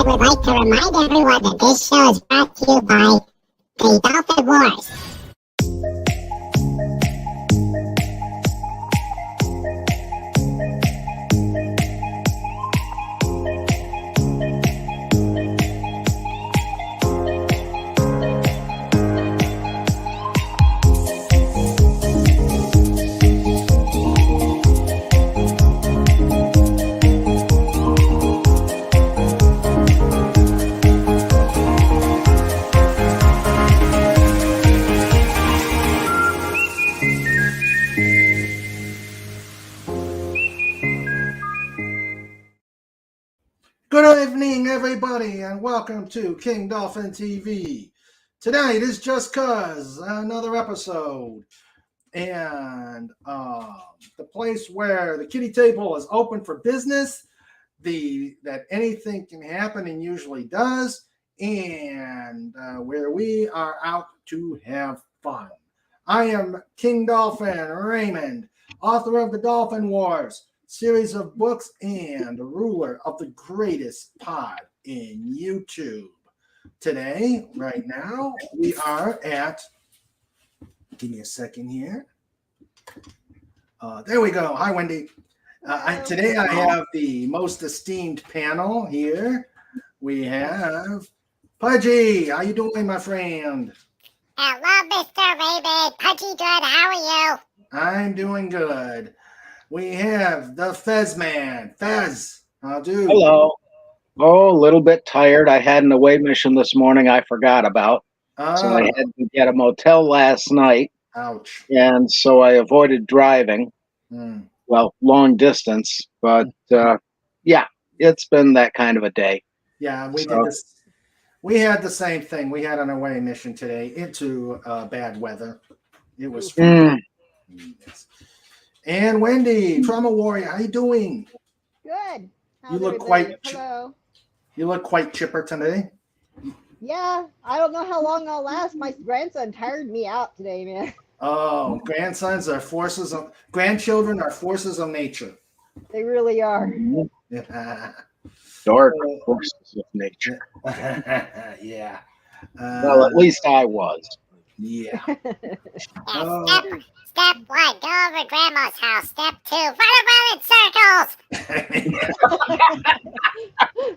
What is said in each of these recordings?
would like to remind everyone that this show is brought to you by the Dolphin Wars. Good evening, everybody, and welcome to King Dolphin TV. Tonight is Just Cuz, another episode, and the place where the kitty table is open for business, that anything can happen and usually does, and where we are out to have fun. I am King Dolphin Raymond, author of the Dolphin Wars series of books and ruler of the greatest pod in YouTube. Today, right now, we are at, give me a second here. There we go. Hi, Wendy. Today I have the most esteemed panel here. We have Pudgy. How you doing, my friend? Hello, Mr. Raymond. Pudgy good. How are you? I'm doing good. We have the Fez Man. Fez, how do? Hello. Oh, a little bit tired. I had an away mission this morning I forgot about. So I had to get a motel last night. Ouch. And so I avoided driving. Well, long distance. But yeah, it's been that kind of a day. Yeah, we did this. We had the same thing. We had an away mission today into bad weather. It was fun. Yes. And Wendy, Trauma Warrior, how you doing? Good. You look quite chipper today. Yeah, I don't know how long I'll last. My grandson tired me out today, man. Oh, grandchildren are forces of nature. They really are. Dark forces of nature. Yeah. Well, at least I was. Yeah. Step 1, go over to Grandma's house. Step 2, run around in circles.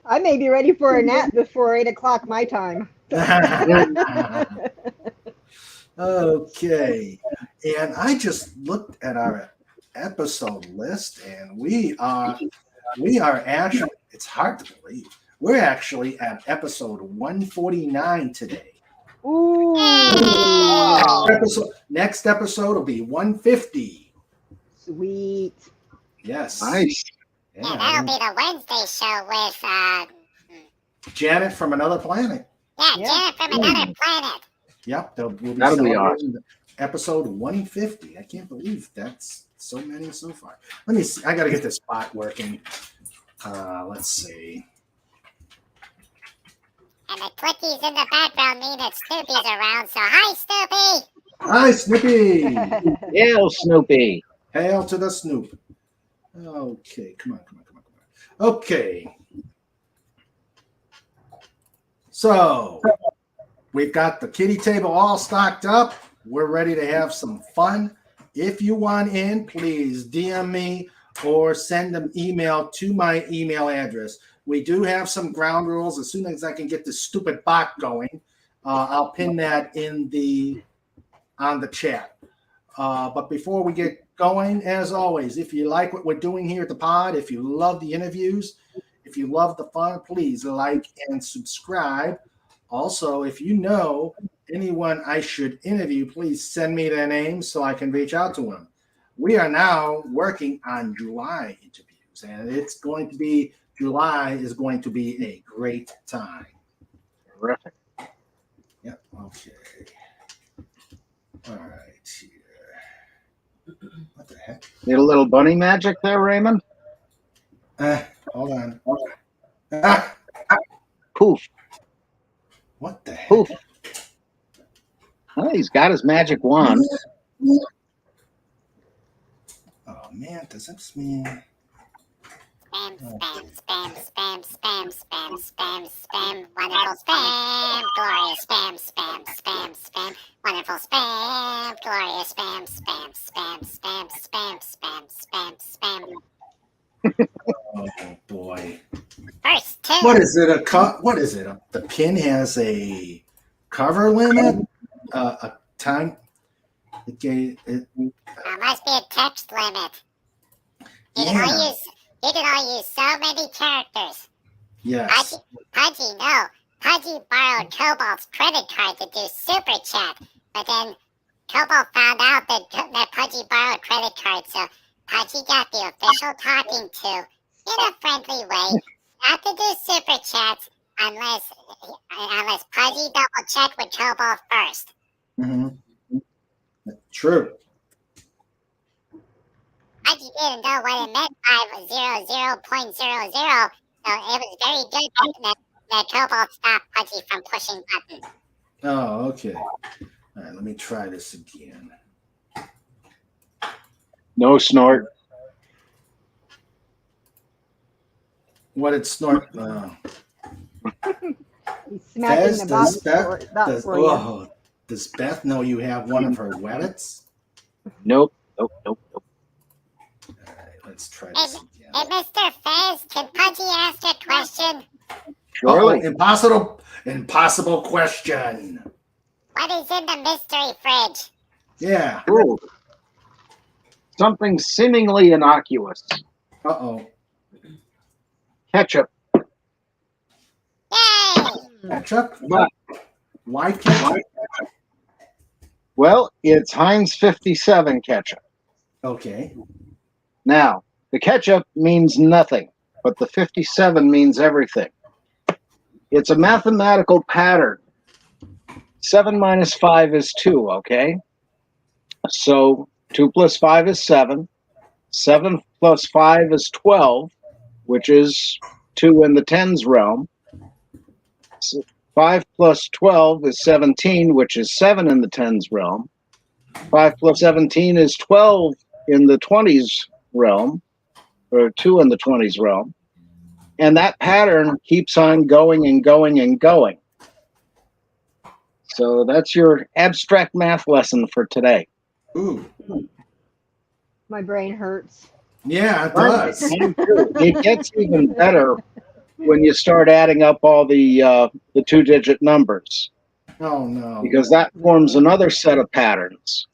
I may be ready for a nap before 8 o'clock my time. Okay. And I just looked at our episode list, and we are actually, it's hard to believe, we're actually at episode 149 today. Ooh. Next episode will be 150. Sweet. Yes. Nice. Yeah, that'll be the Wednesday show with Janet from Another Planet. Yeah, Janet from Another Planet. Yep, we'll be That'll be awesome. Episode 150. I can't believe that's so many so far. Let me see. I got to get this bot working. Let's see. And the clickies in the background mean that Snoopy's around. So hi, Snoopy. Hi, Snoopy. Hail, Snoopy. Hail to the Snoop. Okay, come on. Okay. So we've got the kitty table all stocked up. We're ready to have some fun. If you want in, please DM me or send an email to my email address. We do have some ground rules. As soon as I can get this stupid bot going, I'll pin that on the chat. But before we get going, as always, if you like what we're doing here at the pod, if you love the interviews, if you love the fun, please like and subscribe. Also, if you know anyone I should interview, please send me their name so I can reach out to them. We are now working on July interviews, and July is going to be a great time. Terrific. Yep. Okay. All right. Here. What the heck? Need a little bunny magic there, Raymond? Hold on. Poof. What the heck? Poof. Well, he's got his magic wand. Oh man, does this mean? Spam, spam, spam, spam, spam, spam, spam, spam, wonderful spam, glorious spam, spam, spam, spam, wonderful spam, glorious spam, spam, spam, spam, spam, spam, spam, spam. Oh boy. First two. What is it? What is it? The pin has a cover limit, a time. It Must be a text limit. You can Yeah. only use so many characters. Yes. Pudgy, no. Pudgy borrowed Cobalt's credit card to do Super Chat, but then Cobalt found out that Pudgy borrowed credit card, so Pudgy got the official talking to in a friendly way, not to do Super Chats unless Pudgy double checked with Cobalt first. Mm-hmm. True. Pudgy didn't know what it meant 500.00, so it was very good that Cobalt stopped Pudgy from pushing buttons. Oh, okay. All right, let me try this again. No snort. What did Snort? He's smacking Fez, the does box Beth, for you. does Beth know you have one of her weddits? Nope. Nope. Nope. Nope. All right, let's try this again. Hey, Mr. Fez, can Pudgy ask a question? Surely. Impossible question. What is in the mystery fridge? Yeah. Ooh. Something seemingly innocuous. Uh-oh. Ketchup. Yay! Ketchup? But, Why ketchup? well, it's Heinz 57 ketchup. Okay. Now, the ketchup means nothing, but the 57 means everything. It's a mathematical pattern. 7 minus 5 is 2, okay? So 2 plus 5 is 7. 7 plus 5 is 12, which is 2 in the tens realm. 5 plus 12 is 17, which is 7 in the tens realm. 5 plus 17 is 12 in the 20s realm, or 2 in the 20s realm. And that pattern keeps on going and going and going. So that's your abstract math lesson for today. Ooh. My brain hurts. Yeah, it does. It gets even better when you start adding up all the 2-digit numbers, Oh no. because that forms another set of patterns.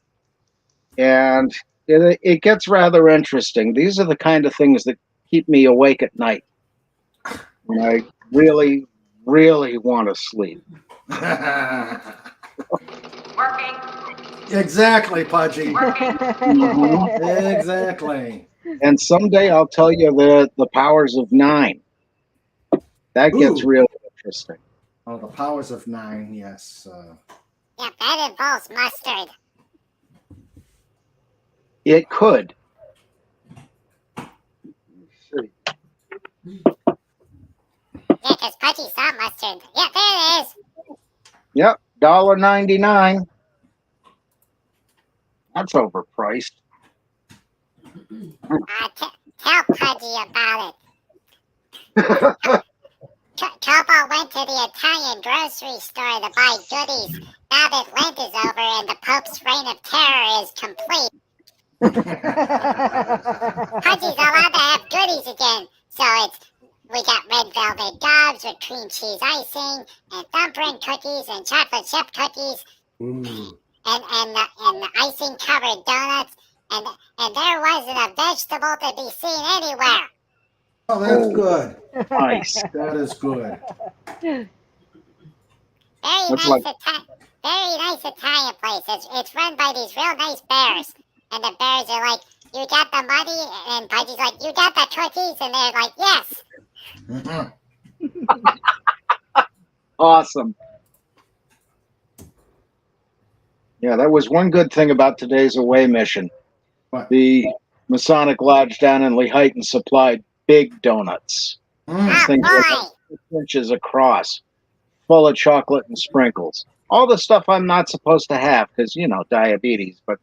And it gets rather interesting. These are the kind of things that keep me awake at night when I really, really want to sleep. Working. Exactly, Pudgy. Mhm. Exactly. And someday I'll tell you the powers of 9. That gets Ooh. really interesting. Oh, the powers of 9, yes. Yeah, that involves mustard. It could. Yeah, because Pudgy saw mustard. Yeah, there it is. Yep, $1.99. That's overpriced. Tell Pudgy about it. Cobalt went to the Italian grocery store to buy goodies. Now that Lent is over and the Pope's reign of terror is complete, Pudgy's allowed to have goodies again. So we got red velvet doves with cream cheese icing and thumbprint cookies and chocolate chip cookies Ooh. and the icing covered donuts and there wasn't a vegetable to be seen anywhere. Oh, that's good. Nice. That is good. Very That's nice, like- very nice Italian place. It's run by these real nice bears, and the bears are like, "You got the money?" And Pudgy's like, "You got the cookies?" And they're like, "Yes." Mhm. Awesome. Yeah, that was one good thing about today's away mission. What? The Masonic Lodge down in Lehighton supplied big donuts, Mm. things Oh like 6 inches across, full of chocolate and sprinkles. All the stuff I'm not supposed to have because, diabetes. But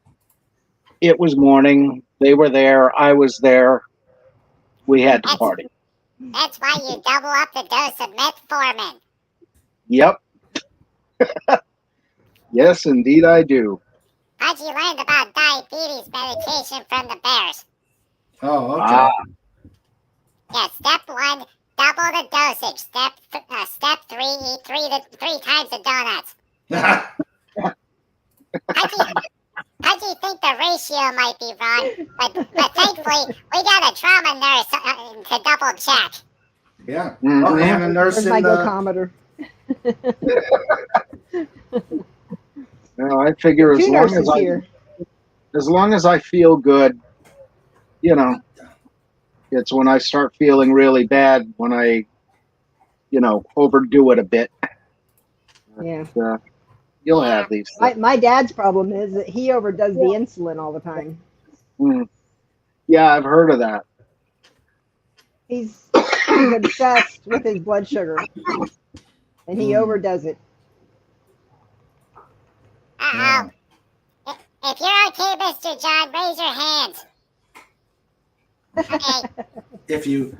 it was morning. They were there. I was there. we had to party. That's why you double up the dose of metformin. Yep. Yes, indeed, I do. Pudgy learned about diabetes medication from the bears. Oh, okay. Ah, Yeah, step 1, double the dosage. Step 3, eat three times the donuts. Pudgy think the ratio might be wrong, but thankfully we got a trauma nurse to double check. Yeah. mhm. Oh, and a nurse There's in my the. glucometer. Well, I figure Two nurses here. as long as I feel good, you know, it's when I start feeling really bad when I, overdo it a bit. Yeah. You'll have these things. My dad's problem is that he overdoes the insulin all the time. Mm. Yeah, I've heard of that. He's obsessed with his blood sugar, and he overdoes it. Uh-oh. If you're okay, Mr. John, raise your hands. Okay. If you.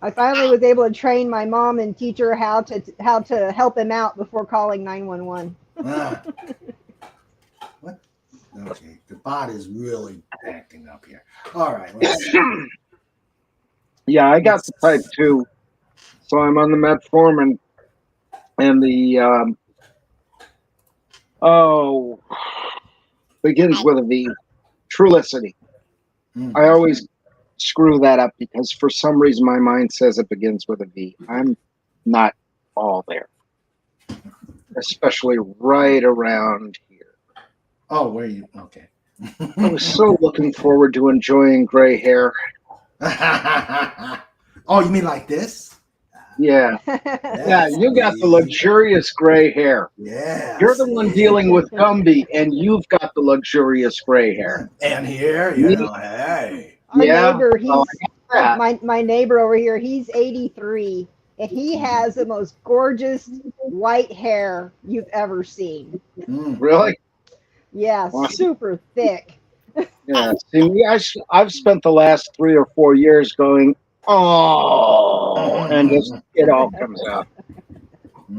I finally was able to train my mom and teach her how to help him out before calling 911. What? Okay, the bot is really acting up here. All right. Let's Yeah, I got the type 2, so I'm on the metformin and the begins with a V. Trulicity. I always screw that up because for some reason my mind says it begins with a V. I'm not all there, especially right around here. Oh, where you? Okay. I was so looking forward to enjoying gray hair. Oh, you mean like this? Yeah. Yeah, you got the luxurious gray hair. Yeah. You're the one dealing with Gumby, and you've got the luxurious gray hair. And here, hey. Our Yeah, neighbor, well, my neighbor over here, he's 83, and he has the most gorgeous white hair you've ever seen. Really? Yeah, Wow. super thick. Yeah. See, me, I've spent the last 3 or 4 years going, oh, and just it all comes out.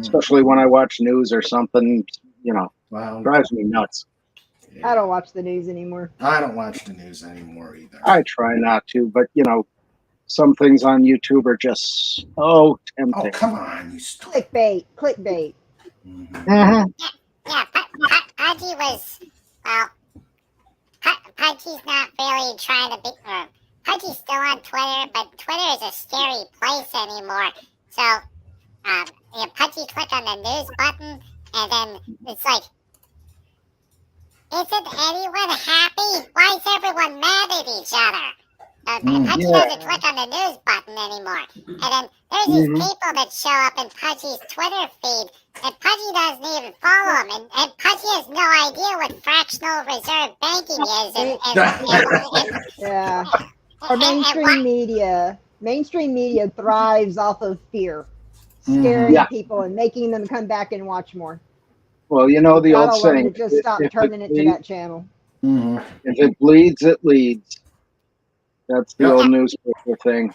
Especially when I watch news or something, Wow. drives me nuts. I don't watch the news anymore. I don't watch the news anymore either. I try not to, but some things on YouTube are just so tempting. Oh, come on, you stupid. Clickbait. Mhm. Yeah, Pudgy was, well, Pudgy's not really trying to be, Pudgy's still on Twitter, but Twitter is a scary place anymore. So, Pudgy click on the news button, and then it's like, isn't anyone happy? Why is everyone mad at each other? Pudgy doesn't click on the news button anymore. And then there's these people that show up in Pudgy's Twitter feed, and Pudgy doesn't even follow them. And Pudgy has no idea what fractional reserve banking is. Yeah. Our mainstream media thrives off of fear, scaring people and making them come back and watch more. Well, the old Gotta learn saying, to just stop turning it to that channel. if it bleeds, it leads. That's the old newspaper thing.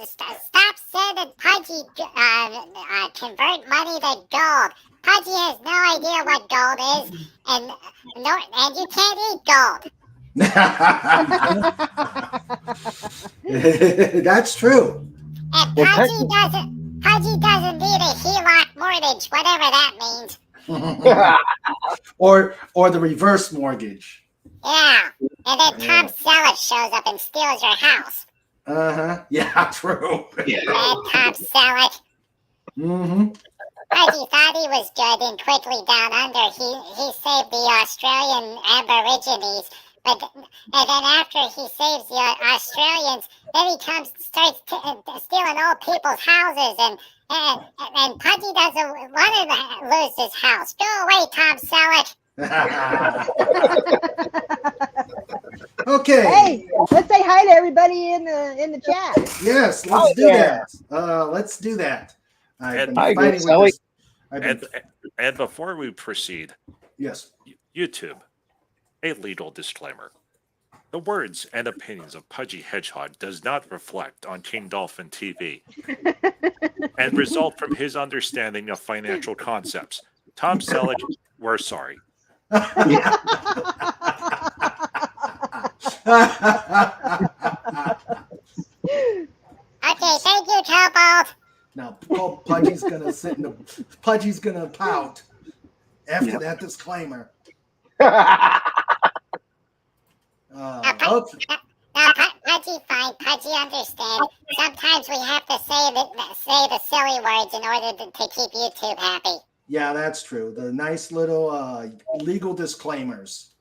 Stop sending Pudgy convert money to gold. Pudgy has no idea what gold is, and you can't eat gold. That's true. And Pudgy doesn't need a HELOC mortgage, whatever that means. or the reverse mortgage. Yeah, and then Tom Selleck shows up and steals your house. Yeah, true. Bad Tom Selleck. Pudgy thought he was good and quickly down under. He saved the Australian Aborigines, and then after he saves the Australians, then he starts stealing old people's houses, and Pudgy doesn't want to lose his house. Go away, Tom Selleck. Okay. Hey, let's say hi to everybody in the chat. Yes, let's do that. Let's do that. I've been Hi, fighting Sally. with this. And before we proceed, Yes. YouTube, a legal disclaimer. The words and opinions of Pudgy Hedgehog does not reflect on King Dolphin TV and result from his understanding of financial concepts. Tom Selleck, we're sorry. Okay, thank you, Cowbolt. Now, Pudgy's gonna Pudgy's gonna pout after that disclaimer. Okay. Now, Pudgy fine. Pudgy understand. Sometimes we have to say the silly words in order to keep YouTube happy. Yeah, that's true. The nice little legal disclaimers.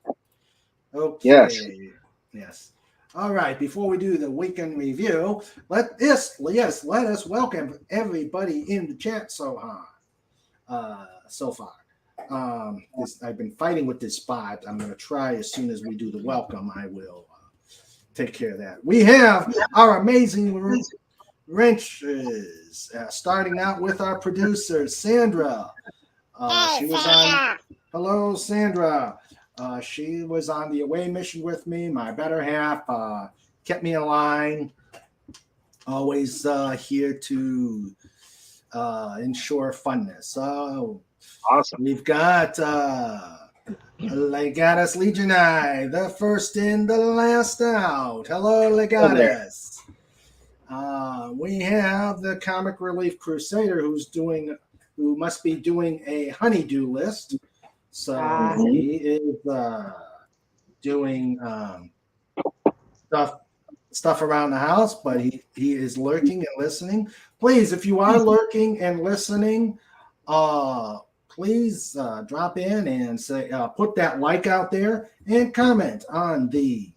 Okay. Yes. All right. Before we do the weekend review, let us welcome everybody in the chat so far. I've been fighting with this bot. I'm going to try as soon as we do the welcome. I will take care of that. We have our amazing wrenches, starting out with our producer, Sandra. Hey, Sandra. Hello, Sandra. She was on the away mission with me. My better half kept me in line. Always here to ensure funness. So Awesome. we've got Legatus Legionii, the first in, the last out. Hello, Legatus. We have the Comic Relief Crusader who must be doing a honeydew list. So he is doing stuff around the house, but he is lurking and listening. Please, if you are lurking and listening, please drop in and say put that like out there and comment on the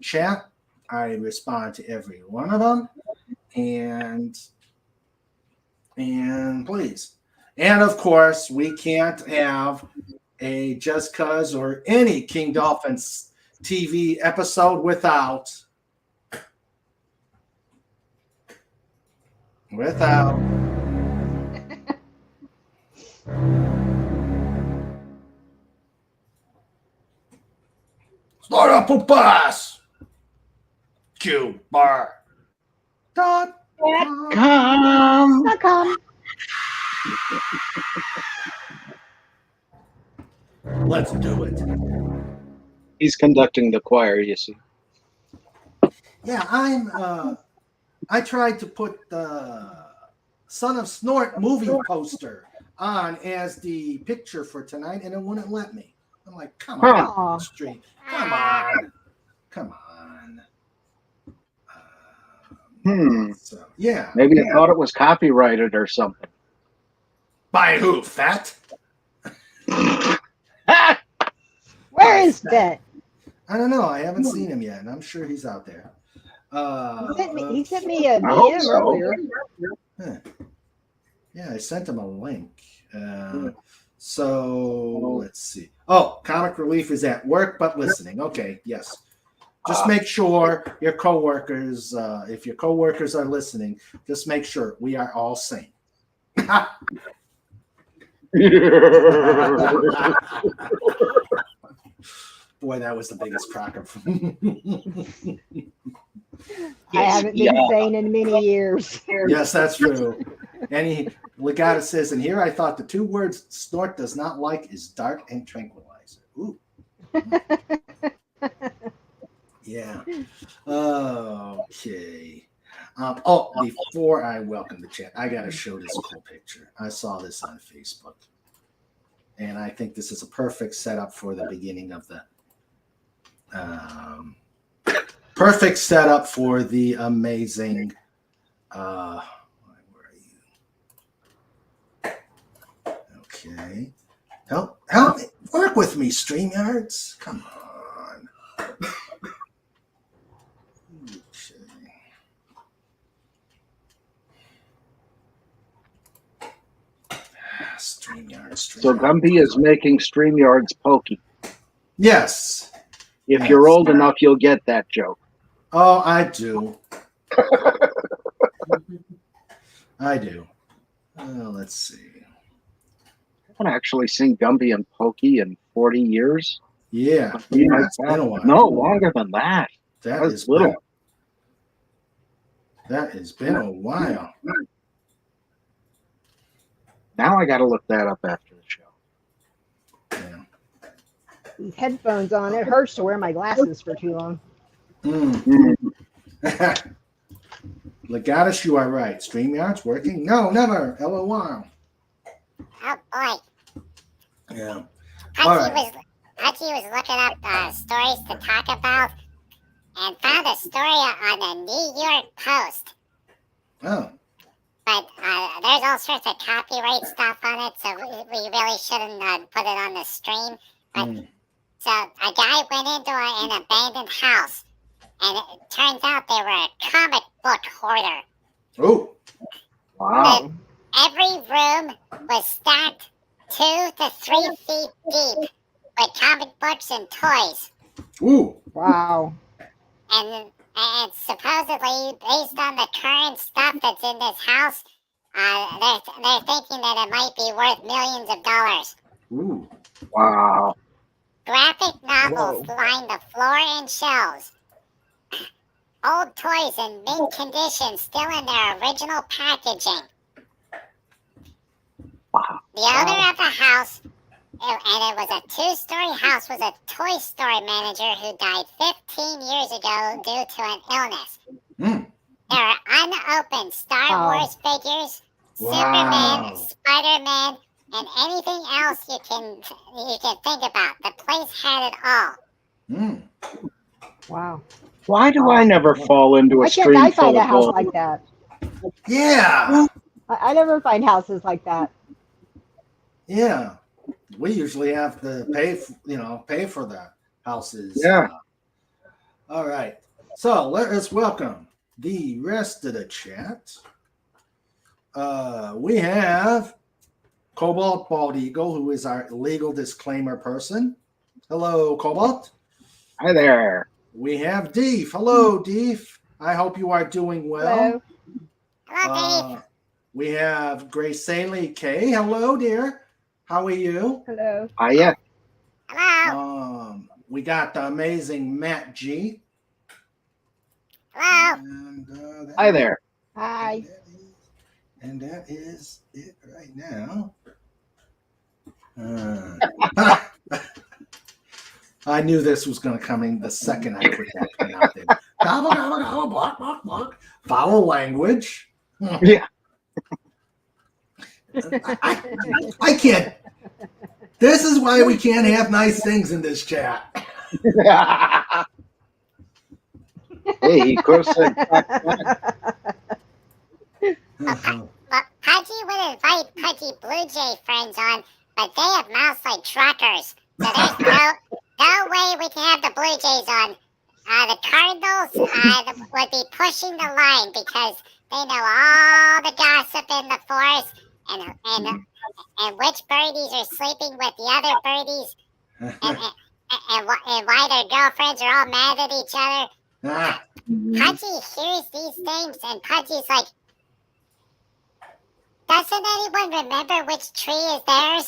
chat. I respond to every one of them, and please. And of course, we can't have a Just Cuz or any King Dolphins TV episode without Start up a bus. Q bar. Come. Let's do it. He's conducting the choir, you see. Yeah, I tried to put the Son of Snort movie poster on as the picture for tonight, and it wouldn't let me. I'm like, come on, street. Come on. So, yeah. Maybe I thought it was copyrighted or something. By who? Fat? Where is that? I don't know. I haven't seen him yet, and I'm sure he's out there. He sent me a I hope DM so. earlier. Yeah, I sent him a link. So let's see. Oh, Comic Relief is at work but listening. Okay, yes. Just make sure your coworkers, if your coworkers are listening, just make sure we are all sane. Boy, that was the biggest crock of. I haven't been sane in many years. Yes, that's true. And Legata says, and here I thought the two words Snort does not like is dart and tranquilizer. Ooh. Yeah. Okay. Before I welcome the chat, I got to show this cool picture. I saw this on Facebook. And I think this is a perfect setup for the beginning of the perfect setup for the amazing where are you? Okay. Help me. Work with me, StreamYards. Come on. StreamYard. So Gumby is making StreamYards pokey. Yes. If you're old enough, you'll get that joke. Oh, I do. I do. Let's see. I haven't actually seen Gumby and Pokey in 40 years. Yeah, it's been a while. No, longer than that. That was is little. That has been a while. Now I got to look that up after the show. Yeah. These headphones on, it hurts to wear my glasses for too long. Mm. Legatus, you are right. StreamYard's working? No, never. LOL. Oh boy. Yeah. Pudgy All right. was looking up stories to talk about and found a story on the New York Post. Oh. But there's all sorts of copyright stuff on it, so we really shouldn't put it on the stream. But so a guy went into an abandoned house, and it turns out they were a comic book hoarder. Oh. Wow. Every room was stacked 2 to 3 feet deep with comic books and toys. Ooh. Wow. And supposedly, based on the current stuff that's in this house, they're thinking that it might be worth millions of dollars. Ooh. Wow. Graphic novels Whoa. line the floor and shelves. Old toys in mint condition, still in their original packaging. Wow. The owner of the house, and it was a 2-story house, was a Toy Story manager who died 15 years ago due to an illness. Mm. There are unopened Star Wow. Wars figures, Wow. Superman, Spider-Man, and anything else you can think about. The place had it all. Mm. Wow. Why do I never fall into a Why can't stream I full find a of house gold? like that? Yeah. I never find houses like that. Yeah. We usually have to pay for the houses. Yeah. All right. So let us welcome the rest of the chat. We have Cobalt Bald Eagle, who is our legal disclaimer person. Hello, Cobalt. Hi there. We have Deef. Hello, Deef. I hope you are doing well. Hello. Hello, Dave. We have Grace Saley K. Hello, dear. How are you? Hello. Hiya. Hello. We got the amazing Matt G. Hello. And, Hi there. Hi. And that is it right now. I knew this was going to come in the second I put that pin out there. Gobble, gobble, gobble, block, block, block. Foul language. Yeah. I can't. This is why we can't have nice things in this chat. Hey, he could have said Well, Pudgy would invite Pudgy Blue Jay friends on, but they have mouths like truckers. So there's no way we can have the Blue Jays on. The Cardinals would be pushing the line because they know all the gossip in the forest and which birdies are sleeping with the other birdies and why their girlfriends are all mad at each other. Ah, Pudgy hears these things and Pudgy's like, doesn't anyone remember which tree is theirs?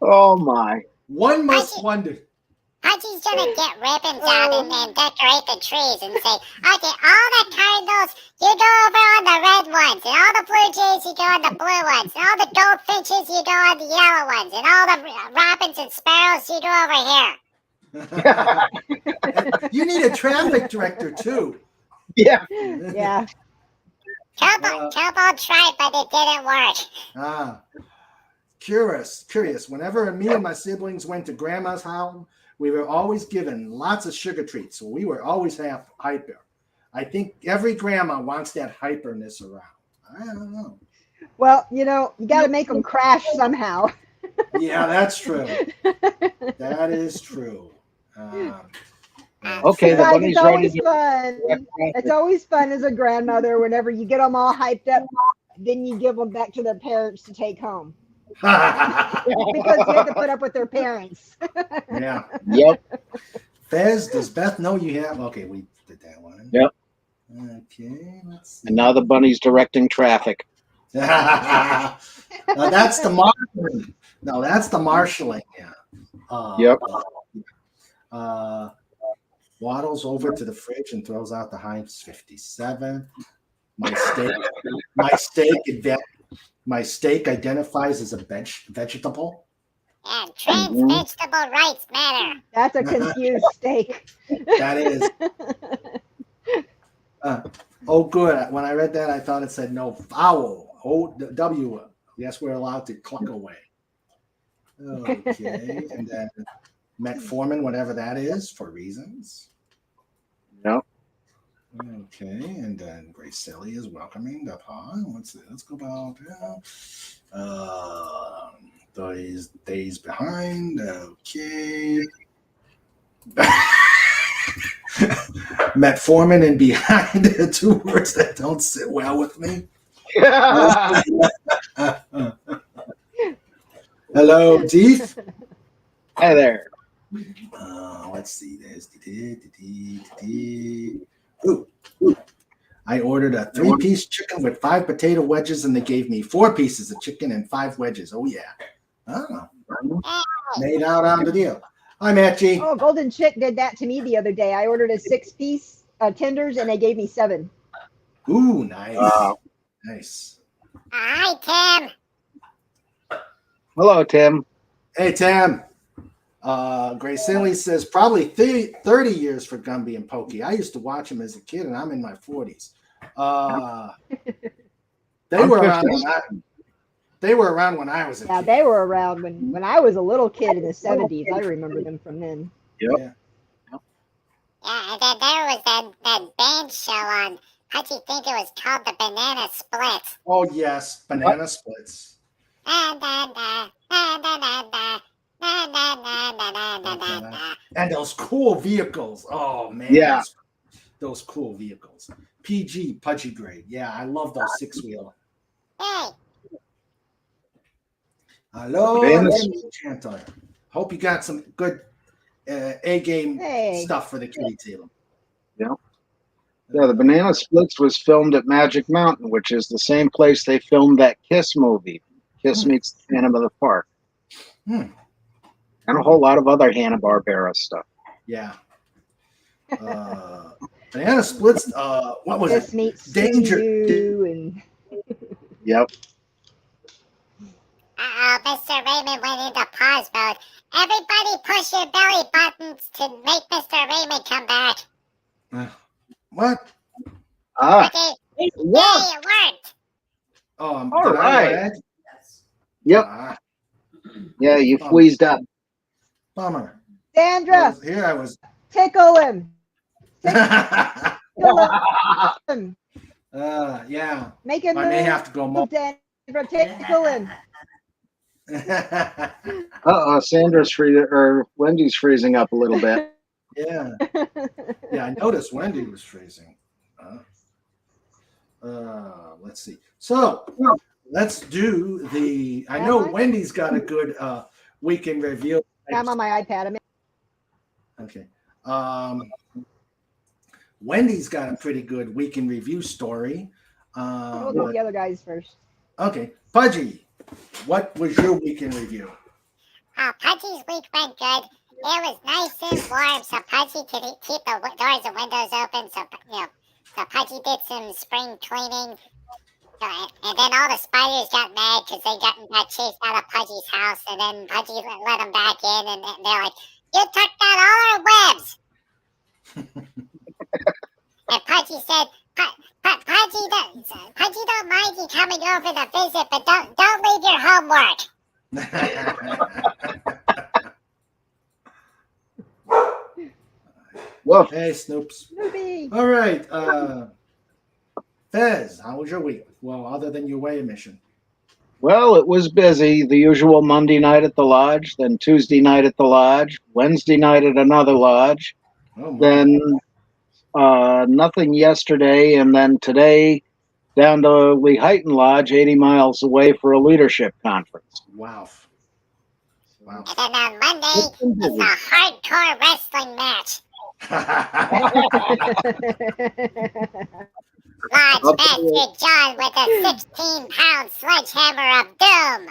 oh my. One must wonder. Pudgy's gonna get ribbons out and decorate the trees and say, okay, all the Cardinals, you go over on the red ones, and all the Blue Jays, you go on the blue ones, and all the Goldfinches, you go on the yellow ones, and all the Robins and Sparrows, you go over here. You need a traffic director too. Yeah. Yeah. Cobalt tried, but it didn't work. Curious. Whenever me and my siblings went to grandma's house, we were always given lots of sugar treats, so we were always half hyper. I think every grandma wants that hyperness around. I don't know. Well, you got to make them crash somehow. Yeah, that's true. That is true. Okay, the Guys, bunny's it's ready always to. fun. It's always fun as a grandmother whenever you get them all hyped up, then you give them back to their parents to take home. Because you have to put up with their parents. Yeah. Yep. Fez, does Beth know you have? Okay, we did that one. Yep. Okay, let's see. And now the bunny's directing traffic. Now that's the marshalling. No, that's the marshalling. Yeah. Yep. Waddles over to the fridge and throws out the Heinz 57. My steak identifies as a vegetable. And trans vegetable rights matter. That's a confused steak. That is. Oh, good. When I read that, I thought it said no foul. O-W. Yes, we're allowed to cluck away. Okay. And then metformin, whatever that is, for reasons. Yep. Okay. And then Grace Silly is welcoming the pawn. Let's go about those days behind. Okay. Metformin and behind are two words that don't sit well with me. Hello, Deef. Hi there. Let's see. There's Ooh. I ordered a 3-piece chicken with 5 potato wedges, and they gave me 4 pieces of chicken and 5 wedges. Oh yeah. Oh, made out on the deal. Hi, Matchy. Oh, Golden Chick did that to me the other day. I ordered a 6-piece tenders and they gave me 7. Ooh, nice. Wow. Nice. Hi, Tim. Hello, Tim. Hey, Tim. Grace Silly says probably 30 years for Gumby and Pokey. I used to watch them as a kid, and I'm in my 40s. They were around when I was a Yeah, kid. they were around when I was a little kid in the 70s. I remember them from then. Yep. Yeah. Yeah, and then there was that band show on, how'd you think it was called, the Banana Splits? Oh yes, banana splits. And those cool vehicles. Oh man. Yeah. Those cool vehicles. PG Pudgy Grade. Yeah, I love those 6-wheeler. Hey, Hello, Bananas. Chantal. Hope you got some good A-game Hey. stuff for the kitty table. Yeah, the Banana Splits was filmed at Magic Mountain, which is the same place they filmed that Kiss movie. Kiss meets the Phantom of the Park. Hmm. And a whole lot of other Hanna-Barbera stuff. Yeah. Banana Splits. What was This it? meets Danger. you and Yep. Mr. Raymond went into pause mode. Everybody push your belly buttons to make Mr. Raymond come back. What? Ah, Okay, it yay, worked. it worked. Oh, All did I right. lag? Yep. Ah, Yeah, you wheezed up. bummer. Sandra, Here I was. tickle him. Tickle him. Yeah. Make him I may move. have to go more. Sandra, tickle him. Uh-oh, Sandra's freezing, or Wendy's freezing up a little bit. Yeah. Yeah, I noticed Wendy was freezing. Let's see. So let's do the. I know Wendy's got a good weekend review. I'm on my iPad. Okay. Wendy's got a pretty good weekend review story. We'll do the other guys first. Okay. Pudgy, what was your weekend review? Pudgy's week went good. It was nice and warm, so Pudgy could keep the doors and windows open. So so Pudgy did some spring cleaning. And then all the spiders got mad because they got chased out of Pudgy's house, and then Pudgy let them back in, and they're like, "You took down all our webs." And Pudgy said, Pudgy don't mind you coming over to visit, but don't leave your homework. Woof. Hey, Snoops. Snoopy. All right. Fez, how was your week? Well, other than your weigh mission. Well, it was busy. The usual Monday night at the lodge, then Tuesday night at the lodge, Wednesday night at another lodge, Oh, my. then nothing yesterday, and then today down to Lehighton Lodge, 80 miles away for a leadership conference. Wow. Wow. And then on Monday, it's a hardcore wrestling match. Large Bastard John with a 16-pound sledgehammer of doom.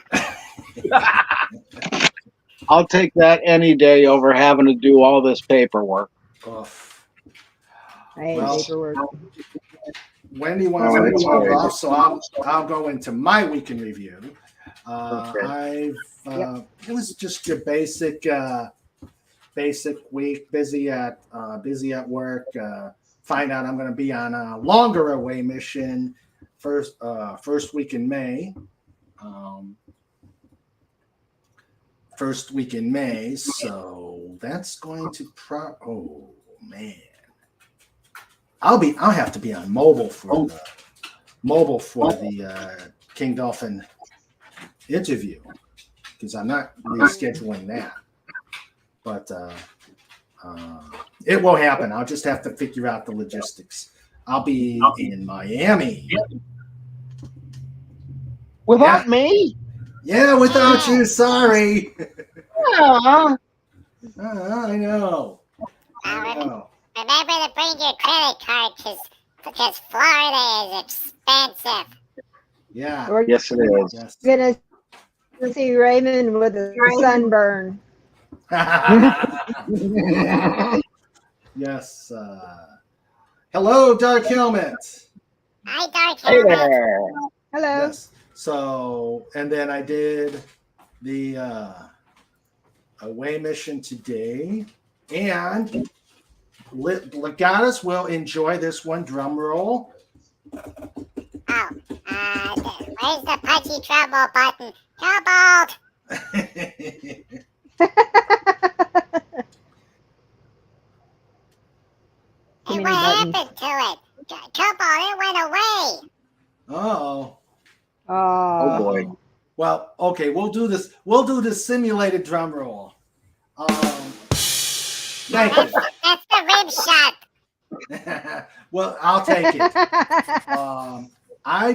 I'll take that any day over having to do all this paperwork. Oof. I hate Well, paperwork. Wendy wants Oh, me to that's jump right. off, so I'll go into my week in review. It was just your basic week. Busy at work. Find out I'm going to be on a longer away mission first week in May. First week in May, so that's going to oh man. I'll have to be on mobile for the King Dolphin interview because I'm not rescheduling that. But it will happen. I'll just have to figure out the logistics. I'll be in Miami. Without me? Yeah, without you. Sorry. Yeah. I know. I know. Remember to bring your credit card because Florida is expensive. Yeah. We're Yes, it is. Yes. gonna see Raymond with a sunburn. Yes. Hello, Dark Helmet. Hi, Dark Hey Helmet. there. Hello. Yes. So, and then I did the away mission today, and Legatus will enjoy this one. Drum roll. Oh, where's the pudgy trouble button? Cobalt! Too Hey, many what buttons. happened to it? Cobalt, it went away. Oh. Oh boy. Well, okay, we'll do this. We'll do the simulated drum roll. Thank you. That's the rim shot. Well, I'll take it. I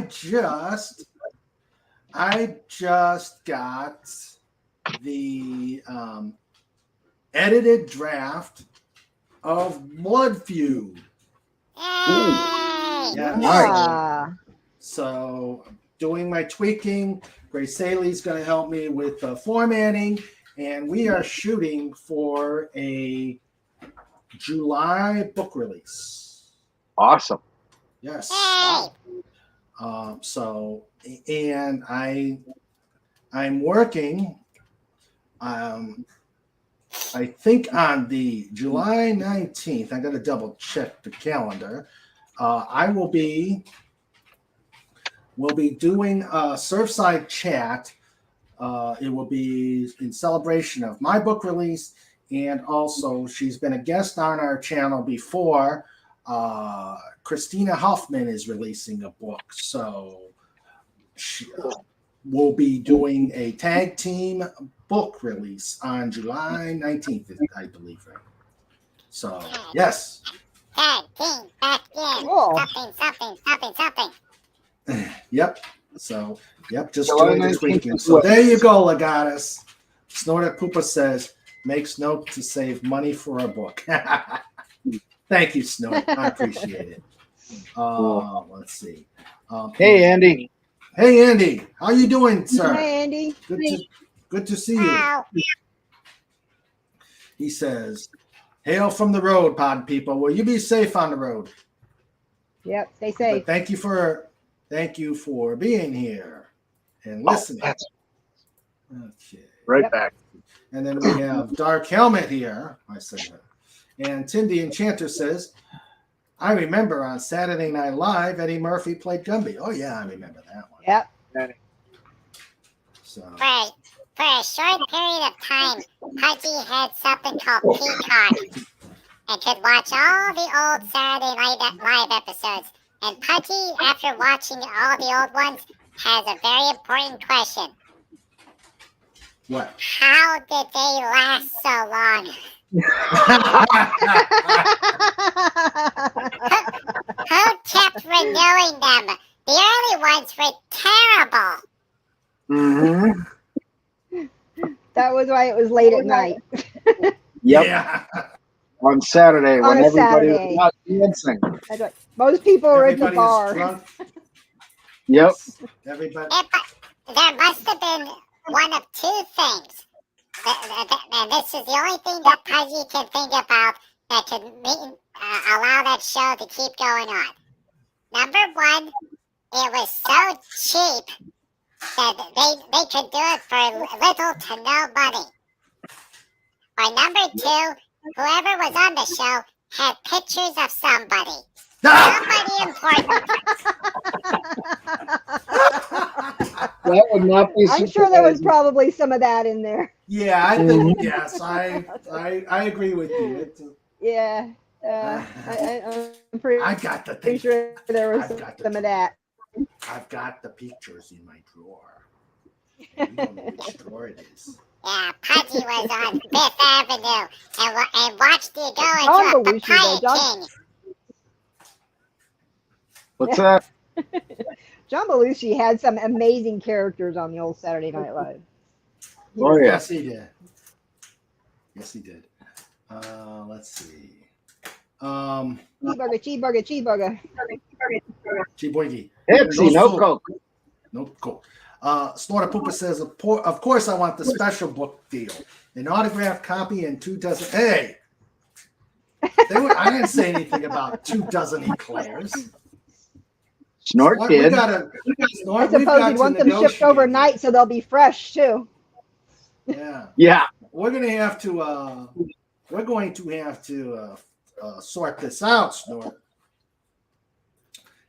just got the edited draft of Blood Feud. Yay! Yeah. Ah, So doing my tweaking. Grace Saley's going to help me with formatting, and we are shooting for a July book release. Awesome. Yes. Yay! So, and I'm working. I think on the July 19th, I got to double check the calendar. We'll be doing a Surfside chat. It will be in celebration of my book release, and also she's been a guest on our channel before. Christina Hoffman is releasing a book, so we'll be doing a tag team book release on July 19th, I believe. Right? So yes. Tag team back in. Cool. Something. Yep. So, yep, just July doing the 19th tweaking. is So what? there you go, Legatus. Snorter Poopa says, makes note to save money for a book. Thank you, Snorter. I appreciate it. Let's see. Hey, Andy. Hey, Andy. How you doing, sir? Hey, Andy. Good to see you. Wow. He says, hail from the road, pod people. Will you be safe on the road? Yep. Stay But safe. thank you for being here and Oh, listening. that's Okay. right Yep. back. And then we have Dark Helmet here. I said that. And Tindy Enchanter says, I remember on Saturday Night Live, Eddie Murphy played Gumby. Oh, yeah, I remember that one. Yep. So, For a short period of time, Pudgy had something called Peacock and could watch all the old Saturday Night Live episodes. And Pudgy, after watching all the old ones, has a very important question. what? How did they last so long? Who kept renewing them? The early ones were terrible. Mm-hmm. That was why it was late at night. Yep. Yeah. on Saturday On when a everybody Saturday. was not dancing. That's right. Most people are at the Everybody is bar. drunk. Yep. Everybody. There must have been one of two things. And this is the only thing that Pudgy can think about that could allow that show to keep going on. Number one, it was so cheap that they could do it for little to no money. Or number two, whoever was on the show had pictures of somebody. Somebody important. That would not be I'm sure there was surprising. probably some of that in there. Yeah, I think yes. I agree with you. Yeah. I'm pretty I got the pretty thing. sure there was I've got the some of that. I've got the pictures in my drawer. And you don't know which drawer it is. Yeah, Pudgy was on Fifth Avenue and watched you go into John a Belushi, papaya though. king. What's that? John Belushi had some amazing characters on the old Saturday Night Live. Oh, yeah. Yes, he did. Yes, he did. Let's see. Cheeseburger. Chiboigi. Pepsi, no soap. Coke. No Coke. Snorter Poopa says, of course I want the special book deal. An autographed copy and 2 dozen. Hey! I didn't say anything about 2 dozen eclairs. Snort We did. gotta, I Snort, we've suppose got you'd to want them shipped negotiate. overnight so they'll be fresh too. Yeah. Yeah. We're gonna have to sort this out, Snort.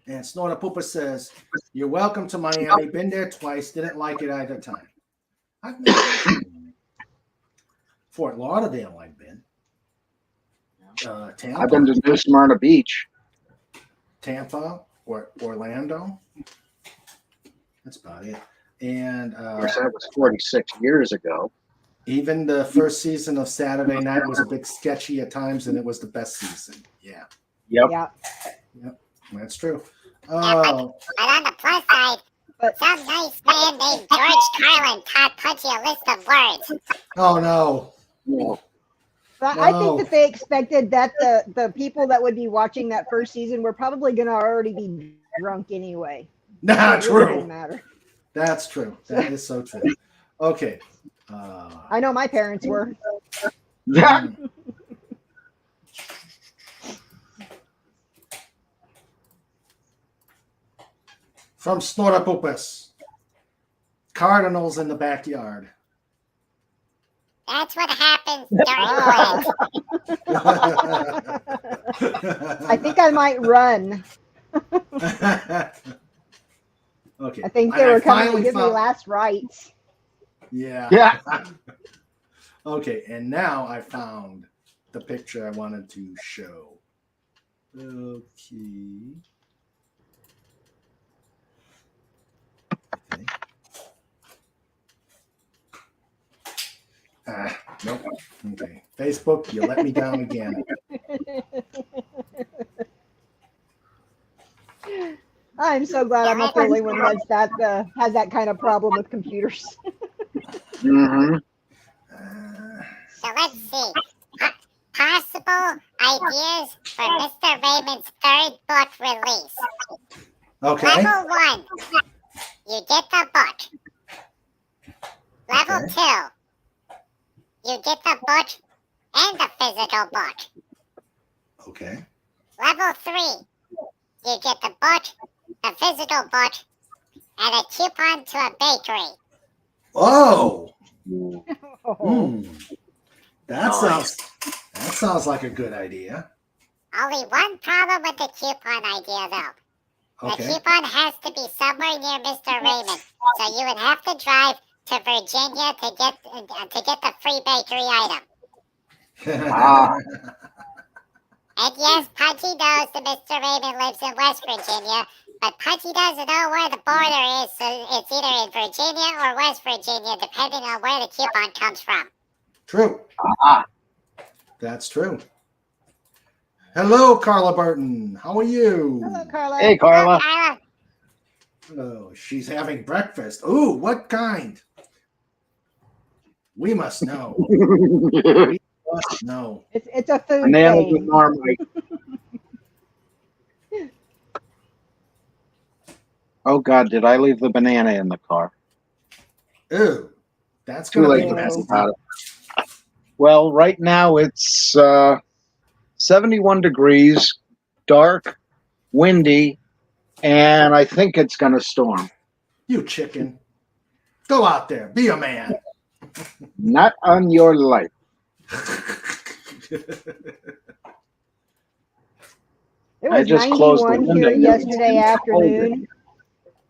And Snorter Poopa says, "You're welcome to Miami. Been there twice. Didn't like it either time. I've never been. Fort Lauderdale, I've been. Tampa, I've been to New Smyrna Beach. Tampa, or Orlando. That's about it. And Of course, that was 46 years ago. even the first season of Saturday Night was a bit sketchy at times, and it was the best season. Yeah, Yep. Yeah. that's true. But on the plus side, But- some nice man named George Carlin taught Pudgy a list of words. Oh no. Yeah. But I No. think that they expected that the people that would be watching that first season were probably going to already be drunk anyway. Not It really didn't true. matter. That's true. That is so true. Okay. I know my parents were. Yeah. From Snorter Poopas. Cardinals in the backyard. That's what happens during weddings. I think I might run. Okay. I think And they were coming to finally give me found- last rites. Yeah. Yeah. Okay, and now I found the picture I wanted to show. Okay. Okay. Nope. Okay. Facebook, you let me down again. I'm so glad I'm not the only one that's has that kind of problem with computers. Mm-hmm. So let's see. Possible ideas for Mr. Raymond's third book release. Okay. Level 1, you get the book. Level Okay. 2, you get the book and the physical book. Okay. Level 3, you get the book, the physical book, and a coupon to a bakery. Oh. Oh. Hmm. That sounds like a good idea. Only one problem with the coupon idea, though. The Okay. coupon has to be somewhere near Mr. Raymond, so you would have to drive to Virginia to get the free bakery item. Ah. And yes, Pudgy knows that Mr. Raymond lives in West Virginia, but Pudgy doesn't know where the border is, so it's either in Virginia or West Virginia, depending on where the coupon comes from. True. Ah. That's true. Hello, Carla Burton. How are you? Hello, Carla. Hey, Carla. Carla, Oh, she's having breakfast. Ooh, what kind? We must know. No. It's a food Bananas with thing. Marmite. Oh God, did I leave the banana in the car? Ew. That's Too gonna late be to think nasty. about it. Well, right now it's 71 degrees, dark, windy, and I think it's going to storm. You chicken. Go out there. Be a man. Not on your life. It I was just closed the 91 window. here yesterday It's cold in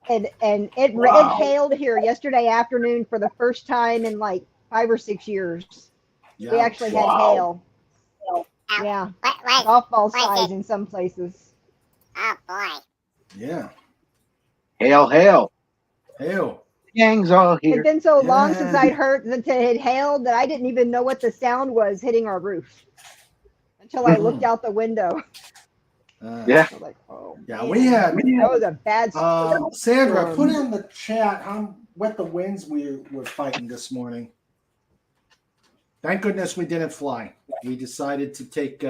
afternoon. And it Wow. hailed here yesterday afternoon for the first time in like 5 or 6 years. We Yeah. actually had Wow. hail. Yeah, What? golf ball was size it? in some places. Oh boy. Yeah. Hail, hail. Ew. Gang's all It's here. been so long since Yeah. I'd heard that it had hailed that I didn't even know what the sound was hitting our roof until I looked out the window. Yeah. I was like, oh, Yeah, man, we had that was a bad Sandra, storm. put in the chat how what the winds we were fighting this morning. Thank goodness we didn't fly. We decided to take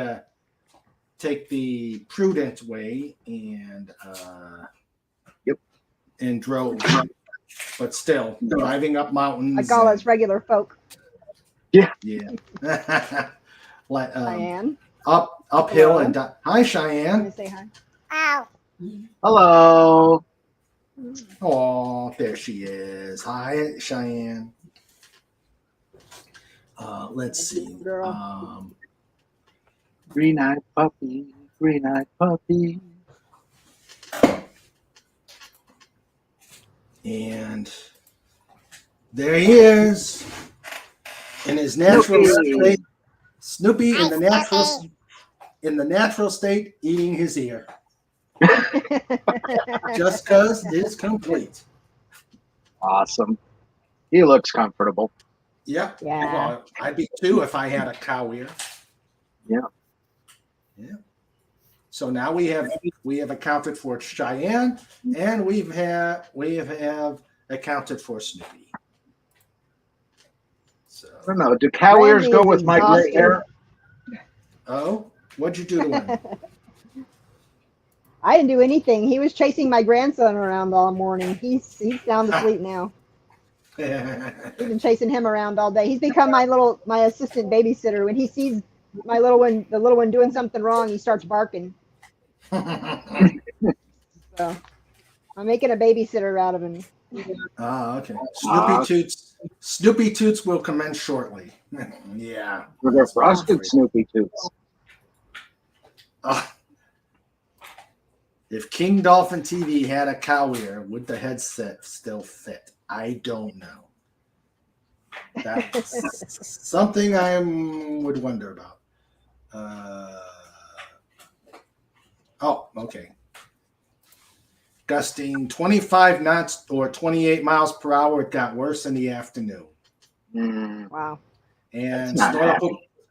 the prudent way and Yep. and drove. But still, driving up mountains. I call us regular folk. Yeah. Like Diane, uphill Hello. and hi can Cheyenne. you say hi? Oh, Hello. Oh, there she is. Hi, Cheyenne. Let's see. Girl. Green-eyed puppy. Green-eyed puppy. And there he is in his natural Snoopy. state. Snoopy in the Hi, natural Snoopy. state eating his ear. Just because it's complete. Awesome. He looks comfortable. Yep. Yeah. Well, I'd be too if I had a cow ear. Yeah. Yeah. So now we have accounted for Cheyenne, and we have accounted for Snoopy. So I don't know. Do cow ears Randy go is with my gray exhausted. hair? oh, what'd you do to him? I didn't do anything. He was chasing my grandson around all morning. He's down to sleep now. We've been chasing him around all day. He's become my assistant babysitter. When he sees the little one doing something wrong, he starts barking. So I'm making a babysitter out of him. Okay. Ah. Snoopy Toots will commence shortly. Yeah. With their frosted Snoopy toots. If King Dolphin TV had a cow ear, would the headset still fit? I don't know. That's something I would wonder about. Okay. Gusting 25 knots or 28 miles per hour. It got worse in the afternoon. Wow. And That's not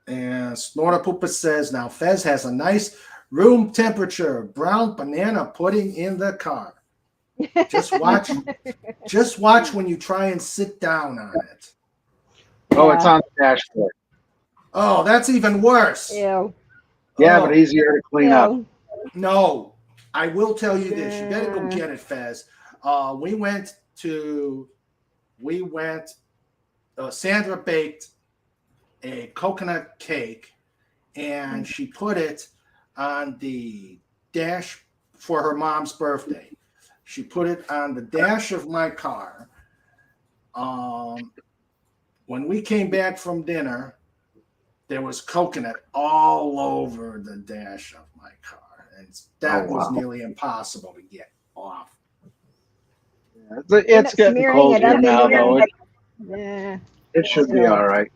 Snortapoopa says, now Fez has a nice room temperature brown banana pudding in the car. Just watch when you try and sit down on it. Oh, it's on the dashboard. Oh, that's even worse. Ew. Yeah, Oh, but easier to clean up. Ew. no, I will tell you this. You better go get it, Fez. Sandra baked a coconut cake and she put it on the dash for her mom's birthday. She put it on the dash of my car. When we came back from dinner, there was coconut all over the dash of my car. And that was nearly impossible to get off. It's getting smearing cold it here up now, in your- though. Yeah. It should be all right.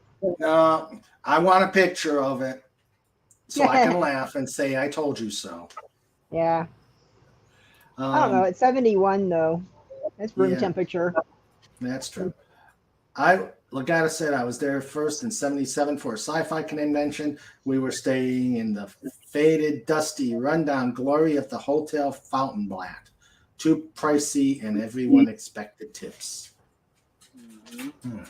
I want a picture of it so I can laugh and say I told you so. Yeah. I don't know. It's 71 though. That's room yeah. temperature. That's true. Legata said I was there first in 77 for a sci-fi convention. We were staying in the faded, dusty, rundown glory of the Hotel Fountainblatt. Too pricey and everyone expected tips. Okay.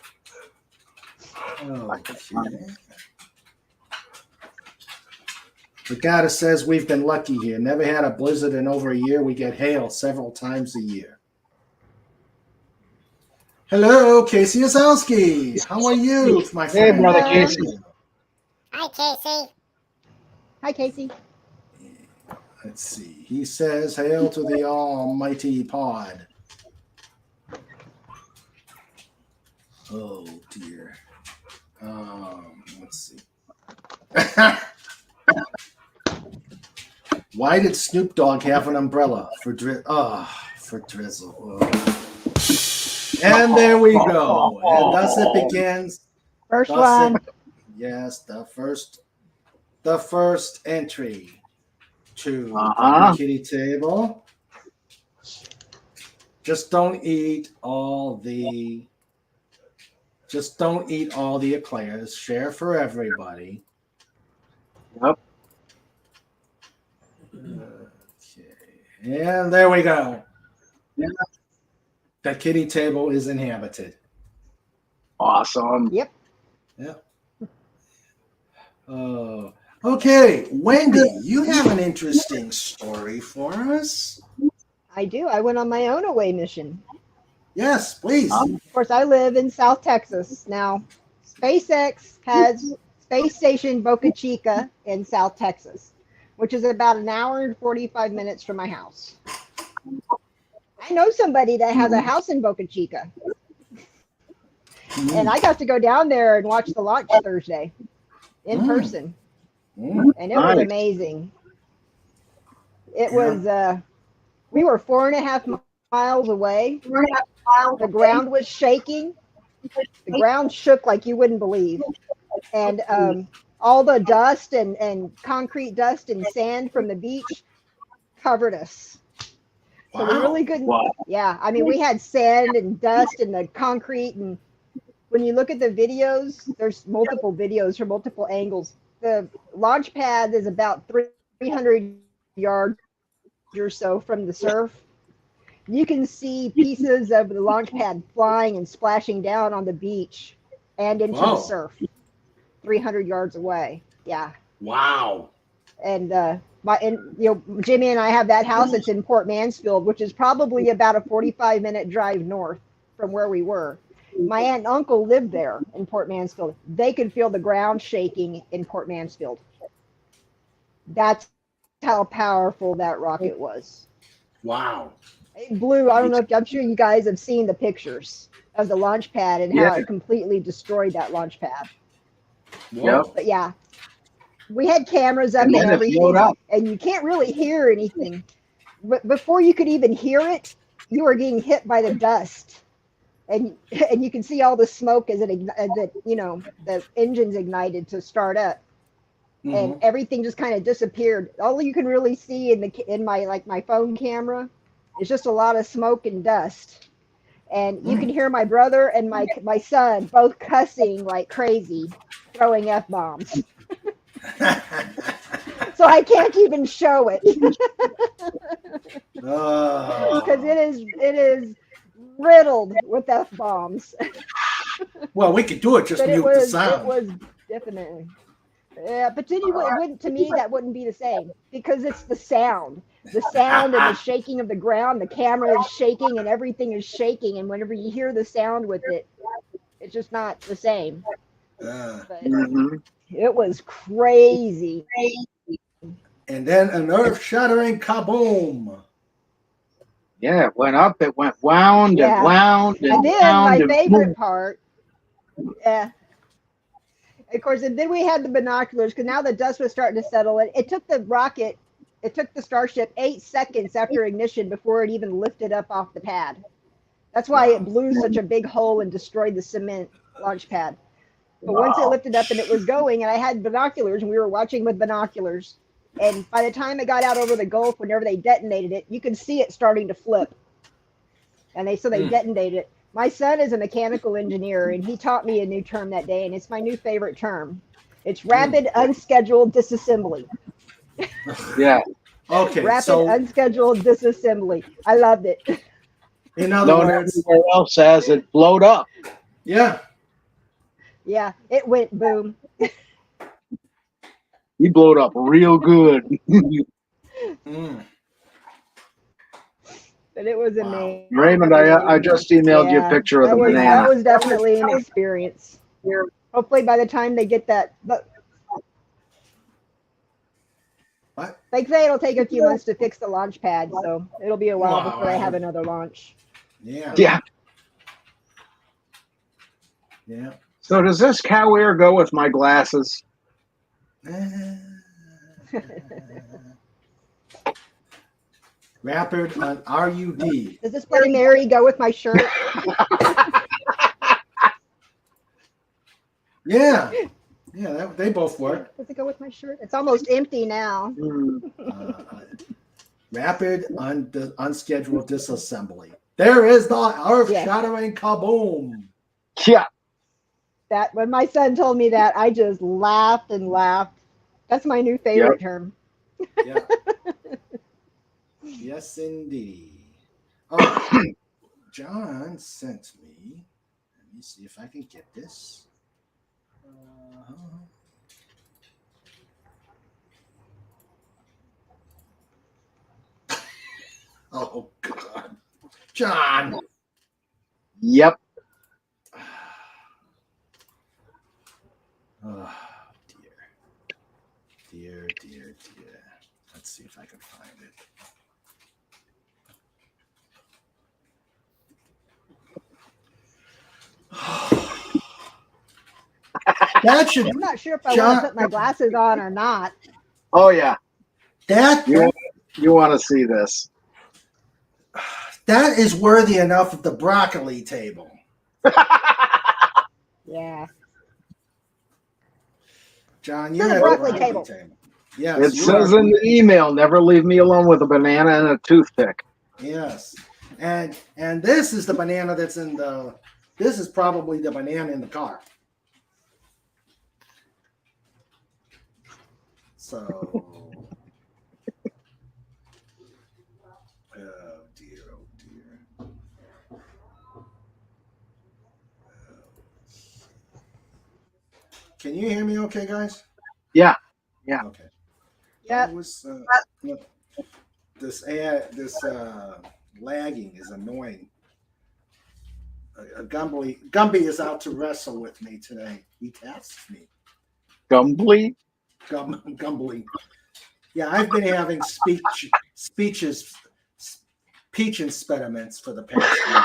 Regatta says we've been lucky here. Never had a blizzard in over a year. We get hail several times a year. Hello, Casey Osowski. How are you, my Hey, friend? brother Hello. Casey. Hi, Casey. Hi, Casey. Let's see. He says, hail to the almighty pod. Oh, dear. Let's see. Why did Snoop Dogg have an umbrella for for drizzle? Oh. And there we go. And thus it begins. First Thus one. Yes, the first entry to Uh-huh. the kitty table. Just don't eat all the eclairs. Share for everybody. Yep. Okay. And there we go. The kitty table is inhabited. Awesome. Yep. Yeah. Okay, Wendy, you have an interesting story for us. I do. I went on my own away mission. Yes, please. Of course, I live in South Texas. Now, SpaceX has Space Station Boca Chica in South Texas, which is about an hour and 45 minutes from my house. I know somebody that has a house in Boca Chica, and I got to go down there and watch the launch Thursday in person, and it was Nice. amazing. It was, we were 4.5 miles away. The ground was shaking. The ground shook like you wouldn't believe. And all the dust and concrete dust and sand from the beach covered us. So we really couldn't. Wow. Yeah, I mean, we had sand and dust and the concrete. And when you look at the videos, there's multiple videos from multiple angles. The launch pad is about 300 yards or so from the surf. You can see pieces of the launch pad flying and splashing down on the beach and into the surf 300 yards away. Yeah. Wow. And Jimmy and I have that house that's in Port Mansfield, which is probably about a 45-minute drive north from where we were. My aunt and uncle lived there in Port Mansfield. They could feel the ground shaking in Port Mansfield. That's how powerful that rocket was. Wow. It blew. I don't know if I'm sure you guys have seen the pictures of the launch pad and how it completely destroyed that launch pad. Whoa. But yeah, we had cameras up And and then it everything, flowed up. and you can't really hear anything. But before you could even hear it, you were getting hit by the dust, and you can see all the smoke as the engines ignited to start up, and everything just kind of disappeared. All you can really see in my phone camera is just a lot of smoke and dust. And you can hear my brother and my son both cussing like crazy, throwing F-bombs. So I can't even show it because it is riddled with F-bombs. Well, we could do it. Just But mute the sound. it was definitely. Yeah, but then to me, that wouldn't be the same because it's the sound and the shaking of the ground. The camera is shaking and everything is shaking. And whenever you hear the sound with it, it's just not the same. But it was crazy. And then an earth-shattering kaboom. Yeah, it went up, it went wound Yeah. and wound and And then wound. my and favorite part, of course, and then we had the binoculars because now the dust was starting to settle. It took the Starship 8 seconds after ignition before it even lifted up off the pad. That's why it blew such a big hole and destroyed the cement launch pad. But once it lifted up and it was going, and I had binoculars, and we were watching with binoculars, and by the time it got out over the Gulf, whenever they detonated it, you could see it starting to flip. And they detonated it. My son is a mechanical engineer, and he taught me a new term that day, and it's my new favorite term. It's rapid unscheduled disassembly. Yeah. Okay, Rapid so unscheduled disassembly. I loved it. in other Known words, everywhere else as it blowed up. yeah. Yeah, it went boom. He blowed up real good. Mm. But it was Wow. amazing. Raymond, I just emailed you a picture of the that banana. was definitely an experience. Hopefully, by the time they get that, but What? like say it'll take a few months to fix the launch pad, so it'll be a while before they have another launch. Yeah. Yeah. Yeah. So does this cow ear go with my glasses? Rapid on RUD. Does this Bloody Mary go with my shirt? Yeah. Yeah, they both work. Does it go with my shirt? It's almost empty now. Rapid unscheduled disassembly. There is the earth-shattering kaboom. Yeah. That when my son told me that, I just laughed and laughed. That's my new favorite term. Yeah. Yes, indeed. Oh, John sent me. Let me see if I can get this. Oh, God. John. Yep. Oh, dear. Dear, dear, dear. Let's see if I can find it. That should I'm not sure if I John- want to put my glasses on or not. Oh yeah. that You want to see this? that is worthy enough of the broccoli table. Yeah. John, you The have the broccoli broccoli table. table. Yes, It you says are- in the email, never leave me alone with a banana and a toothpick. yes, and this is the banana that's in the. This is probably the banana in the car. So, oh dear, oh dear. Can you hear me okay, guys? Yeah. Yeah. Okay. Yep. It was, this lagging is annoying. Gumby is out to wrestle with me today. He tasks me. Gumbly? Gumbly. Yeah, I've been having speech impediments for the past week.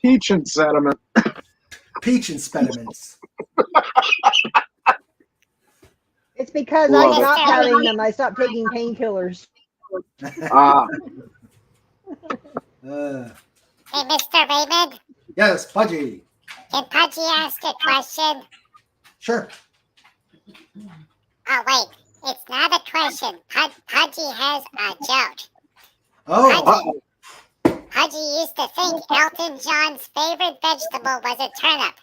Peach and sediment. Peach impediments. It's because Love I it. stopped having them. I stopped taking painkillers. Ah, Hey, Mr. Raymond, Yes, Pudgy. can Pudgy ask a question? Sure. Oh, wait, it's not a question. Pudgy has a joke. Oh, Pudgy used to think Elton John's favorite vegetable was a turnip.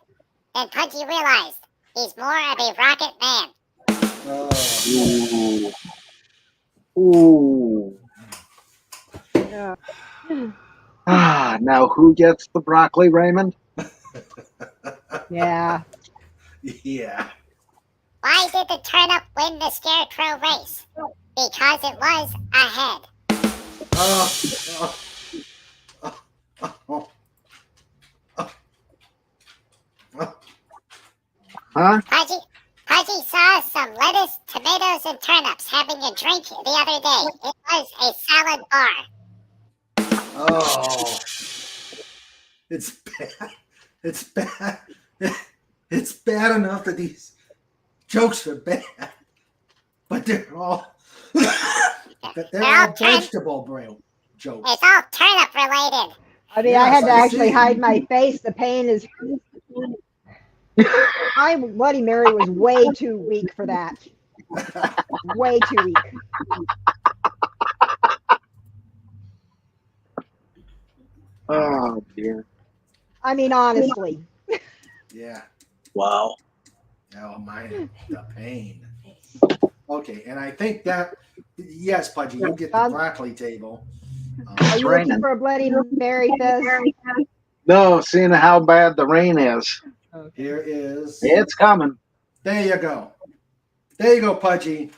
Then Pudgy realized he's more of a rocket man. oh. ooh. Ooh. Yeah. Ah, now who gets the broccoli, Raymond? Yeah. Yeah. Why did the turnip win the scarecrow race? Because it was ahead. Oh, oh, Huh? Pudgy saw some lettuce, tomatoes, and turnips having a drink the other day. It was a salad bar. oh. It's bad. It's bad. It's bad enough that these jokes are bad, but they're all they're all vegetable jokes. It's all turnip related. I mean, I had Yes, to I actually see. hide my face. The pain is. My Bloody Mary was way too weak for that. Way too weak. Oh, dear. I mean, honestly. Yeah. Wow. Oh my, the pain. Okay, and I think that yes, Pudgy, you get the broccoli table, Are you looking raining. for a Bloody Mary, Fez? No, seeing how bad the rain is. Here is. It's coming. There you go. There you go, Pudgy.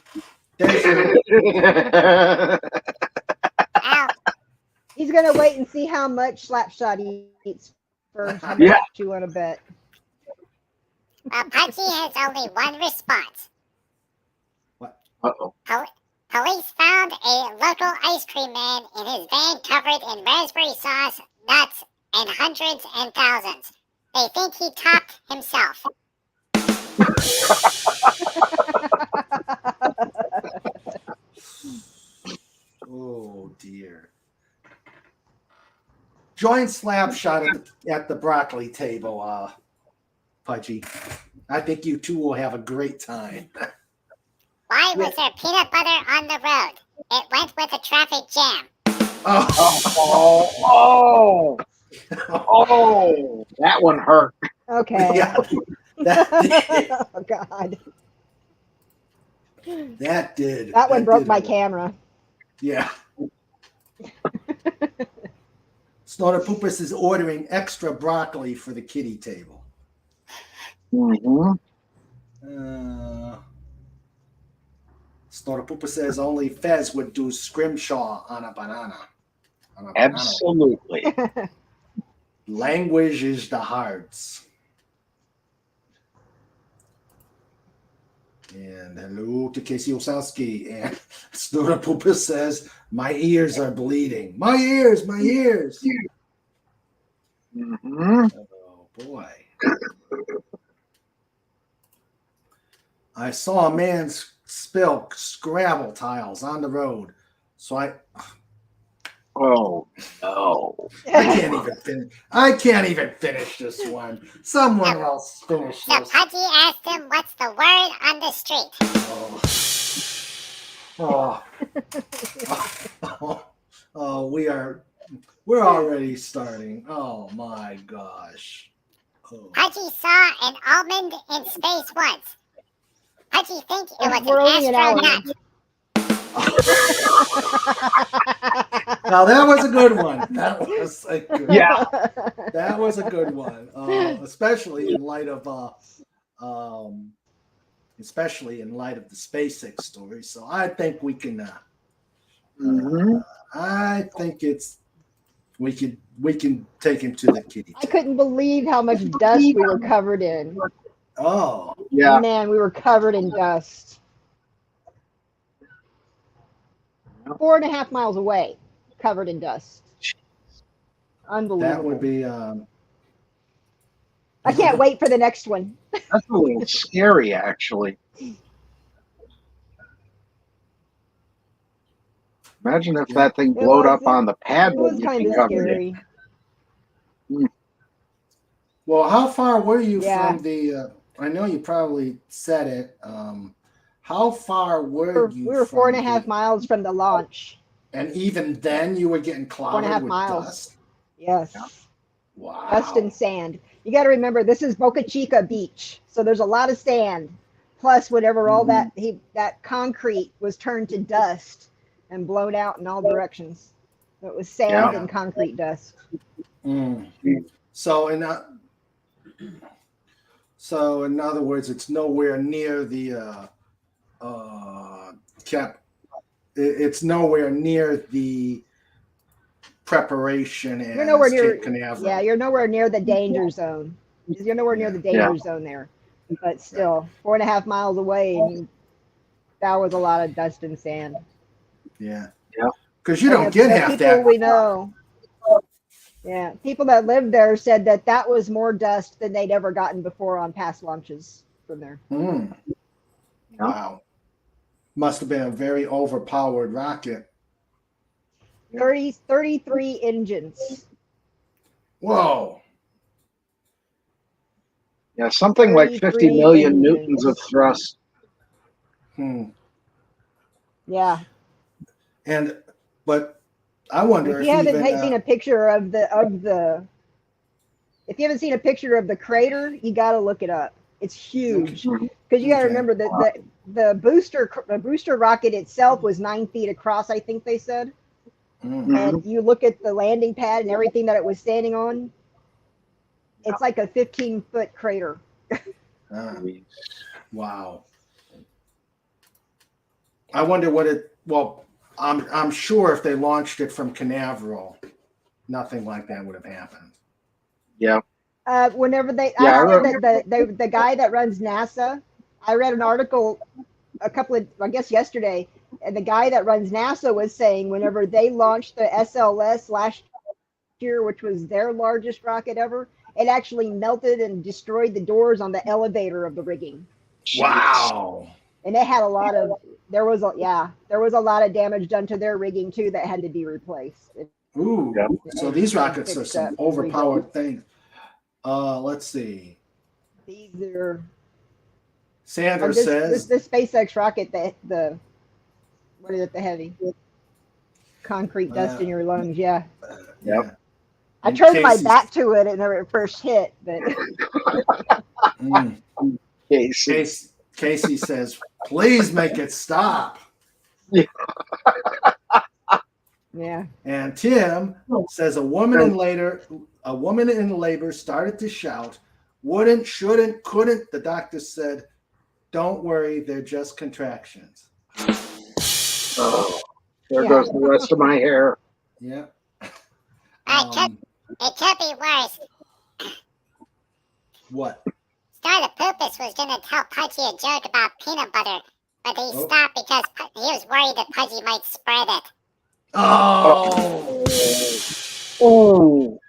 There's your. Well, He's gonna wait and see how much Slapshot eats for how much Yeah. you want to bet. Pudgy has only one response. Uh-oh. Police found a local ice cream man in his van covered in raspberry sauce, nuts, and hundreds and thousands. They think he topped himself. Oh dear. Join Slapshot at the broccoli table, Pudgy. I think you two will have a great time. Why was there peanut butter on the road? It went with a traffic jam. Oh, Oh, that one hurt. Okay. yeah. That Oh God. did. That did. That one That broke did my hurt. camera. Yeah. Snorter Poopus is ordering extra broccoli for the kitty table. Mhm. Snorter Poopus says only Fez would do scrimshaw on a banana. On a banana. Absolutely. Language is the hearts. And hello to Casey Osowski. And Snorter Poopus says, my ears are bleeding. My ears, my ears. Mhm. Oh boy. I saw a man spill Scrabble tiles on the road. So I Oh no. I can't even finish this one. Someone else finish So this. Pudgy asked him what's the word on the street. Oh, we're already starting. Oh my gosh. Oh. Pudgy saw an almond in space once. Pudgy think it was We're only an an hour. astronaut. Now that was a good one. That was a good Yeah. That was a good one. Especially in light of the SpaceX story. So I think we can Mhm. I think we can take him to the kitty. I couldn't believe how much dust we were covered in. Oh, Yeah. Man, we were covered in dust. 4.5 miles away, covered in dust. Unbelievable. that would be I can't wait for the next one. That's a little scary, actually. Imagine if that thing blowed up on the pad It when was you'd kind be of covered in. scary. Well, how far were you Yeah. from the I know you probably said it. How far were you We were from 4.5 the- miles from the launch. And even then you were getting clobbered 4.5 with miles. dust? Yes. Wow. Dust and sand. You got to remember, this is Boca Chica Beach, so there's a lot of sand. Plus, whatever all that concrete was turned to dust and blown out in all directions. So it was sand Yeah. and concrete dust. Mm. So in other words, it's nowhere near the it's nowhere near the preparation as You're nowhere near. Cape Canaveral. Yeah, you're nowhere near the danger zone. You're nowhere near the danger zone there. But still, 4.5 miles away, and that was a lot of dust and sand. Yeah. Yeah. Because you And don't the get half people that. we know. Yeah, people that lived there said that was more dust than they'd ever gotten before on past launches from there. Mm. Wow. Must have been a very overpowered rocket. 33 engines. Whoa. Yeah, something like 50 33 million engines. newtons of thrust. Hmm. Yeah. But I wonder If you haven't even, seen a picture of the if you haven't seen a picture of the crater, you got to look it up. It's huge because you got to Okay. remember that the booster rocket itself was 9 feet across. I think they said. Mm. and you look at the landing pad and everything that it was standing on, it's like a 15-foot crater. Ah, wow. I wonder what it. Well, I'm sure if they launched it from Canaveral, nothing like that would have happened. Yeah. Whenever they, Yeah, I actually, the guy that runs NASA, I read an article I guess yesterday, and the guy that runs NASA was saying whenever they launched the SLS last year, which was their largest rocket ever, it actually melted and destroyed the doors on the elevator of the rigging. Wow. And it had there was a lot of damage done to their rigging too that had to be replaced. Ooh. Yep. So these rockets are fixed some up, overpowered rebuilt. things. Let's see. These are Sandra this says, SpaceX rocket, what is it, the heavy concrete dust in your lungs? Yeah, yeah. I And turned my Casey's- back to it when it first hit, but Mm. Casey. Casey says, please make it stop. yeah. And Tim says a woman in labor started to shout, wouldn't, shouldn't, couldn't. The doctor said, don't worry, they're just contractions. Oh, there Yeah. goes the rest of my hair. Yeah. It could be worse. What? Star the Poopus was going to tell Pudgy a joke about peanut butter, but he Oh. stopped because he was worried that Pudgy might spread it. Oh. Oh,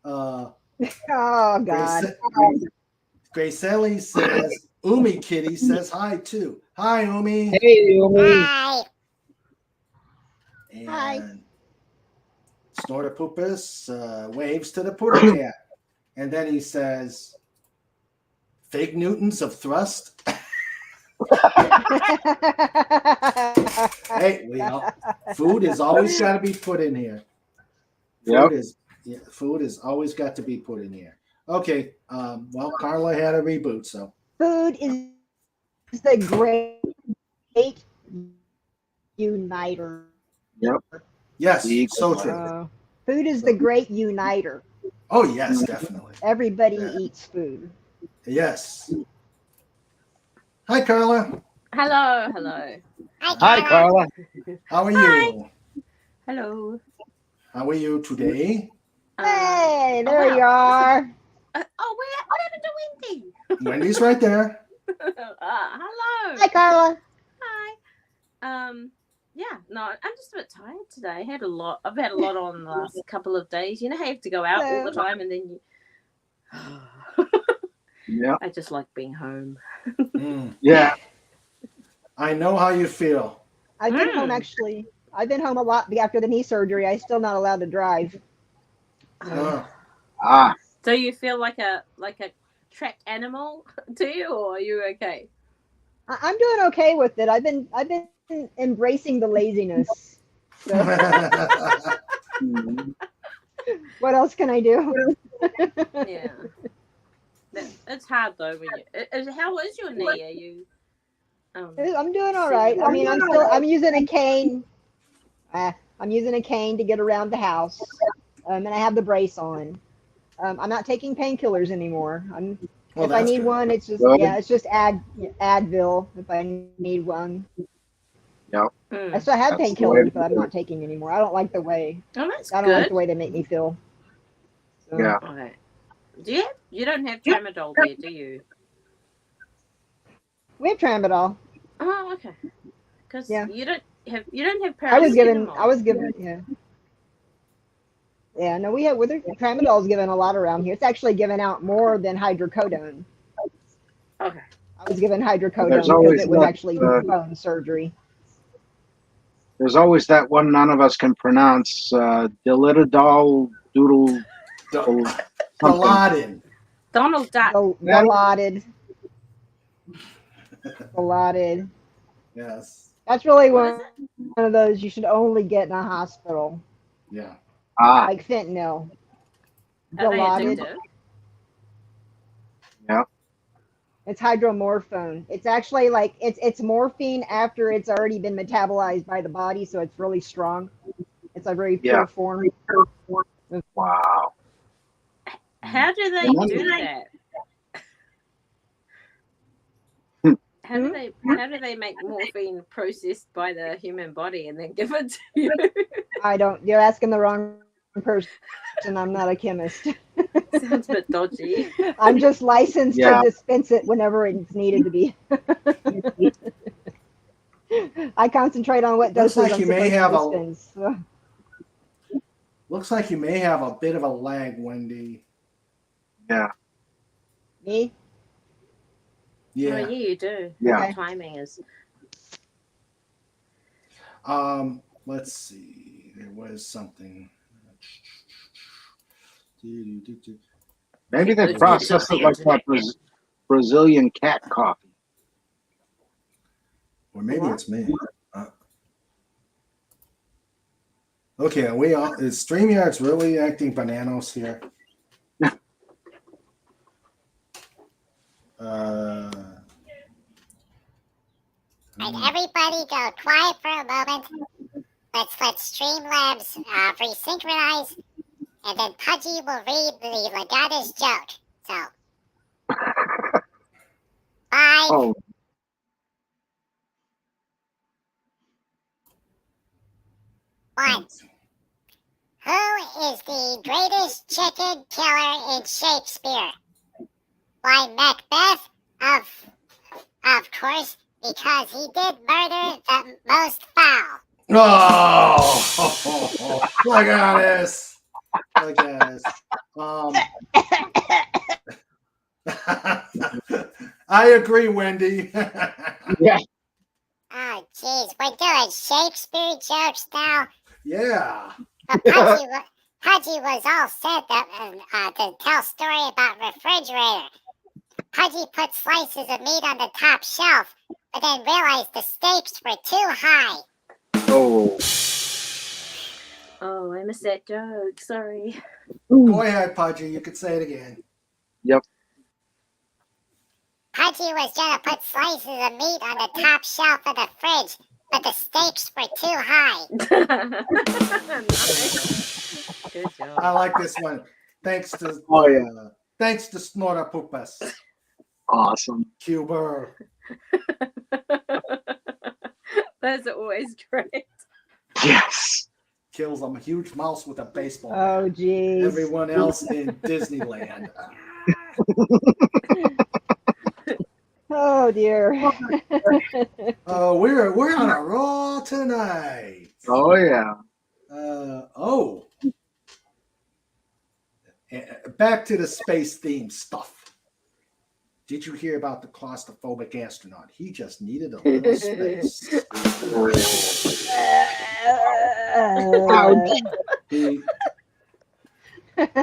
uh, Oh God. Gracelli says, Umi Kitty says hi too. Hi, Umi. hey, Umi. Hi. And Hi. Snortopupus waves to the Puddle Cat. And then he says, fake Newtons of thrust. Hey, food has always got to be put in here. Yep. Food has always got to be put in here. Okay. Well, Carla had a reboot, so. Food is the great uniter. Yes, Equal so one. true. Food is the great uniter. Oh, yes, definitely. Everybody Yeah. eats food. Yes. Hi, Carla. Hello, hello, Hi, Carla. How are you? hello. How are you today? Hey, oh, there wow. you are. What happened to Wendy? Wendy's right there. Hello. Hi, Carla. Hi. Yeah, no, I'm just a bit tired today. I've had a lot on the last couple of days. You know how you have to go out all the time and then you Yeah. I just like being home. Mm, Yeah. I know how you feel. I've been home actually. I've been home a lot after the knee surgery. I'm still not allowed to drive. Ah, So you feel like a trapped animal, do you, or are you okay? I'm doing okay with it. I've been embracing the laziness. So mhm. what else can I do? Yeah. It's hard though when you. How is your knee? Are you? I'm doing all right. I mean, I'm using a cane. I'm using a cane to get around the house, and I have the brace on. I'm not taking painkillers anymore. Well, if I that's need good. one, it's just Good. it's just Advil if I need one. I still have That's the way painkillers, to but I'm do not taking anymore. I don't like the way Oh, that's I don't like good. the way they make me feel. So, Yeah. Okay. You don't have tramadol there, do you? we have tramadol. Oh, okay. Because Yeah. you don't have paracetamol. I was given yeah. Yeah, no, we have tramadol is given a lot around here. It's actually given out more than hydrocodone. Okay. I was given hydrocodone There's because always it was that, actually bone surgery. There's always that one none of us can pronounce. Dilitidol doodle. something. Paladin. Donald Duck. Dilaudid. Dilaudid. Yes. That's really What is one of those you should only get in a hospital, Yeah. Ah, like fentanyl. Are they Dilaudid. addictive? It's hydromorphone. It's actually like it's morphine after it's already been metabolized by the body, so it's really strong. It's a very pure Yeah. form. Wow. How do they And then- do that? How do they make morphine processed by the human body and then give it to you? You're asking the wrong person. I'm not a chemist. Sounds a bit dodgy. I'm just licensed Yeah. to dispense it whenever it's needed to be. I concentrate on what Looks doses like I'm you may supposed have to a- dispense. So, Looks like you may have a bit of a lag, Wendy. Yeah. me? Yeah. Oh, yeah, you do. Yeah. Okay. Timing is. Let's see. There was something. Maybe they Let's process get it like that Brazilian cat coffee. Or maybe it's me. Okay, is StreamYard's really acting bananas here? And everybody go quiet for a moment. Let's let Streamlabs resynchronize, and then Pudgy will read the Legata's joke. So, 5, Oh, 1. Who is the greatest chicken killer in Shakespeare? Why, Macbeth, of course, because he did murder the most foul. Oh, look at this. Look at this. I agree, Wendy. yeah. Oh, jeez, we're doing Shakespeare jokes now. Yeah. But Pudgy was all set to tell a story about refrigerator. Pudgy put slices of meat on the top shelf, but then realized the stakes were too high. Oh. Oh, I missed that joke. Sorry. Go ahead, Pudgy. You could say it again. Pudgy was gonna put slices of meat on the top shelf of the fridge, but the stakes were too high. Nice. Good job. I like this one. Thanks to Oh, yeah. thanks to Snorta Pupas. Awesome. Cuber. Those are always great. Yes. Kills a huge mouse with a baseball Oh, bat. geez. Everyone else in Disneyland. Oh, dear. Oh, we're on a roll tonight. Oh, yeah. Back to the space theme stuff. Did you hear about the claustrophobic astronaut? He just needed a little space. Ouch. He-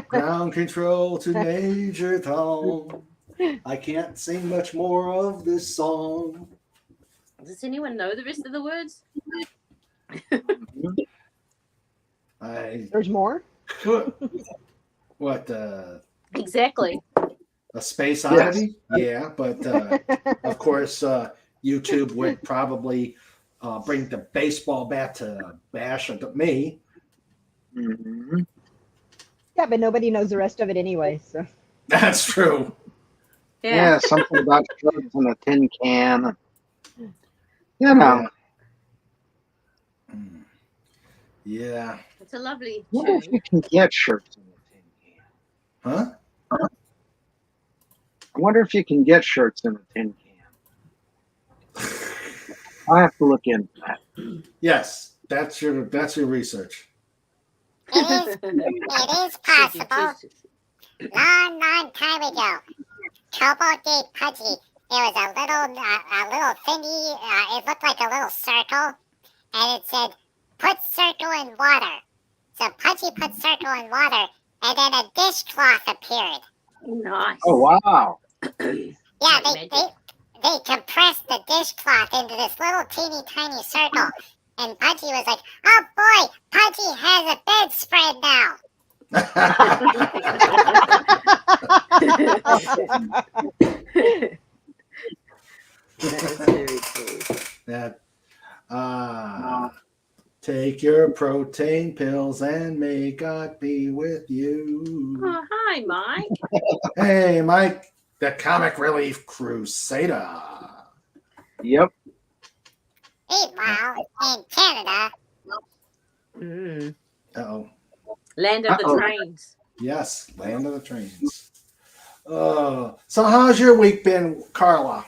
ground control to Major Tom. I can't sing much more of this song. Does anyone know the rest of the words? There's more? What? Exactly. A space oddity? Yeah, but of course, YouTube would probably bring the baseball bat to bash at me. Mhm. Yeah, but nobody knows the rest of it anyway. So That's true. Yeah, something about shirts in a tin can. You know. Yeah. It's a lovely I wonder if tune. you can get shirts in a tin can. Huh? I wonder if you can get shirts in a tin can. I have to look into that. Yes, that's your research. It is possible. Long time ago, Cobalt gave Pudgy. There was a little thingy. It looked like a little circle, and it said, "Put circle in water." So Pudgy put circle in water, and then a dishcloth appeared. Nice. Oh, wow. Yeah, they compressed the dishcloth into this little teeny tiny circle, and Pudgy was like, "Oh boy, Pudgy has a bedspread now." That is very true. That take your protein pills and may God be with you. Oh, hi, Mike. Hey, Mike, the Comic Relief Crusader. Yep. Meanwhile, in Canada, Mm. Uh-oh. Land of the Uh-oh. trains. Yes, land of the trains. So how's your week been, Carla?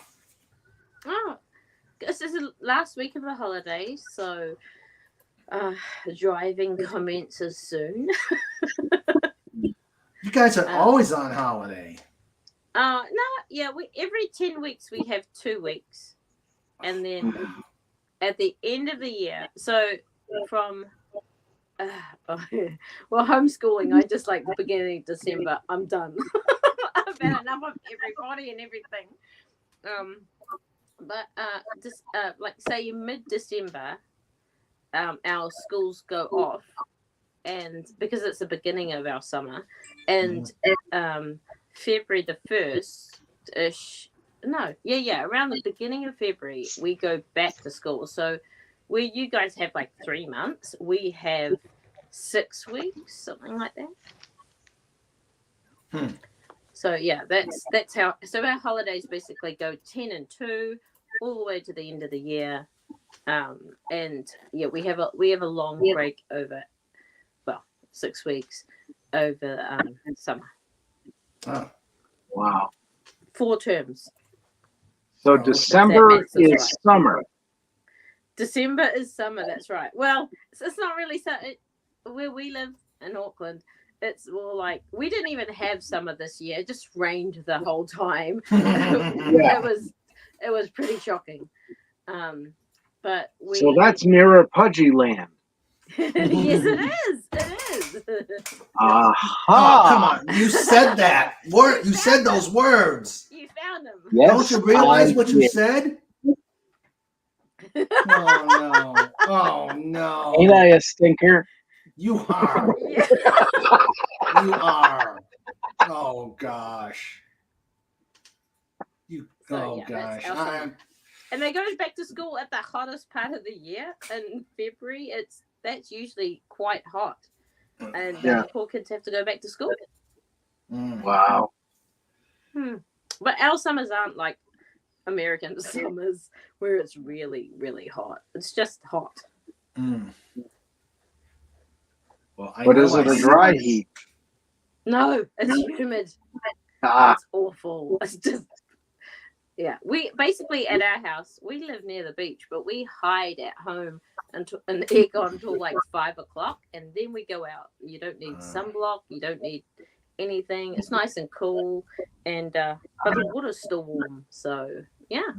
Oh, this is the last week of the holidays, so driving commences soon. You guys are always on holiday. No, yeah, we every 10 weeks we have 2 weeks, and then at the end of the year, so from well, homeschooling, I just like the beginning of December. I'm done. I've had enough of everybody and everything. But just like say mid-December, our schools go off, and because it's the beginning of our summer, and February the 1st ish. No, around the beginning of February, we go back to school. So where you guys have like 3 months, we have 6 weeks, something like that. So yeah, that's how. So our holidays basically go 10 and 2 all the way to the end of the year, and yeah, we have a long break over, 6 weeks over summer. Oh. Wow. 4 terms. So Oh, okay. December That makes is sense, right? summer. December is summer. That's right. Well, it's not really so. Where we live in Auckland, it's more like we didn't even have summer this year. It just rained the whole time. Yeah. It was pretty shocking. But we. So that's Mirror Pudgy land. Yes, it is. It is. Aha. Oh, come on. You said that. You said those words. You found them. Yes, Don't you realize I what you did. said? Oh, no. Oh, no. Ain't I a stinker? You are. Yeah. You are. Oh, gosh. So, yeah, that's gosh. our summer. And they go back to school at the hottest part of the year in February. That's usually quite hot, and Yeah. poor kids have to go back to school. Wow. But our summers aren't like American summers where it's really, really hot. It's just hot. Well, What is it? A dry heat? No, it's humid. Ah. It's awful. It's just, yeah. We basically at our house, we live near the beach, but we hide at home until an aircon until like 5 o'clock, and then we go out. You don't need sunblock. You don't need anything. It's nice and cool, and but the water's still warm. So yeah,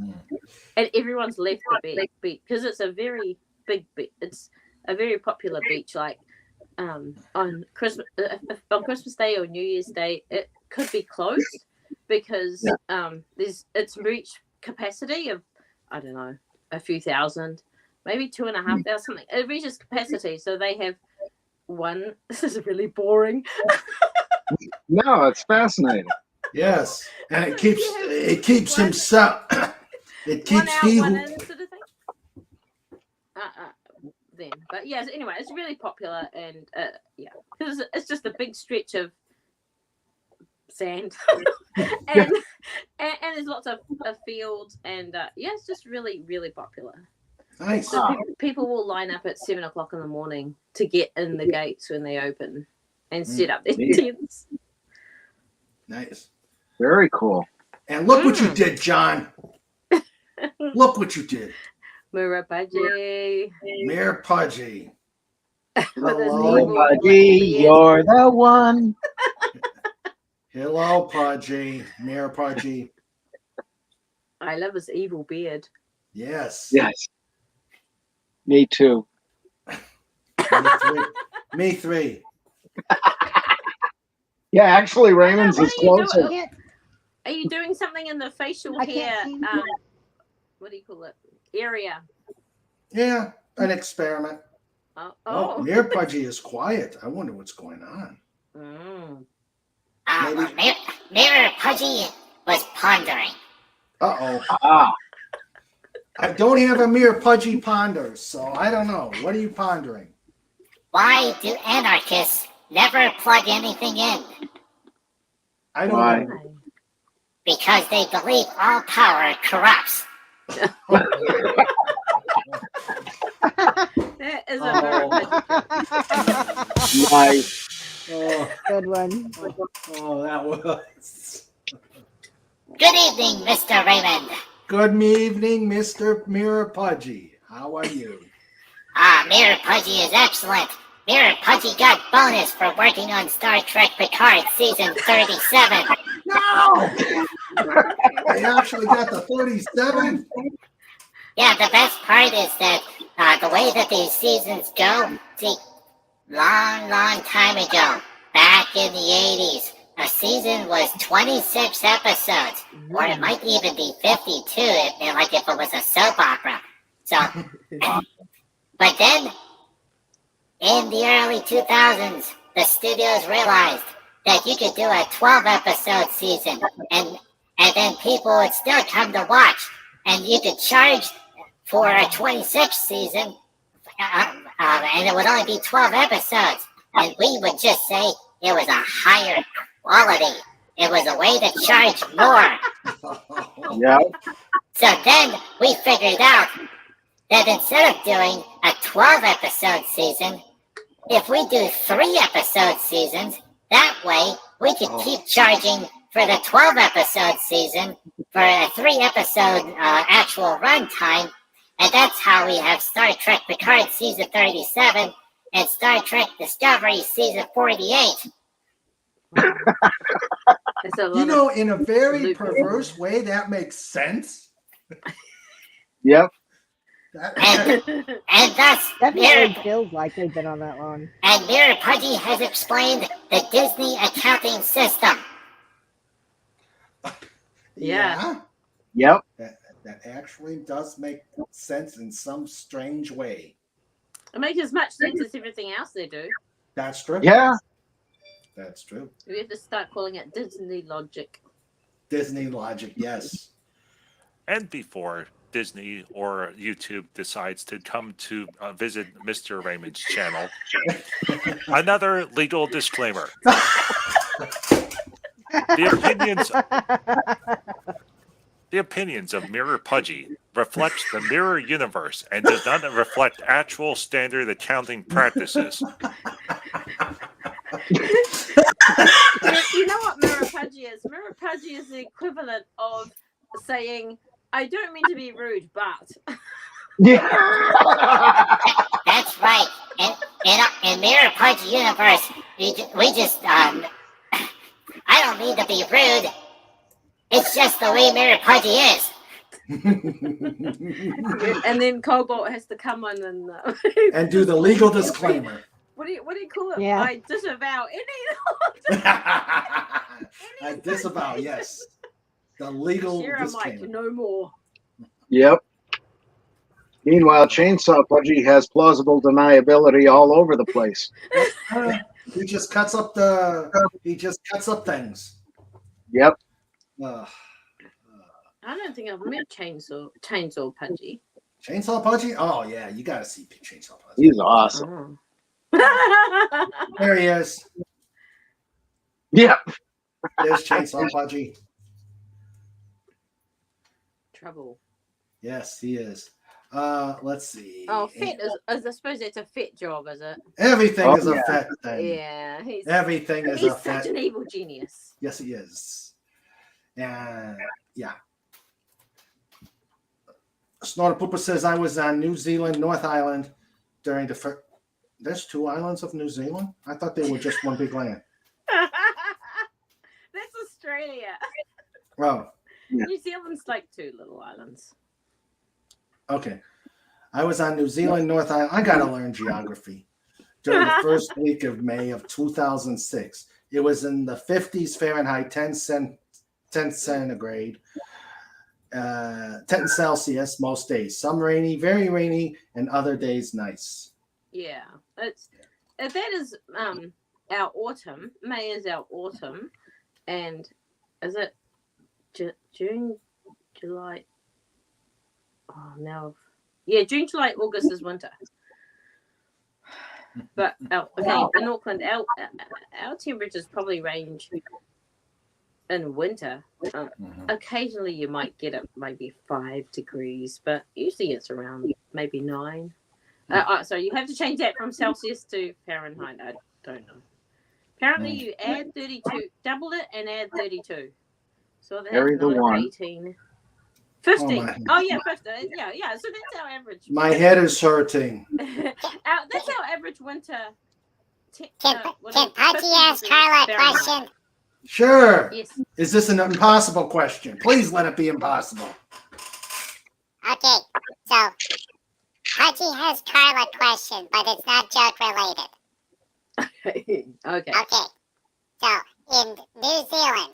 and everyone's left the beach because it's a very big beach. It's a very popular beach. Like on Christmas Day or New Year's Day, it could be closed because it's reached capacity of, I don't know, a few thousand, maybe 2,500 something. It reaches capacity, so they have one. This is really boring. No, it's fascinating. Yes, and it keeps himself. It keeps 1 out, 1 in sort of thing. Then, but yes, anyway, it's really popular, and yeah, because it's just a big stretch of sand, and there's lots of fields, and yeah, it's just really, really popular. Nice. So people will line up at 7 o'clock in the morning to get in the gates when they open and set up their tents. Nice. Very cool. And look what you did, John. Look what you did. Mirror Pudgy. Mayor Pudgy. Hello, Pudgy. You're the one. Hello, Pudgy. Mayor Pudgy. I love his evil beard. Yes. Yes. Me too. Me three. Yeah, actually, Raymond's What is are you doing? closer. Are you doing something in the facial I hair? can't see What do you call it? Area. Yeah, an experiment. Oh, Mayor Pudgy is quiet. I wonder what's going on. Mirror Pudgy was pondering. Uh-oh. Ah. I don't have Amir Pudgy ponders, so I don't know. What are you pondering? Why do anarchists never plug anything in? I don't Why? know. Because they believe all power corrupts. That is a Oh. very Nice. Oh, Good one. oh, that was. Good evening, Mr. Raymond. Good evening, Mr. Mirror Pudgy. How are you? Mirror Pudgy is excellent. Mirror Pudgy got bonus for working on Star Trek Picard season 37. No! I actually got the 37. Yeah, the best part is that the way that these seasons go, see, long time ago, back in the 80s, a season was 26 episodes, or it might even be 52, if it was a soap opera. So, but then, in the early 2000s, the studios realized that you could do a 12-episode season, and then people would still come to watch, and you could charge for a 26 season, and it would only be 12 episodes, and we would just say it was a higher quality. It was a way to charge more. Yeah. So then we figured out that instead of doing a 12-episode season, if we do 3-episode seasons, that way we could keep charging for the 12-episode season for a 3-episode actual runtime. And that's how we have Star Trek Picard season 37 and Star Trek Discovery season 48. It's a lot You know, of- in a very Luke. perverse way, that makes sense. Yep. And thus, Definitely Mirror, feels like they've been on that long. and Mirror Pudgy has explained the Disney accounting system. Yeah. Yep. That actually does make sense in some strange way. It makes as much sense as everything else they do. That's true. Yeah. That's true. We have to start calling it Disney logic. Disney logic, yes. And before Disney or YouTube decides to come to visit Mr. Raymond's channel, another legal disclaimer. The opinions of Mirror Pudgy reflects the Mirror universe and does not reflect actual standard accounting practices. You know what Mirror Pudgy is? Mirror Pudgy is the equivalent of saying, I don't mean to be rude, but. Yeah. That's right. In Mirror Pudgy universe, we just I don't mean to be rude. It's just the way Mirror Pudgy is. And then Cobalt has to come on and. And do the legal disclaimer. What do you call it? Yeah. I disavow any. I disavow, yes. The legal Share a mic, disclaimer. no more. Yep. Meanwhile, Chainsaw Pudgy has plausible deniability all over the place. He just cuts up things. Yep. Uh, I don't think I've met Chainsaw Pudgy. Chainsaw Pudgy? Oh yeah, you gotta see Chainsaw Pudgy. He's awesome. Oh. There he is. Yep. There's Chainsaw Pudgy. Trouble. Yes, he is. Let's see. Oh, fit is I suppose it's a fit job, is it? Everything Oh, is a yeah. fet thing. Yeah, he's Everything is he's a fet. such an evil genius. Yes, he is. And yeah. Snorter Pooper says I was on New Zealand, North Island during the first. There's 2 islands of New Zealand? I thought they were just one big land. That's Australia. Oh, Yeah. New Zealand's like 2 little islands. okay. I was on New Zealand, North Island. I got to learn geography during the first week of May of 2006. It was in the 50s Fahrenheit, 10 centigrade, 10 Celsius most days. Some rainy, very rainy, and other days nice. Yeah, that is our autumn. May is our autumn, and is it June, July? Oh no. Yeah, June, July, August is winter. But in Auckland, our temperatures probably range in winter. Occasionally, you might get it maybe 5 degrees, but usually it's around maybe 9. So you have to change that from Celsius to Fahrenheit. I don't know. Apparently, you add 32, double it, and add 32. So that's Carry the one. 18. 50. my. Oh, yeah, 50. Yeah. So that's our average. My head is hurting. That's our average winter. Can Pudgy ask Carla a question? Sure. Yes. Is this an impossible question? Please let it be impossible. Okay, so Pudgy has Carla a question, but it's not joke related. Okay. Okay, so in New Zealand,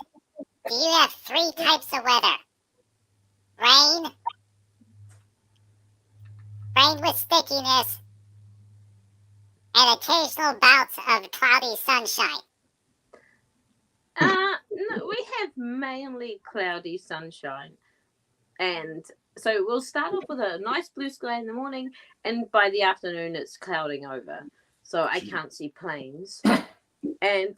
do you have 3 types of weather? Rain with stickiness, and occasional bouts of cloudy sunshine. No, we have mainly cloudy sunshine. And so we'll start off with a nice blue sky in the morning, and by the afternoon it's clouding over. So I can't see planes. And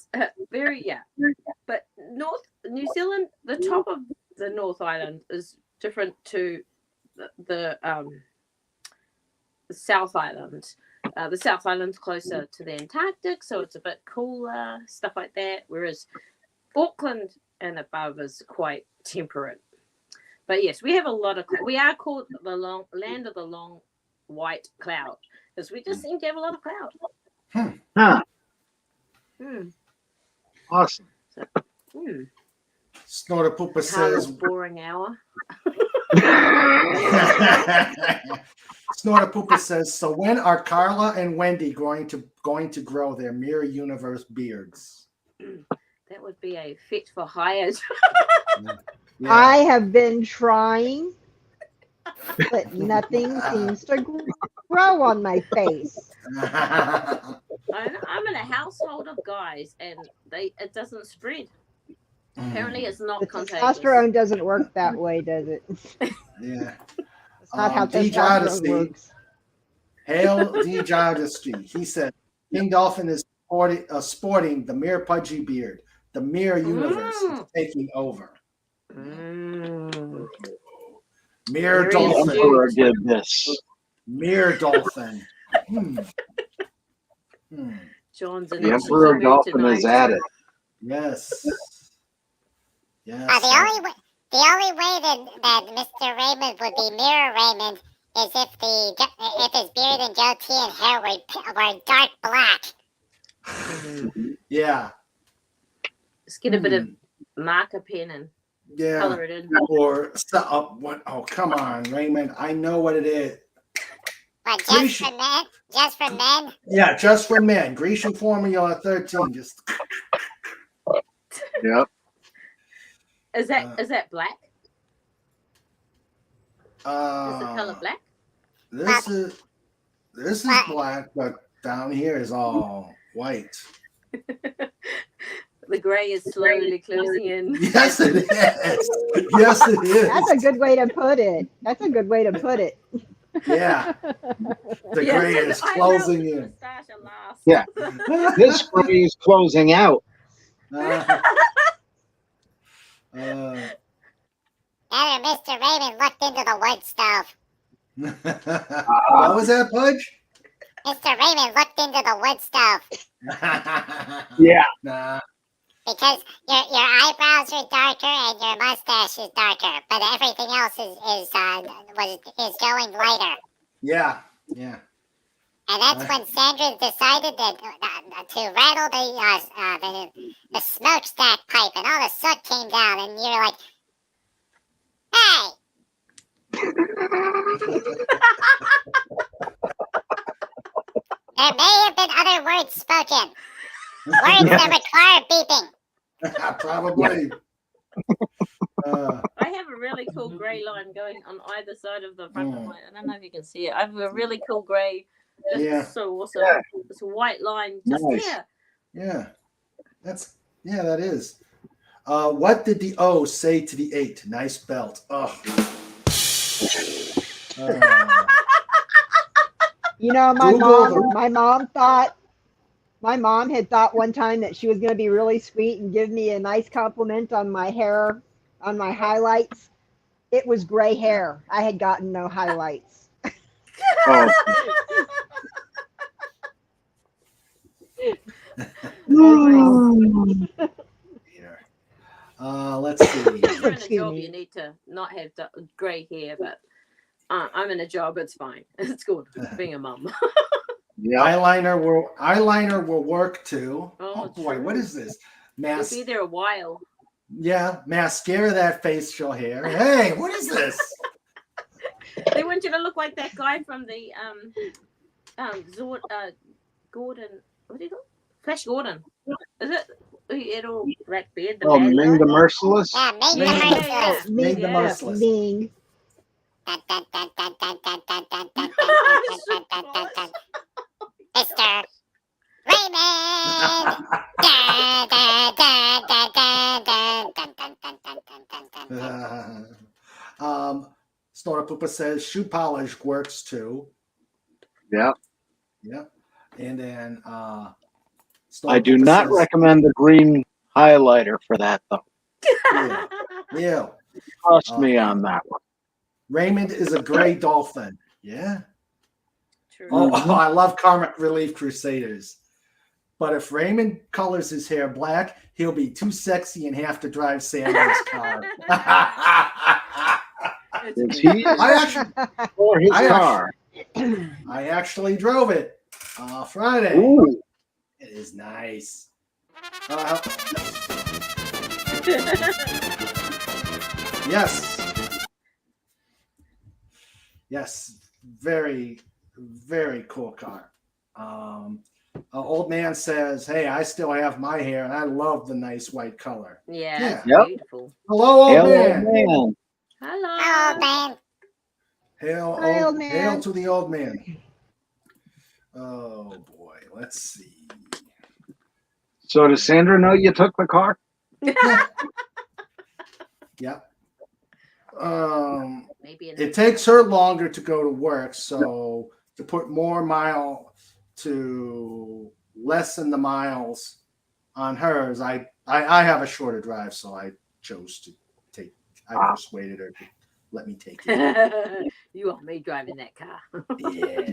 but New Zealand, the top of the North Island is different to the South Island. The South Island's closer to the Antarctic, so it's a bit cooler, stuff like that. Whereas Auckland and above is quite temperate. But yes, we have a lot of. We are called the land of the long white cloud because we just seem to have a lot of cloud. Awesome. So, Snorter Poopa Carla's says. boring hour. Snorter Poopa says. So when are Carla and Wendy going to grow their Mirror Universe beards? That would be a fit for hire. Yeah. I have been trying, but nothing seems to grow on my face. I'm in a household of guys, and it doesn't spread. Apparently, it's not The contagious. testosterone doesn't work that way, does it? Yeah. It's not how D. testosterone Jodesty, works. Hail D. Jodesty. He said, King Dolphin is sporting the Mirror Pudgy beard. The Mirror Universe is taking over. Mm. Mirror Very Dolphin. astute. Emperor did this. Mirror Dolphin. John's in The the Emperor mood Dolphin tonight. is at it. Yes. Yes. The only way that Mr. Raymond would be Mirror Raymond is if his beard and goatee and hair were dark black. Yeah. Let's get a bit of marker pen and Yeah. color it in. Or what? Oh, come on, Raymond. I know what it is. But Grecian. for men? Just for men? Yeah, just for men. Grecian Formula 13. Just Yep. Is that black? Is the uh, color black? this is black, but down here is all white. The gray is slowly closing in. Yes, it is. Yes, it is. That's a good way to put it. Yeah. The Yes, gray is I closing know. in. Sasha laughs. Yeah. This gray is closing out. And Mr. Raymond looked into the wood stove. What was that, Pudge? Mr. Raymond looked into the wood stove Yeah. Nah. because your eyebrows are darker and your mustache is darker, but everything else is going lighter. Yeah. Yeah. And that's when Sandra decided to rattle the smokestack pipe, and all the soot came down, and you're like, "Hey!" There may have been other words spoken, words that require beeping. Probably. I have a really cool gray line going on either side of the front of my. I don't know if you can see it. I have a really cool gray. Just Yeah. so awesome. It's a white line just Nice. there. Yeah. That is. What did the O say to the 8? Nice belt. Oh. You know, my Google mom had thought one time that she was going to be really sweet and give me a nice compliment on my hair, on my highlights. It was gray hair. I had gotten no highlights. Oh, Here. Let's see. If you're in a Excuse job, me. you need to not have grey hair, but I'm in a job, it's fine. It's good being a mum. yeah. Eyeliner will work too. Oh, Oh boy, true. what is this? You'll be there a while. Yeah, mascara that facial hair. Hey, what is this? They want you to look like that guy from the Gordon. What do you call? Flash Gordon. Is it? He had all black beard. The Oh, bad Ming the guy? Merciless. Yeah, make Yeah, the yeah, merciless. yeah. Ming the Yeah. Merciless. Ming. Dun, dun, dun, dun, dun, dun, dun, dun, dun, dun, dun, dun, dun, dun. Mr. Raymond. Dun, dun, dun, dun, dun, dun, dun, dun, dun, dun, dun, dun, dun. Snora Poopa says shoe polish works too. Yeah. Yeah. And then I do not recommend the green highlighter for that, though. Yeah. Yeah. Trust me on that one. Raymond is a gray dolphin. Yeah. True. Oh, I love Karmic Relief Crusaders. But if Raymond colors his hair black, he'll be too sexy and have to drive Sandra's car. Is he I actually, or his I car? I actually drove it Friday. Ooh. It is nice. Yes. Yes. Very, very cool car. Old man says, "Hey, I still have my hair, and I love the nice white color." Yeah, Yeah. it's Yep. beautiful. Hello, old Hello, man. man. Hello. Oh, man. Hail, Hi, old hail man. to the old man. Oh boy, let's see. So does Sandra know you took the car? Yep. Maybe in It takes her longer to go to work, so to put more mile to lessen the miles on hers, I have a shorter drive, so I chose to take. I persuaded her to let me take it. You want me driving that car? Yeah.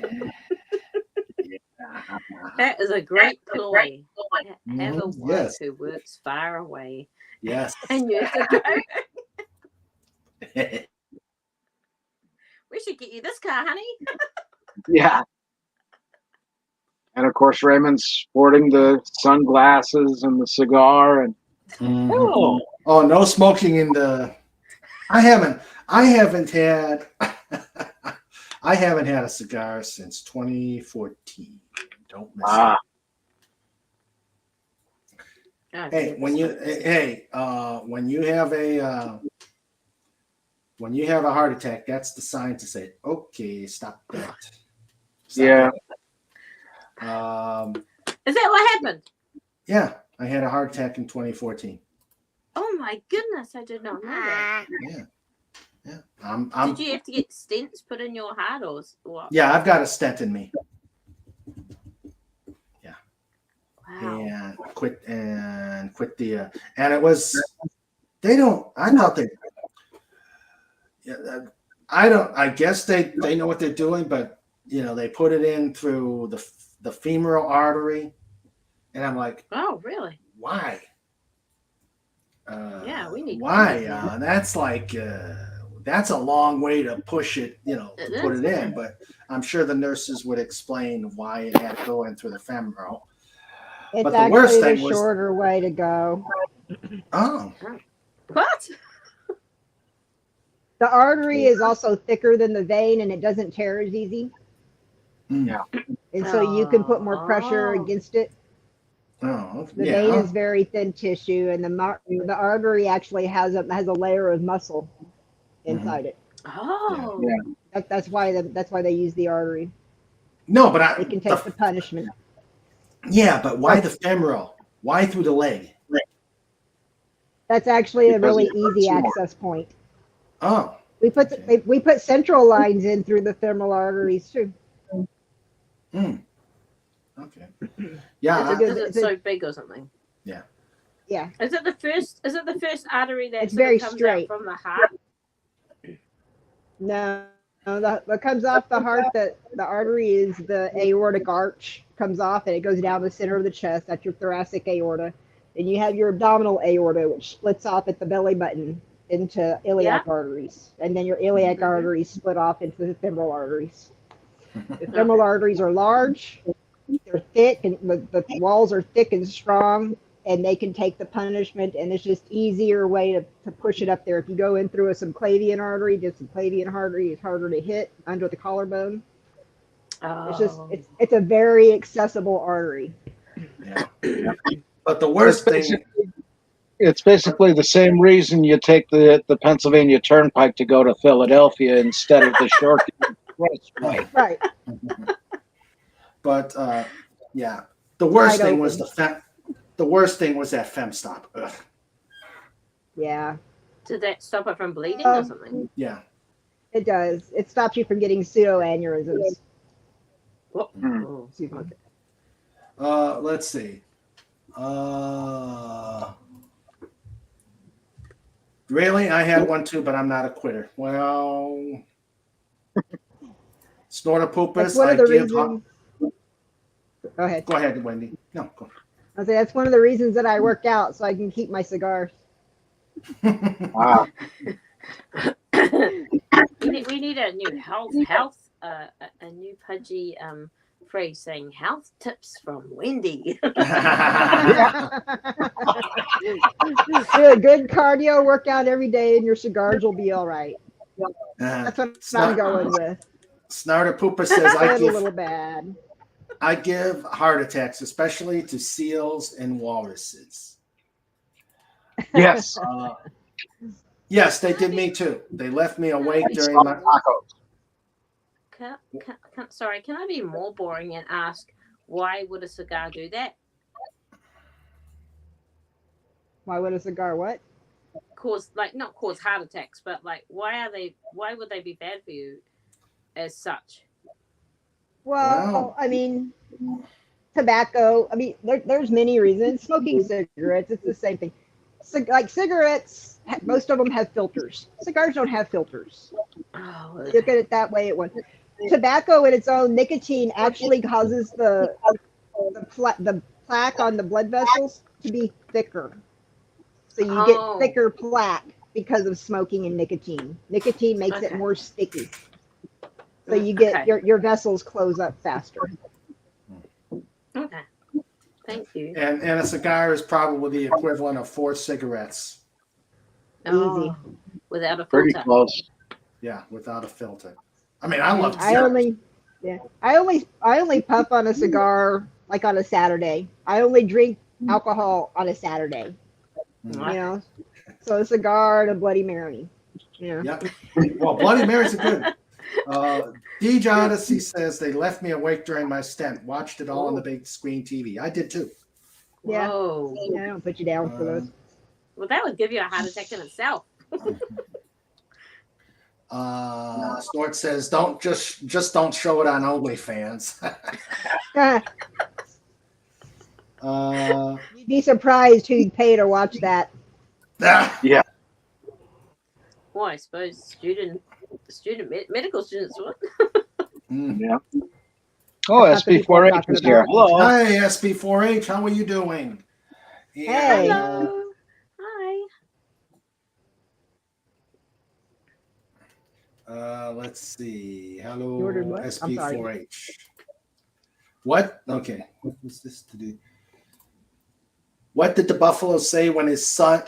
That is a great ploy. Have a Mhm, wife yes. who works far away, Yes. and you have to go. We should get you this car, honey. Yeah. And of course, Raymond's sporting the sunglasses and the cigar, and Mhm. Oh, no smoking in the. I haven't had. I haven't had a cigar since 2014. Don't miss it. Oh, Hey, when you have a heart attack, that's the sign to say, okay, stop that. Stop Yeah. that. is that what happened? Yeah, I had a heart attack in 2014. Oh my goodness, I did not know that. Ah, Yeah. I'm Did you have to get stents put in your heart or what? yeah, I've got a stent in me. Wow. And quit the and it was they don't I thought they yeah, I guess they know what they're doing, but they put it in through the femoral artery, and I'm like, Oh, really? why? Yeah, we need why? to- That's like that's a long way to push it, to It put is. it in. But I'm sure the nurses would explain why it had to go in through the femoral. It's But the worst actually the thing was- shorter way to go. Oh, What? The artery is also thicker than the vein, and it doesn't tear as easy. Yeah. And so you can put more pressure Oh. against it. oh, The yeah. vein is very thin tissue, and the artery actually has a layer of muscle inside it. Oh. Yeah. That's why they use the artery. No, but It can take the punishment. yeah, but why the femoral? Why through the leg? That's actually a Because really it hurts easy more. access point. Oh, We put central lines in through the femoral arteries too. Hmm. Okay. Yeah. Is good. it It's a- so big or something? Yeah, Is it the first artery that It's sort of very comes straight. out from the heart? no, what comes off the heart, the artery is the aortic arch comes off and it goes down the center of the chest. That's your thoracic aorta. And you have your abdominal aorta, which splits off at the belly button into iliac arteries. And then your iliac Mhm. arteries split off into the femoral arteries. The femoral arteries are large, they're thick, and the walls are thick and strong, and they can take the punishment, and it's just easier way to push it up there. If you go in through a subclavian artery, the subclavian artery is harder to hit under the collarbone. Oh. It's a very accessible artery. Yeah. But the worst thing. It's basically the same reason you take the Pennsylvania Turnpike to go to Philadelphia instead of the short expressway. Right. But yeah, the worst Wide thing was open. the worst thing was that FemStop. Ugh. Yeah, Did that stop it from bleeding Oh. or something? Yeah. it does. It stops you from getting pseudoaneurysms. What? Hmm. Oh. Excuse me. Let's see. Really, I had one too, but I'm not a quitter. Well, That's Snortopupus, one I of the give. reasons. Go ahead. Go ahead, Wendy. No, go. I say that's one of the reasons that I work out so I can keep my cigars. Wow. we need a new a new pudgy phrase saying health tips from Wendy. Do a good cardio workout every day, and your cigars will be all right. That's what I'm going with. Snortopupus says A little bad. I give heart attacks, especially to seals and walruses. Yes. Yes, they did me too. They left me awake during my. Tacos. Sorry, can I be more boring and ask why would a cigar do that? Why would a cigar what? Not cause heart attacks, but like why would they be bad for you as such? Well, I mean, tobacco. I mean, there's many reasons. Smoking cigarettes, it's the same thing. Like cigarettes, most of them have filters. Cigars don't have filters. Oh, Look at it that way. Tobacco in its own nicotine actually causes the plaque on the blood vessels to be thicker. So you get thicker plaque because of smoking and nicotine. Nicotine makes it more sticky. So you get your vessels close up faster. Okay. Thank you. And a cigar is probably the equivalent of 4 cigarettes. Oh, without a Pretty filter. close. Yeah, without a filter. I mean, I love I only puff on a cigar like on a Saturday. I only drink alcohol on a Saturday. You know, so a cigar and a Bloody Mary. Yeah. Yep. Well, Bloody Marys are good. Deej Odyssey says they left me awake during my stent. Watched it all on the big screen TV. I did too. Yeah. Whoa. I don't put you down for those. Well, that would give you a heart attack in itself. Snort says, "Don't just don't show it on OnlyFans." You'd be surprised who'd pay to watch that. Yeah. Well, I suppose medical students would. Yeah. Oh, That's what people are SB4H talking is here. about. Hello. Hi, SB4H. How are you doing? Hey. Hello. Hi. Let's see. Hello, You ordered what? I'm sorry. SB4H. What? Okay. What was this to do? What did the buffalo say when his son?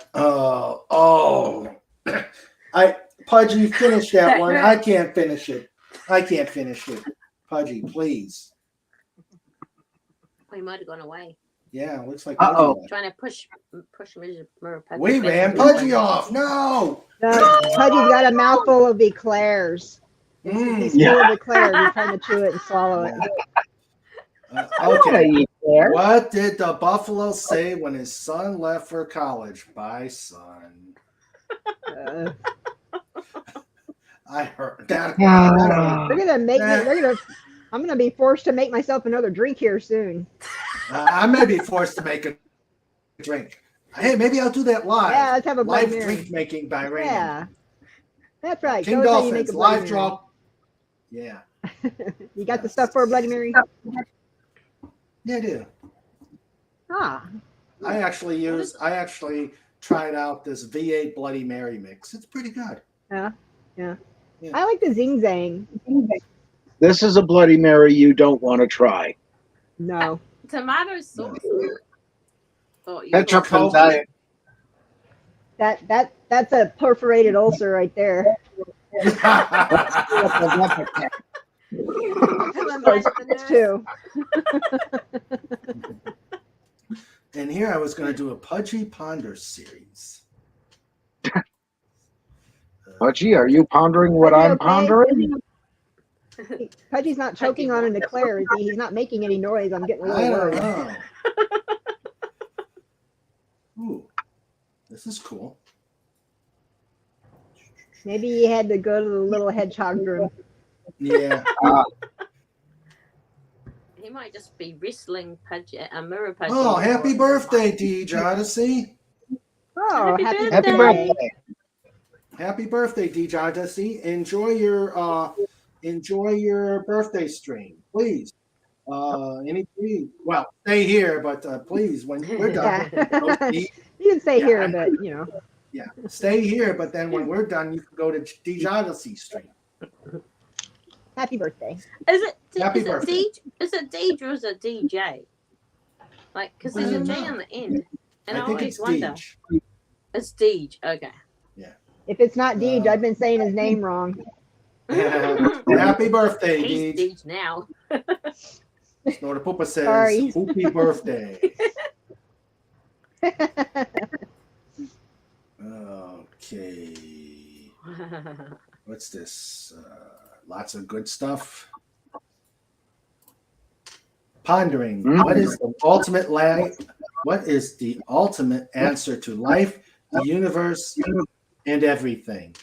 Pudgy, finish that one. I can't finish it. Pudgy, please. We might have gone away. Yeah, looks like. Uh-oh. Trying to push Pudgy We back ran into Pudgy the- off. No. Pudgy's got a mouthful of eclairs. He's full of eclairs. He's trying to chew it and swallow it. Okay. What did the buffalo say when his son left for college? Bye, son. I heard that. They're gonna make me. I'm gonna be forced to make myself another drink here soon. I may be forced to make a drink. Hey, maybe I'll do that live. Yeah, let's have a Bloody live Mary. drink making by Raymond. Yeah, that's right. King Show us how you make Dolphins a Bloody live Mary. draw. Yeah. You got the stuff for a Bloody Mary? Yeah, I do. Ah, I actually tried out this V8 Bloody Mary mix. It's pretty good. yeah. I like the Zing Zang. This is a Bloody Mary you don't want to try. No. Tomato sauce. Oh, you Ketchup got- and diet. That's a perforated ulcer right there. That's too. And here I was going to do a Pudgy Ponder series. Pudgy, are you pondering what Pudgy, I'm okay? pondering? Pudgy's not choking on an eclair, is he? He's not making any noise. I'm getting a I little don't worried. know. Ooh, this is cool. Maybe he had to go to the little hedgehog room. Yeah. He might just be wrestling a mirror pudgy. Oh, happy birthday, Deej Odyssey. Oh, Happy happy Happy birthday. birthday. Happy birthday, Deej Odyssey. Enjoy your birthday stream, please. Well, stay here, but please, when we're done, go Yeah. eat. You can stay here, Yeah. but you know. Yeah, stay here, but then when we're done, you can go to Deej Odyssey stream. Happy birthday. Is it Happy is birthday. Is it Deej or is it DJ? Like, because there's a J on the end, and I, I think always it's wonder. Deej. It's Deej. Okay. If it's not Deej, I've been saying his name wrong. Happy birthday, He's Deej. Deej now. Snorta Poopa says, Sorry. happy birthday. Okay. What's this? Lots of good stuff. Pondering. What is the ultimate answer to life, the universe, and everything?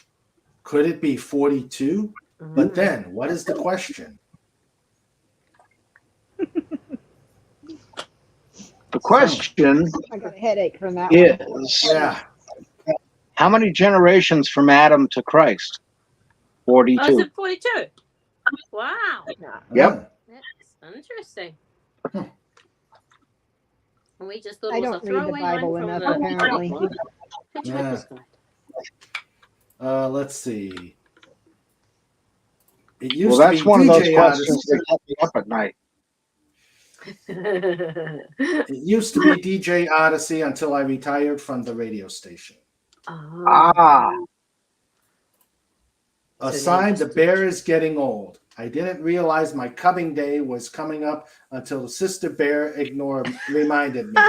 Could it be 42? But then, what is the question? The question I got a headache from that one. is, Yeah. how many generations from Adam to Christ? Oh, is 42. it 42? Wow. Yep. That's interesting. Hmm. And we just thought I it was don't a read the throwaway Bible one enough, from the apparently. Hitchhiker's Guide. Let's see. It used Well, to that's be one of those DJ questions Odyssey. that kept me up at night. It used to be DJ Odyssey until I retired from the radio station. Oh. Ah, A sign the bear is getting old. I didn't realize my cubbing day was coming up until Sister Bear reminded me.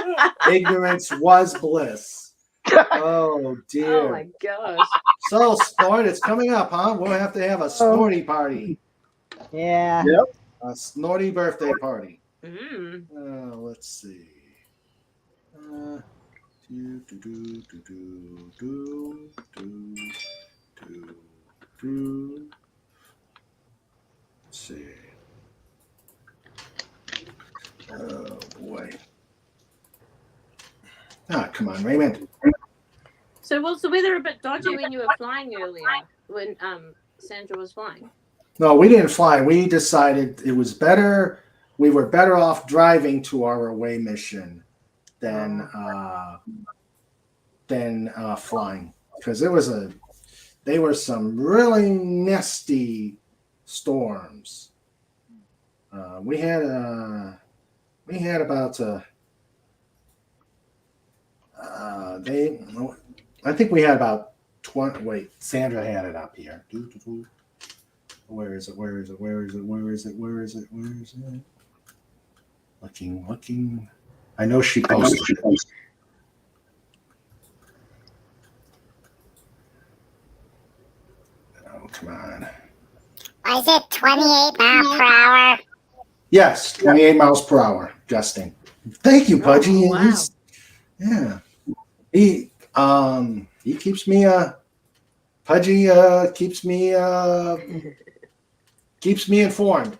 Ignorance was bliss. Oh dear. Oh my gosh. So Snort, it's coming up, huh? We'll have to have a Snorty party. Yeah. A Snorty birthday party. Mm. Let's see. Do, do, do, do, do, do, do, do, do. Let's see. Oh boy. Come on, Raymond. So was the weather a bit dodgy when you were flying earlier? When Sandra was flying? No, we didn't fly. We decided it was better. We were better off driving to our away mission than flying, because they were some really nasty storms. We had about I think we had about 20. Wait, Sandra had it up here. Where is it? Where is it? Where is it? Where is it? Where is it? Where is it? Looking. I know she posted it. Oh, come on. Was it 28 miles per hour? Yes, 28 miles per hour, gusting. Thank you, Pudgy. Oh, wow. Yeah. He keeps me Pudgy keeps me informed.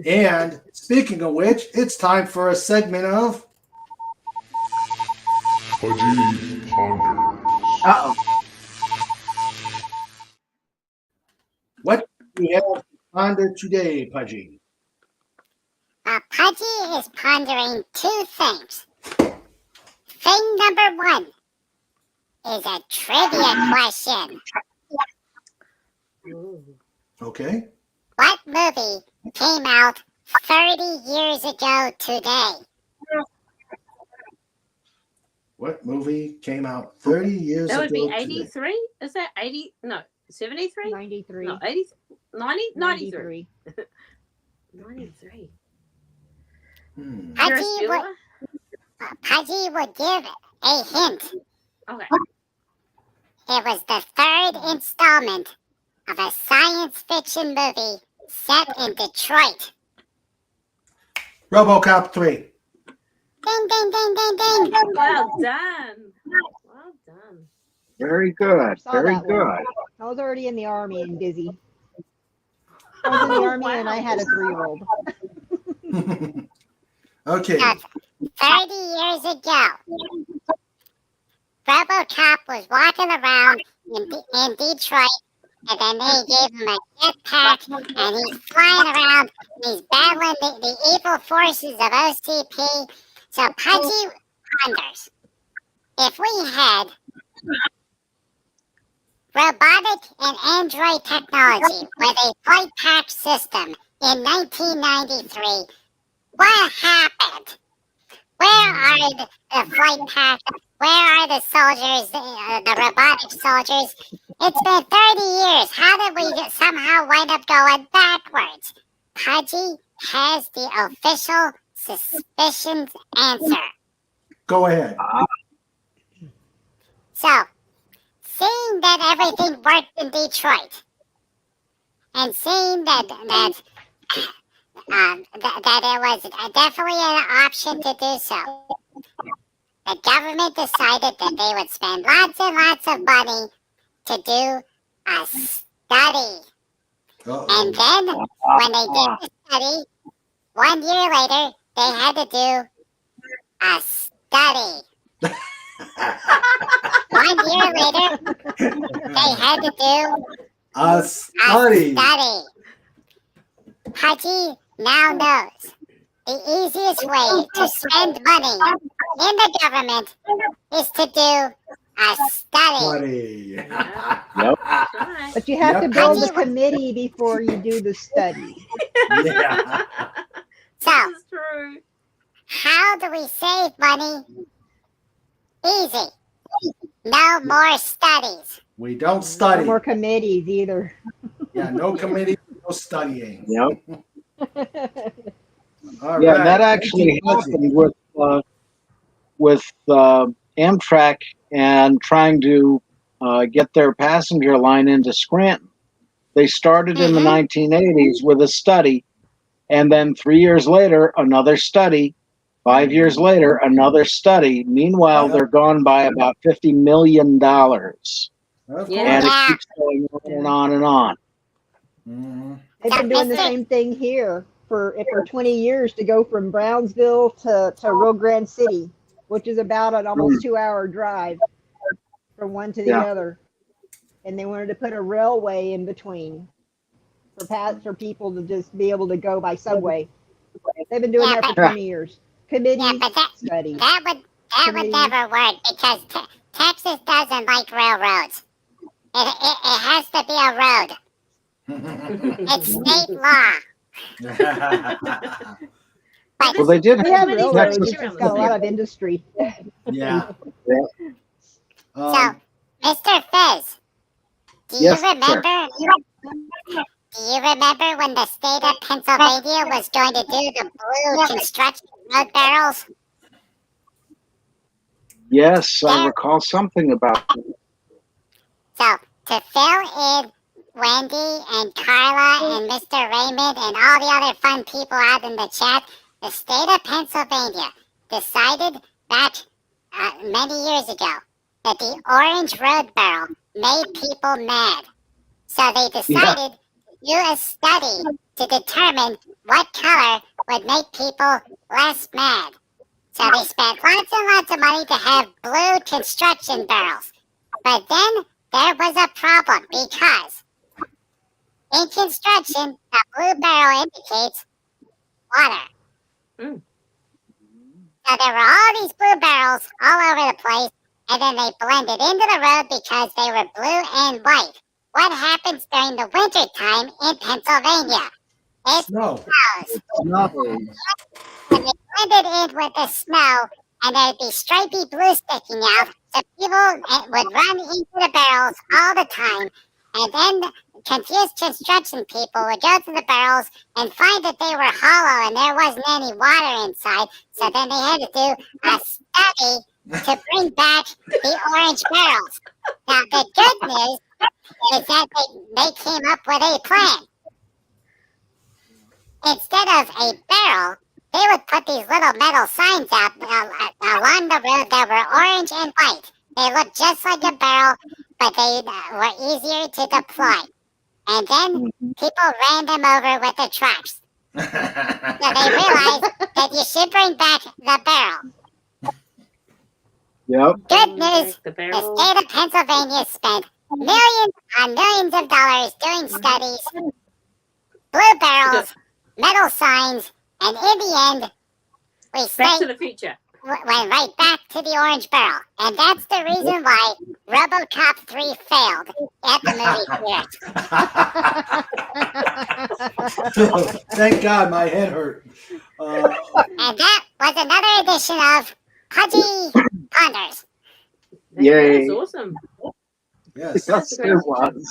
And speaking of which, it's time for a segment of Pudgy Ponders. Uh-oh. what we have to ponder today, Pudgy. Pudgy is pondering two things. Thing number one is a trivia question. Ooh. Okay. What movie came out 30 years ago today? What movie came out 30 years That ago? would be today? 83? Is that 80? No, 73? 93. No, 80, 90, 93. 93. 93. Hmm. Ferris Pudgy Bueller? Pudgy would give a hint. Okay. It was the third installment of a science fiction movie set in Detroit. RoboCop 3. Ding, ding, ding, ding, ding. Well done. Well done. Very good. Saw Very that one. good. I was already in the army and busy. I was in the army and I had a 3-year-old. Okay. Yes. 30 years ago, RoboCop was walking around in Detroit, and then they gave him a jetpack, and he's flying around, and he's battling the evil forces of OCP. So Pudgy wonders, if we had robotic and android technology with a flight pack system in 1993, what happened? Where are the flight pack? Where are the soldiers, the robotic soldiers? It's been 30 years. How did we somehow wind up going backwards? Pudgy has the official suspicions answer. Go ahead. So, seeing that everything worked in Detroit, and seeing that it was definitely an option to do so, the government decided that they would spend lots and lots of money to do a study. Uh-oh. And then, when they did the study, 1 year later, they had to do a study. 1 year later, they had to do A a study. study. Pudgy now knows the easiest way to spend money in the government is to do a study. Study. Yep. Right. But you have Yep. to build a Pudgy would- committee before you do the study. Yeah. So, This is true. how do we save money? Easy. No more studies. We don't No study. more committees either. Yeah, no committee, no studying. Yep. All Yeah, right. that Thank actually you, Pudgy. happened with Amtrak and trying to get their passenger line into Scranton. They started in the 1980s with a study, and then 3 years later, another study. 5 years later, another study. Meanwhile, they're gone by about $50 million. Of Yeah. And course. it keeps going on and on and on. Mhm. They've been doing the same thing here for 20 years to go from Brownsville to Rio Grande City, which is about an almost 2-hour drive from one to the Yeah. other. And they wanted to put a railway in between for people to just be able to go by subway. They've been doing Yeah, that for but- 20 years. Committees, Yeah, but studies. that would Committee. never work because Texas doesn't like railroads. It has to be a road. It's state law. But Well, they did We have Committees have railroads, Texas- it's just got a lot of industry. Yeah. so, Mr. Fizz, do you Yes, sir. remember? Do you remember when the state of Pennsylvania was going to do the blue construction road barrels? Yes, I recall something about it. So, to fill in Wendy and Carla and Mr. Raymond and all the other fun people out in the chat, the state of Pennsylvania decided back many years ago that the orange road barrel made people mad. So they decided to do a study to determine what color would make people less mad. So they spent lots and lots of money to have blue construction barrels. But then there was a problem because in construction, the blue barrel indicates water. Mm. So there were all these blue barrels all over the place, and then they blended into the road because they were blue and white. What happens during the winter time in Pennsylvania? It Snow. snows. Nothing. And they blended in with the snow, and there'd be stripy blue sticking out, so people would run into the barrels all the time. And then confused construction people would go to the barrels and find that they were hollow and there wasn't any water inside. So then they had to do a study to bring back the orange barrels. Now, the good news is that they came up with a plan. Instead of a barrel, they would put these little metal signs out along the road that were orange and white. They looked just like a barrel, but they were easier to deploy. And then people ran them over with the trucks. So they realized that you should bring back the barrel. Yep. Good news, The the barrel. state of Pennsylvania spent millions on millions of dollars doing studies, blue barrels, metal signs, and in the end, we Back to stayed, the Future. went right back to the orange barrel. And that's the reason why RoboCop 3 failed at the movie theater. Thank God my head hurt. And that was another edition of Pudgy Ponders. Yay. That was awesome. Yes. Yes, it was.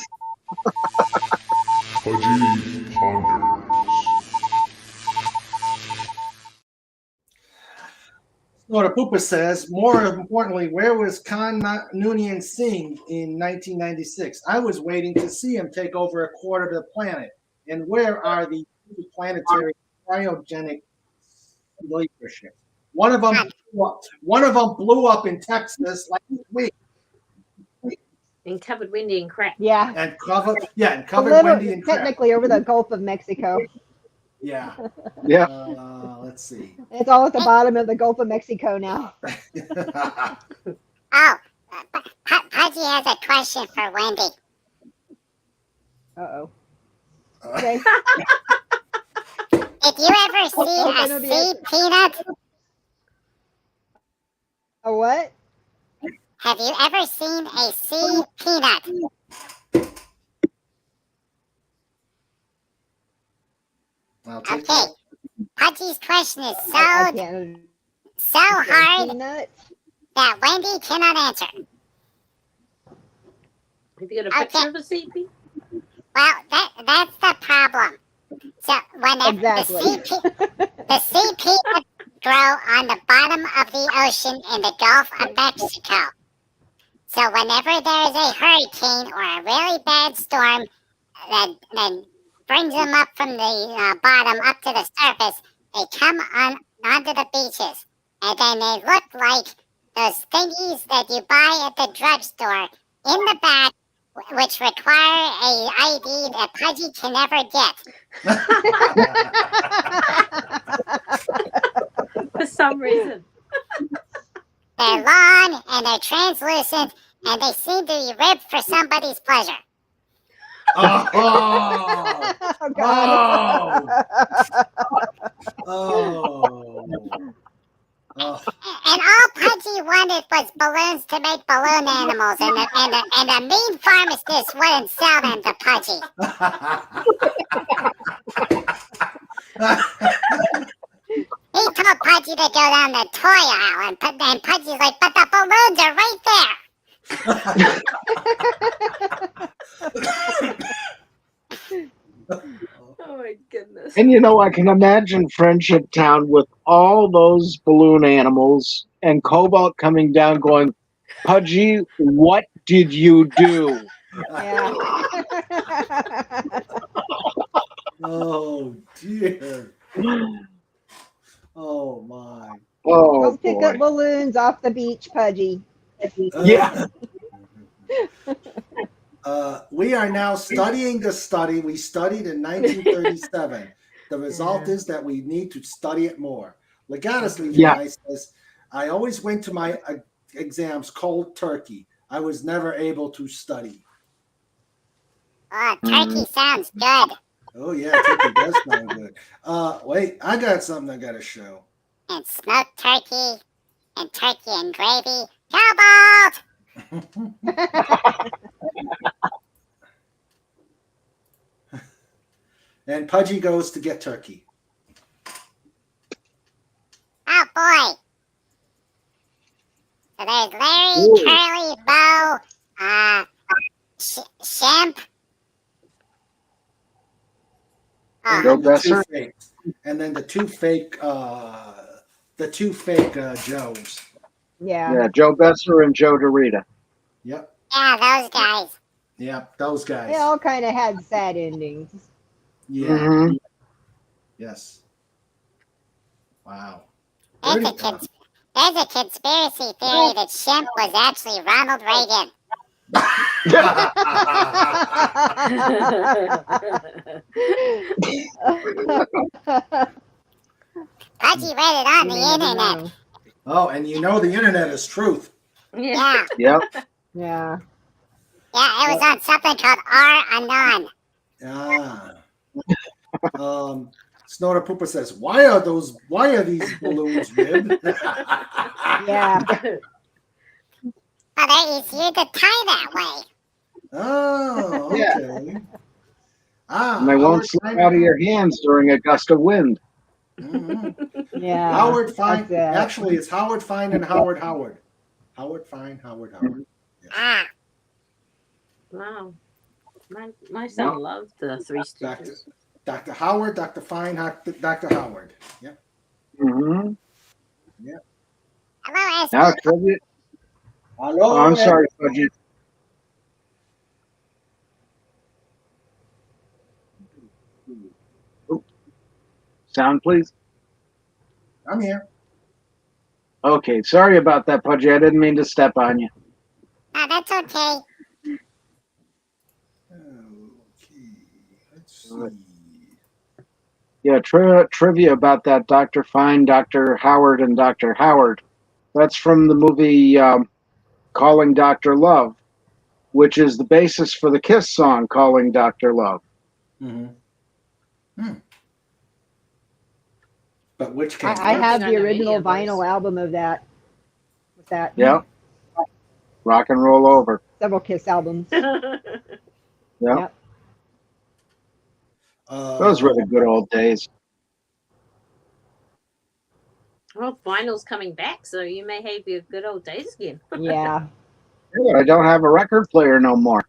Pudgy Ponders. Snort Poopa says, more importantly, where was Khan Noonien Singh in 1996? I was waiting to see him take over a quarter of the planet. And where are the planetary cryogenic leadership? One of them blew up in Texas last week And covered Wendy in crap. Yeah. and covered Literally, Wendy in crap. technically over the Gulf of Mexico. Yeah. Yeah. Let's see. It's all at the bottom of the Gulf of Mexico now. Oh, Pudgy has a question for Wendy. Uh-oh. Okay. Did you ever see a sea peanut? A what? Have you ever seen a sea peanut? I'll take Okay. that. Pudgy's question is I so can't. hard Peanut? that Wendy cannot answer. Have you got a picture Okay. of a CP? Well, that's the problem. So whenever Exactly. the sea peanuts grow on the bottom of the ocean in the Gulf of Mexico. So whenever there is a hurricane or a really bad storm that brings them up from the bottom up to the surface, they come onto the beaches. And then they look like those thingies that you buy at the drugstore in the back, which require a ID that Pudgy can never get. For some reason. They're long and they're translucent and they seem to be ribbed for somebody's pleasure. Oh, Oh, God. oh. And all Pudgy wanted was balloons to make balloon animals, and the mean pharmacist wouldn't sell them to Pudgy. He told Pudgy to go down the toy aisle, and Pudgy's like, but the balloons are right there. Oh my goodness. And you know, I can imagine Friendship Town with all those balloon animals and Cobalt coming down going, Pudgy, what did you do? Yeah. Oh dear. Oh my. Oh, Go pick up boy. balloons off the beach, Pudgy. Yeah. We are now studying the study. We studied in 1937. The result is that we need to study it more. Legatus Levi says, I always went to my exams cold turkey. I was never able to study. Oh, turkey sounds good. Oh, yeah, turkey does sound good. Wait, I got something I got to show. And smoked turkey and gravy. Cobalt! And Pudgy goes to get turkey. Oh, boy. So there's Larry, Ooh. Curly, Bo, Shemp. And Joe then the two Besser? fakes. And then the two fake Joes. Yeah. Yeah, Joe Besser and Joe DeRita. Yep. Yeah, those guys. Yep. Those guys. They all kind of had sad endings. Yeah. Mhm. Yes. Wow. There's a conspiracy theory that Shemp was actually Ronald Reagan. Pudgy read it on the internet. Oh, and you know the internet is truth. Yeah. Yeah. Yep. Yeah. Yeah, it was on something called R Anon. Snorter Pooper says, why are these balloons ribbed? Yeah. Oh, they're easier to tie that way. Oh, Yeah. okay. And they won't slip out of your hands during a gust of wind. Mhm. Yeah. Howard Fine. that's it. Actually, it's Howard Fine and Howard. Howard Fine, Howard. Ah, Wow. My son loved the Three Doctor, Stooges. Dr. Howard, Dr. Fine, Dr. Howard. Yeah. Mm-hmm. hello, Now, SP. trivia. Hello. Oh, I'm sorry, Pudgy. Oop. Sound, please. I'm here. Okay, sorry about that, Pudgy. I didn't mean to step on you. No, that's okay. Okay. Let's see. Yeah, trivia about that Dr. Fine, Dr. Howard, and Dr. Howard. That's from the movie Calling Dr. Love, which is the basis for the Kiss song Calling Dr. Love. Mm-hmm. But which came I have I the know any original of those. vinyl album of that. With that. Yeah. Rock and roll over. Several Kiss albums. Yeah. Yep. Those were the good old days. Well, vinyl's coming back, so you may have your good old days again. Yeah. Yeah, I don't have a record player no more.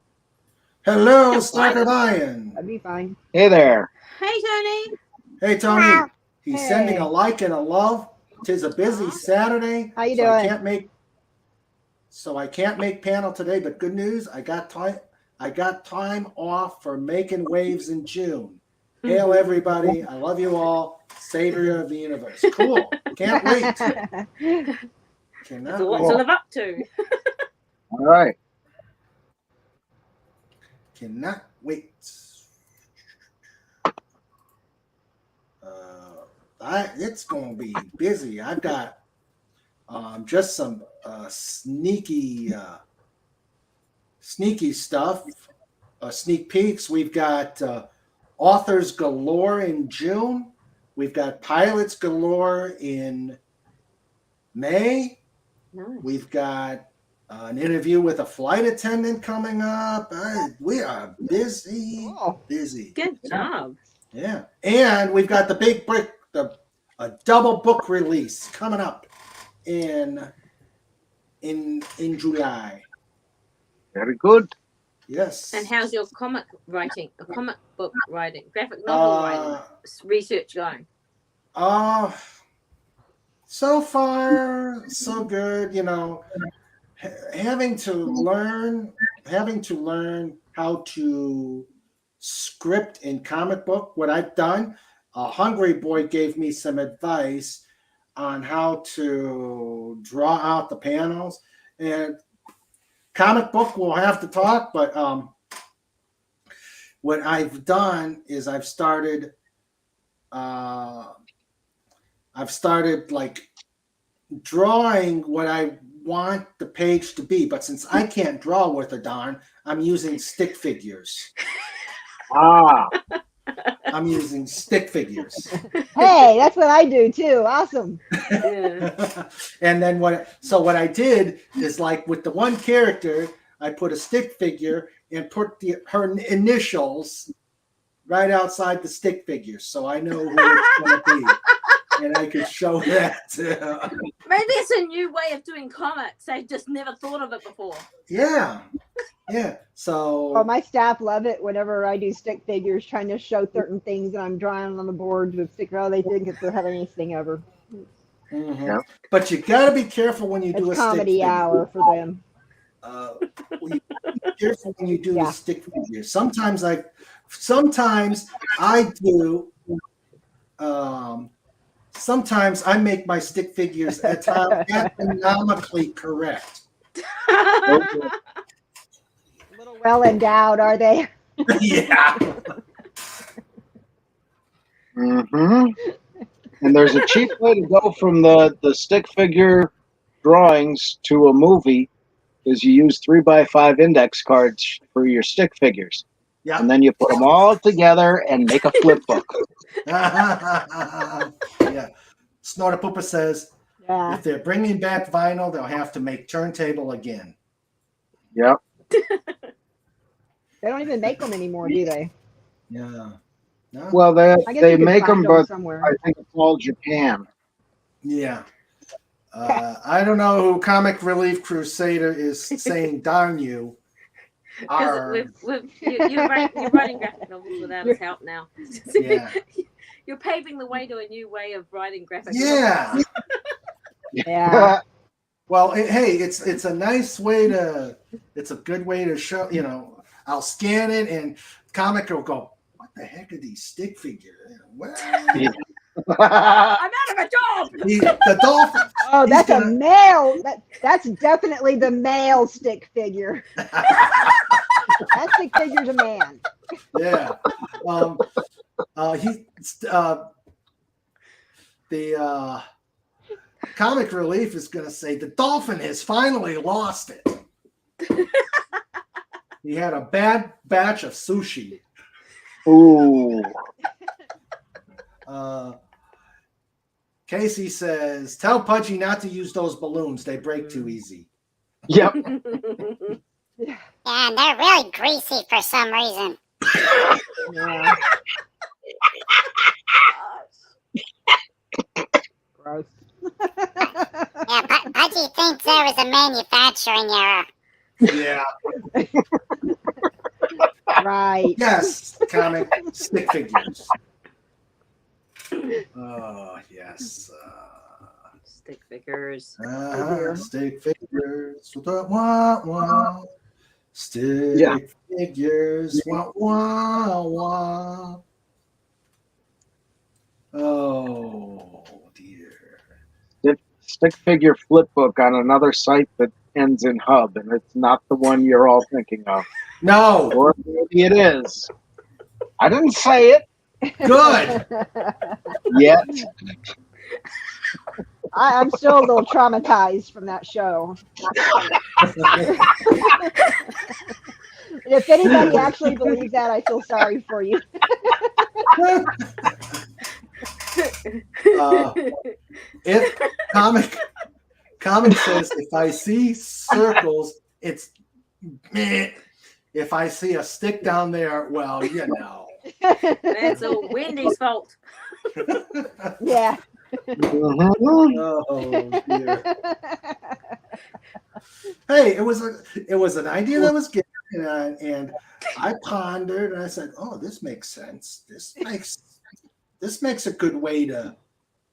Hello, Yeah, Stalker why? Lion. That'd be fine. Hey there. Hey, Tony. Hey, Tony. Hello. He's Hey. sending a like and a love. 'Tis a busy Saturday. How you so I doing? can't make panel today, but good news, I got time off for making waves in June. Hail everybody. I love you all. Savior of the universe. Cool. Can't wait. Cannot That's a lot to wait. live up to. All right. Cannot wait. It's going to be busy. I've got just some sneaky stuff, sneak peeks. We've got authors galore in June. We've got pilots galore in May. Nice. We've got an interview with a flight attendant coming up. We are busy, Oh, busy. Good job. Yeah, and we've got the big brick, a double book release coming up in July. Very good. Yes. And how's your comic book writing, graphic novel writing, research going? So far so good. You know, having to learn how to script in comic book. What I've done, Hungry Boy gave me some advice on how to draw out the panels, and comic book we'll have to talk, but what I've done is I've started like drawing what I want the page to be, but since I can't draw worth a darn, I'm using stick figures. Ah, I'm using stick figures. Hey, that's what I do too. Awesome. Yeah. And then what I did is, like, with the one character, I put a stick figure and put her initials right outside the stick figure, so I know who it's going to be, and I could show that. Maybe it's a new way of doing comics. I just never thought of it before. Yeah. So Oh, my staff love it whenever I do stick figures, trying to show certain things that I'm drawing on the board with stick. Oh, they think it's the heaviest thing ever. mhm. Yeah. But you got to be careful when you do It's a stick comedy figure. hour for them. You be careful when you do Yeah. the stick figure. Sometimes I do. Sometimes I make my stick figures anatomically correct. A little well endowed, are they? Yeah. hmm And there's a cheap way to go from the stick figure drawings to a movie is you use 3x5 index cards for your stick figures. Yeah. And then you put them all together and make a flip book. Yeah. Snorter Poopa says Yeah. if they're bringing back vinyl, they'll have to make turntable again. Yep. They don't even make them anymore, do they? Yeah. No? Well, I guess they you could make them, find but somewhere. I think it's all Japan. Yeah. I don't know who Comic Relief Crusader is saying, darn you. Because you're writing graphic novels without his help now. Yeah. You're paving the way to a new way of writing graphic Yeah. novels. Yeah. Well, hey, it's a nice way to, it's a good way to show, I'll scan it and Comic will go, what the heck are these stick figures? Well, I'm out of a job. the dolphin. Oh, He's that's a gonna- male. That's definitely the male stick figure. That stick figure's a man. Yeah. The Comic Relief is going to say the dolphin has finally lost it. He had a bad batch of sushi. Ooh. Casey says, tell Pudgy not to use those balloons. They break too easy. Yep. Yeah, and they're really greasy for some reason. Yeah. Gross. Yeah, Pudgy thinks there was a manufacturing error. Yeah. Right. Yes. Comic stick figures. Oh, yes. Stick figures. Stick figures. Wah, wah. Stick Yeah. figures. Wah, wah, wah. Oh, dear. Stick figure flip book on another site that ends in hub, and it's not the one you're all thinking of. No. Or maybe it is. I didn't say it Good. yet. I'm still a little traumatized from that show. If anybody actually believes that, I feel sorry for you. If comic says if I see circles, it's meh. If I see a stick down there, well, you know. That's a Wendy's fault. Yeah. Mhm. Oh dear. Hey, it was an idea that was given, and I pondered and I said, "Oh, this makes sense. This makes a good way to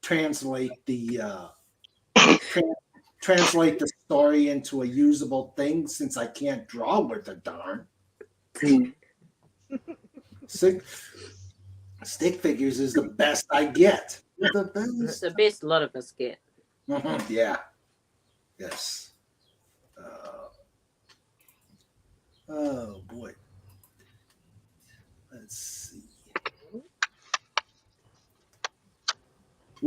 translate the translate the story into a usable thing since I can't draw worth a darn." Stick figures is the best I get. The It's best. the best a lot of us get. Mhm, yeah. Yes. Oh boy.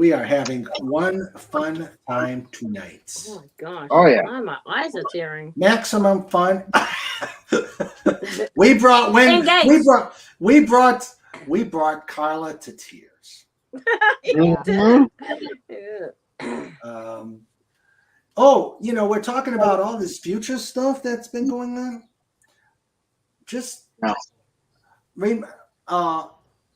We are having one fun time tonight. Oh my gosh. Oh, yeah. Oh, my eyes are tearing. Maximum fun. we brought Engage. we brought Carla to tears. You Mhm. did. Yeah. Oh, we're talking about all this future stuff that's been going on. Just No.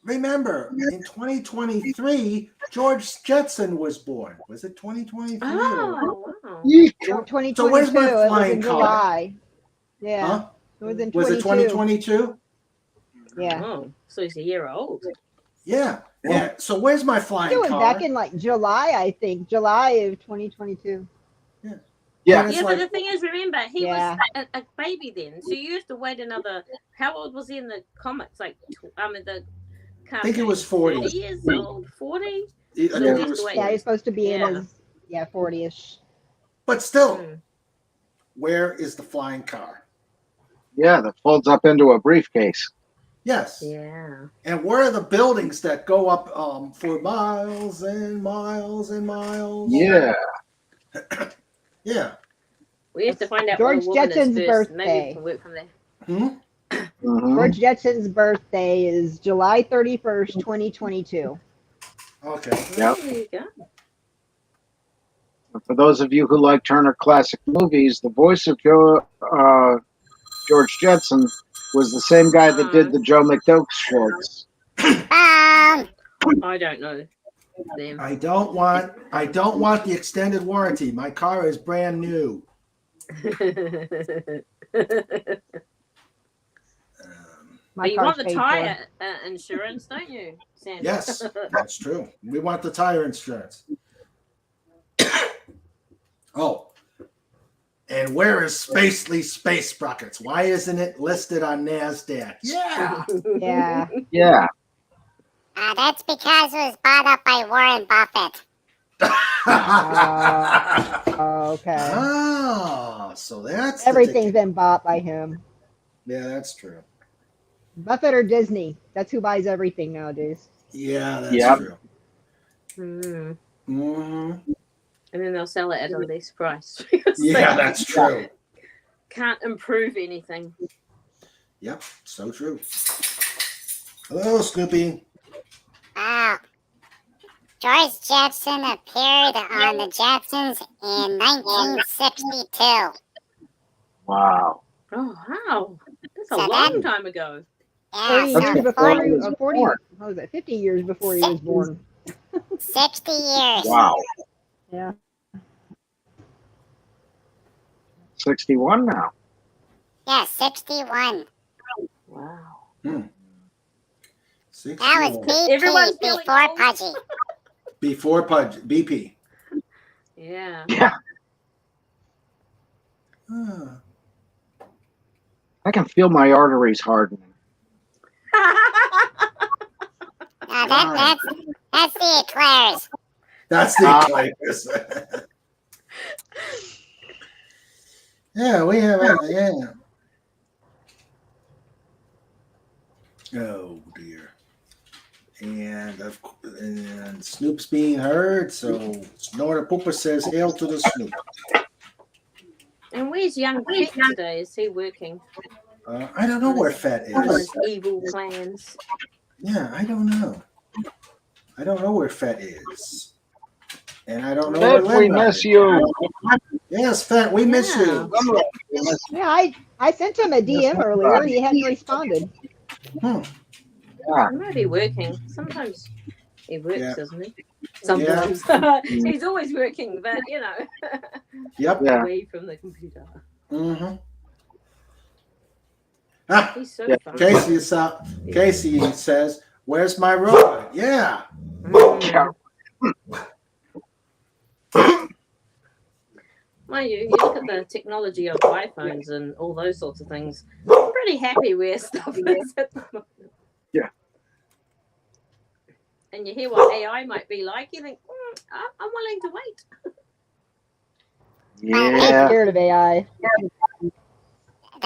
remember, in 2023, George Jetson was born. Was it 2023? Oh, wow. Yeek. 2022. So where's my It was flying in car? July. Yeah. Huh? It was in 22. Was it 2022? Yeah. Oh, so he's a year old. Yeah. Yeah. So where's my It flying was car? back in like July, I think. July of 2022. Yeah. And it's Yeah, like- but the thing is, remember, he Yeah. was a baby then, so you have to wait another. How old was he in the comics? Like, the. I think it was 40. 30 years old, 40. I think Yeah. it was Wait. Yeah, 40. he's supposed to be Yeah. in his 40ish. But still, Mm. where is the flying car? Yeah, that folds up into a briefcase. Yes. Yeah. And where are the buildings that go up for miles and miles and miles? Yeah. Yeah. We have to find out George what a woman Jetson's is first. Maybe we birthday. can work from there. Hmm? Mhm. George Jetson's birthday is July 31st, 2022. Okay. Yep. There you go. For those of you who like Turner Classic Movies, the voice of George Jetson was the same guy that did the Joe McDoke shorts. I don't know them. I don't want the extended warranty. My car is brand new. My But you car's want the paid for. tire insurance, don't you, Sandra? Yes, that's true. We want the tire insurance. Oh. And where is Spacely Space Sprockets? Why isn't it listed on NASDAQ? Yeah. Yeah. Yeah. That's because it was bought up by Warren Buffett. Okay. Oh, so that's the Everything's ticket. been bought by him. Yeah, that's true. Buffett or Disney. That's who buys everything nowadays. Yeah, that's Yep. true. Mm. hmm And then they'll sell it at a less price. because Yeah, they that's true. can't improve anything. Yep, so true. Hello, Snoopy. Wow. George Jetson appeared on the Jetsons in 1962. Wow. Oh, wow. That's a So long time ago. 30 Yeah, That's years so before before he was 40, born. what was it? 50 years before he was born. 60 years. Wow. Yeah. 61 now. Yeah, 61. Wow. 60 That was BP Everyone's feeling before old. Pudgy. Before Pudge, BP. Yeah. Ah. I can feel my arteries hardening. That's the eclairs. That's the eclairs. Yeah, we have yeah. Oh dear. And Snoop's being heard, so Snorter Pooper says hail to the Snoop. And where's young Pete today? Is he working I don't know where Fett on is. his evil plans? Yeah, I don't know. I don't know where Fett is. And I don't know Fett, where we Limbo miss is. you. Yes, Fett, we miss you. Yeah, I sent him a DM earlier. He hadn't responded. Yeah. He might be working. Sometimes he works, Yeah. doesn't he? Sometimes. He's always working, but Yep. Yeah. away from the computer. Mm-hmm. Ah, He's so Yeah. fun. Casey says, "Where's my robot?" Yeah. Mind you look at the technology of iPhones and all those sorts of things. I'm pretty happy where stuff is at the moment. Yeah. And you hear what AI might be like, you think, I'm willing to wait. I'm Yeah. scared of AI.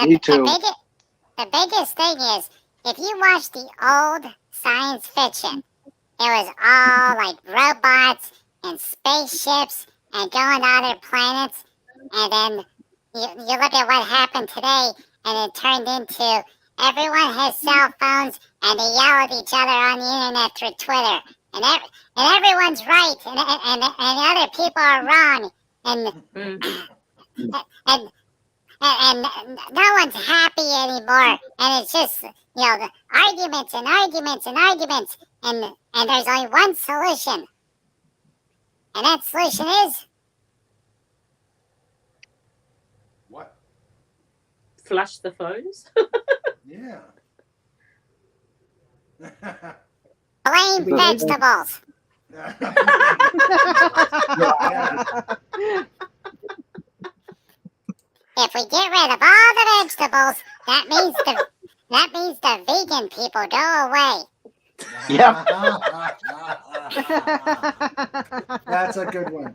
Me too. The biggest thing is if you watch the old science fiction, was all like robots and spaceships and going to other planets. And then you look at what happened today, and it turned into everyone has cell phones and they yell at each other on the internet through Twitter. And everyone's right, and other people are wrong, and and no one's happy anymore. And it's just the arguments and arguments and arguments, and there's only one solution, and that solution is What? Flush the phones. Yeah. blame vegetables. If we get rid of all the vegetables, that means the vegan people go away. Yep. That's a good one.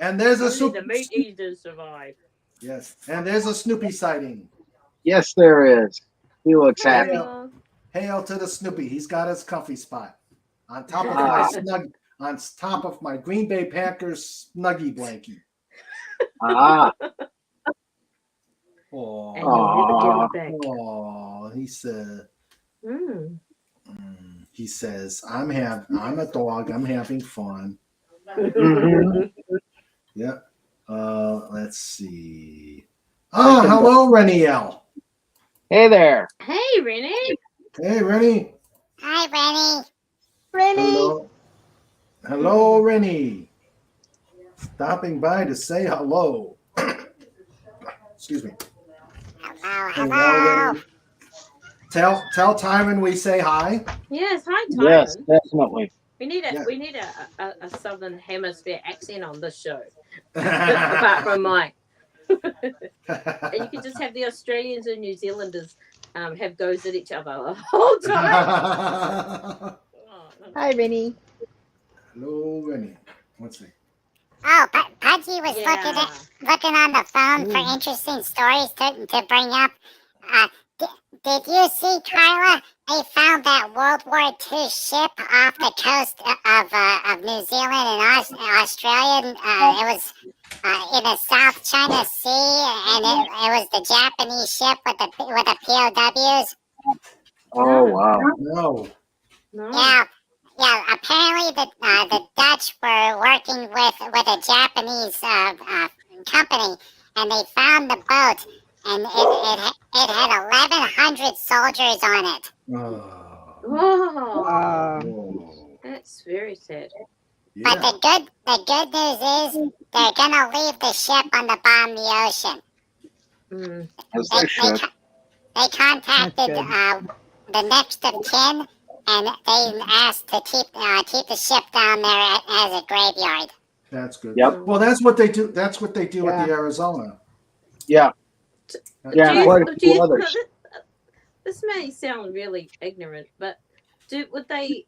And there's a Only the meat eaters survive. Yes, and there's a Snoopy sighting. Yes, there is. He looks happy. Hail to the Snoopy. He's got his comfy spot on top of my Green Bay Packers snuggie blankie. Ah, Oh, And you'll never get it back. he says, I'm a dog. I'm having fun. mhm. Yep. Let's see. Oh, hello, Reniel. Hey there. Hey, Renee. Hey, Rennie. Hi, Rennie. Rennie. Hello, Rennie. Stopping by to say hello. Excuse me. Hello. Tell Tyron we say hi. Yes, hi, Tyron. Yes, definitely. We need Yeah. a southern hemisphere accent on this show, apart from mine. And you can just have the Australians and New Zealanders have goes at each other the whole time. Hi, Rennie. Hello, Rennie. Let's see. Oh, Pudgy was Yeah. looking on the phone for interesting stories to bring up. Did you see, Kyla? They found that World War II ship off the coast of New Zealand and Australia. It was in the South China Sea, and it was the Japanese ship with the POWs. Oh, wow. No. No. Yeah. Apparently, the Dutch were working with a Japanese company, and they found the boat, and it had 1,100 soldiers on it. Oh. Oh, Whoa. that's very sad. But Yeah. the good news is they're gonna leave the ship on the bottom of the ocean. Mm. As they should. They contacted That's the next of kin, and they asked to keep the ship down there as a graveyard. That's good. Yep. Well, that's what they do. That's what they do at the Arizona. Yeah. Yeah, Do you- quite a do few you- others. This may sound really ignorant, but would they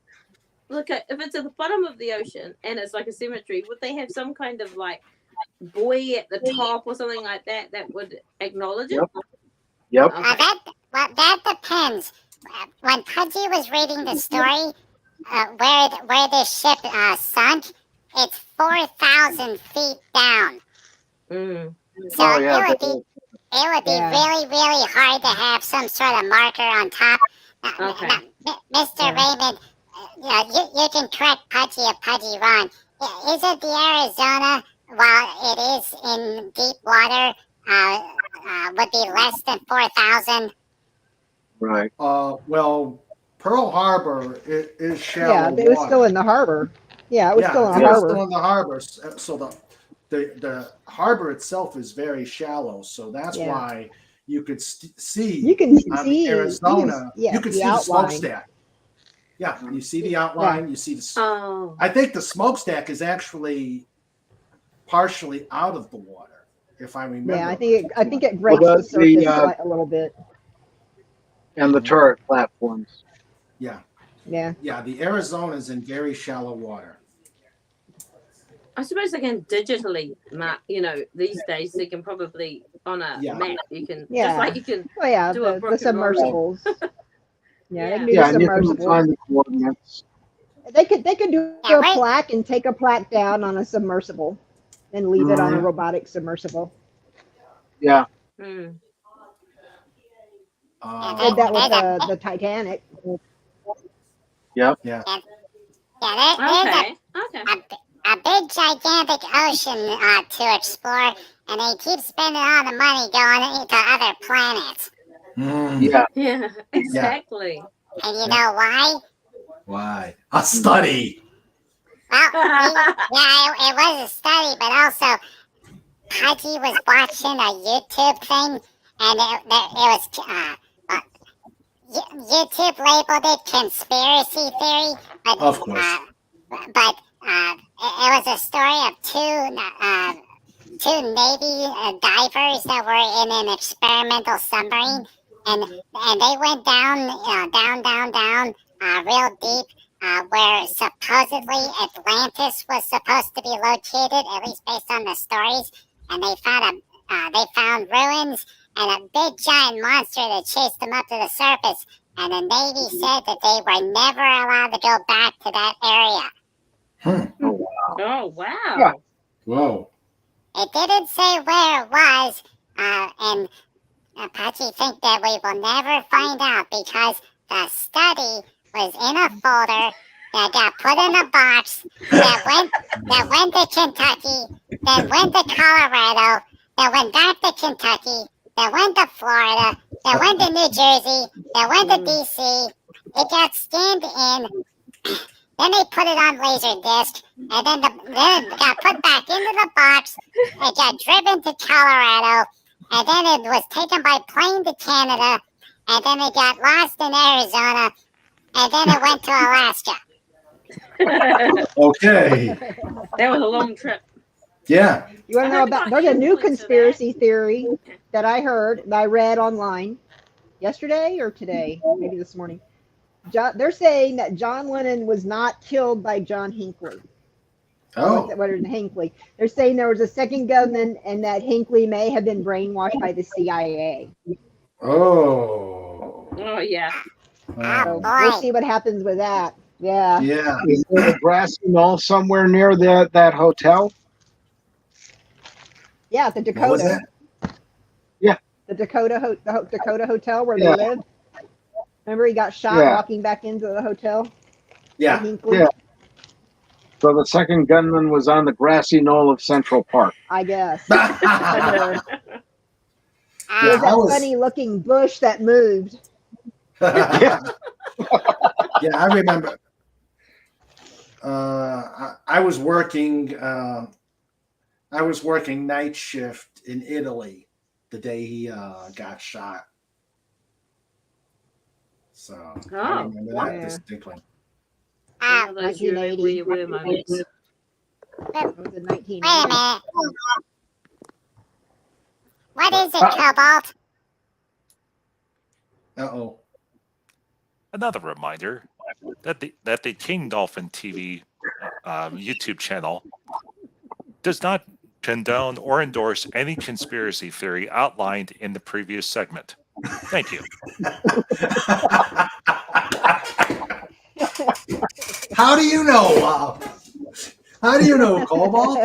look at if it's at the bottom of the ocean and it's like a cemetery? Would they have some kind of like buoy at the top or something like that that would acknowledge it? Yep. Yep. Okay. That depends. When Pudgy was reading the story, where this ship sunk, it's 4,000 feet down. Mm. So Oh, yeah. it would be Yeah. really, really hard to have some sort of marker on top. Okay. Mr. Raymond, you can correct Pudgy if Pudgy wrong. Isn't the Arizona, while it is in deep water, would be less than 4,000? Right. Well, Pearl Harbor is shallow Yeah, it was water. still in the harbor. Yeah, it was still in it the was harbor. still in the harbor. So the harbor itself is very shallow. So that's Yeah. why you could see You can on see Arizona. you You could the see the outline. smokestack. Yeah, you see the outline. You see the. Oh. I think the smokestack is actually partially out of the water, if I remember. Yeah, I think it breaks Well, the surface a little bit. And the turret platforms. Yeah, Yeah. yeah. The Arizona's in very shallow water. I suppose they can digitally mark, these days they can probably on a Yeah. map you can Yeah. just like you can Oh yeah, Do a the broken submersibles. Yeah, they can do Yeah, the and you can submersibles. find the coordinates. They could do Yeah, a right. plaque and take a plaque down on a submersible and leave it on a Mhm. robotic submersible. Yeah. Hmm. Did that with There's a the Titanic. Yep. Yeah. yeah, there's Okay. Okay. a big gigantic ocean to explore, and they keep spending all the money going into other planets. Mm. Yeah. Yeah. Exactly. And you know why? Why? A study. Well, it was a study, but also Pudgy was watching a YouTube thing, and it was YouTube labeled it conspiracy theory, but Of course. it was a story of two Navy divers that were in an experimental submarine, and they went down, down, real deep, where supposedly Atlantis was supposed to be located, at least based on the stories, and they found ruins and a big giant monster that chased them up to the surface. And the Navy said that they were never allowed to go back to that area. Oh wow. Yeah. Whoa. It didn't say where it was, and Apache think that we will never find out because the study was in a folder that got put in a box that went to Kentucky, then went to Colorado, then went back to Kentucky, then went to Florida, then went to New Jersey, then went to DC. It got scanned in. Then they put it on Laserdisc, and then it got put back into the box. It got driven to Colorado, and then it was taken by plane to Canada, and then it got lost in Arizona, and then it went to Alaska. Okay. That was a long trip. Yeah. You want I to know heard about? about There's a new influence of that. conspiracy theory that I heard that I read online yesterday or today, maybe this morning. They're saying that John Lennon was not killed by John Hinckley. Oh. What is Hinckley? They're saying there was a second gunman and that Hinckley may have been brainwashed by the CIA. Oh. Oh yeah. So Boy. we'll see what happens with that. Yeah. Yeah. Is there a grassy knoll somewhere near that hotel? Yeah, at the What was Dakota. that? Yeah. The Dakota Dakota Hotel where Yeah. they lived. Remember he got shot Yeah. walking back into the hotel? Yeah. Hinckley, Yeah. So the second gunman was on the grassy knoll of Central Park. I guess. Yeah, There's that I was- funny looking bush that moved. yeah, I remember. I was working. I was working night shift in Italy the day he got shot. So I Oh, remember that yeah. distinctly. One of those you 1980. where you were moments. It was in 1980. Wait a minute. What is it, Cobalt? Uh-oh. Another reminder that the King Dolphin TV YouTube channel does not condone or endorse any conspiracy theory outlined in the previous segment. Thank you. How do you know? How do you know, Cobalt?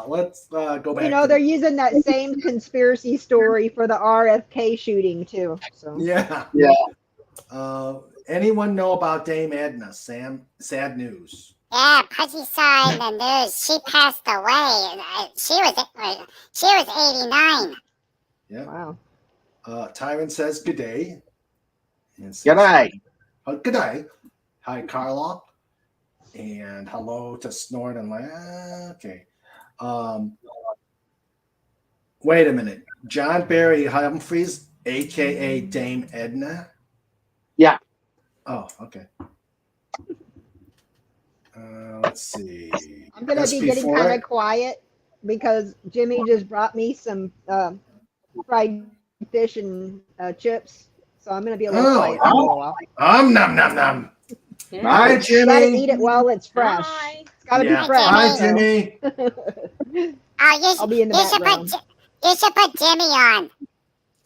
Let's go back. You know, to they're using that same conspiracy story for the RFK shooting too. So yeah. Yeah. Anyone know about Dame Edna? Sam, sad news. Yeah, Pudgy saw in the news. She passed away. And, she was 89. Yeah. wow. Tyron says good day. And says, G'day. Good day. Hi, Carla. And hello to Snort and okay. Wait a minute. John Barry Humphreys, aka Dame Edna. Yeah. Oh, okay. Let's see. I'm gonna be getting SB4. kind of quiet because Jimmy just brought me some fried fish and chips. So I'm gonna be a little Oh, quiet for a little while. Nom nom nom. Yeah. Hi, You gotta Jimmy. eat it while it's fresh. Hi. It's gotta Yeah. be fresh. Hi, so- Jimmy. Oh, I'll be in the you should background. put Jimmy on.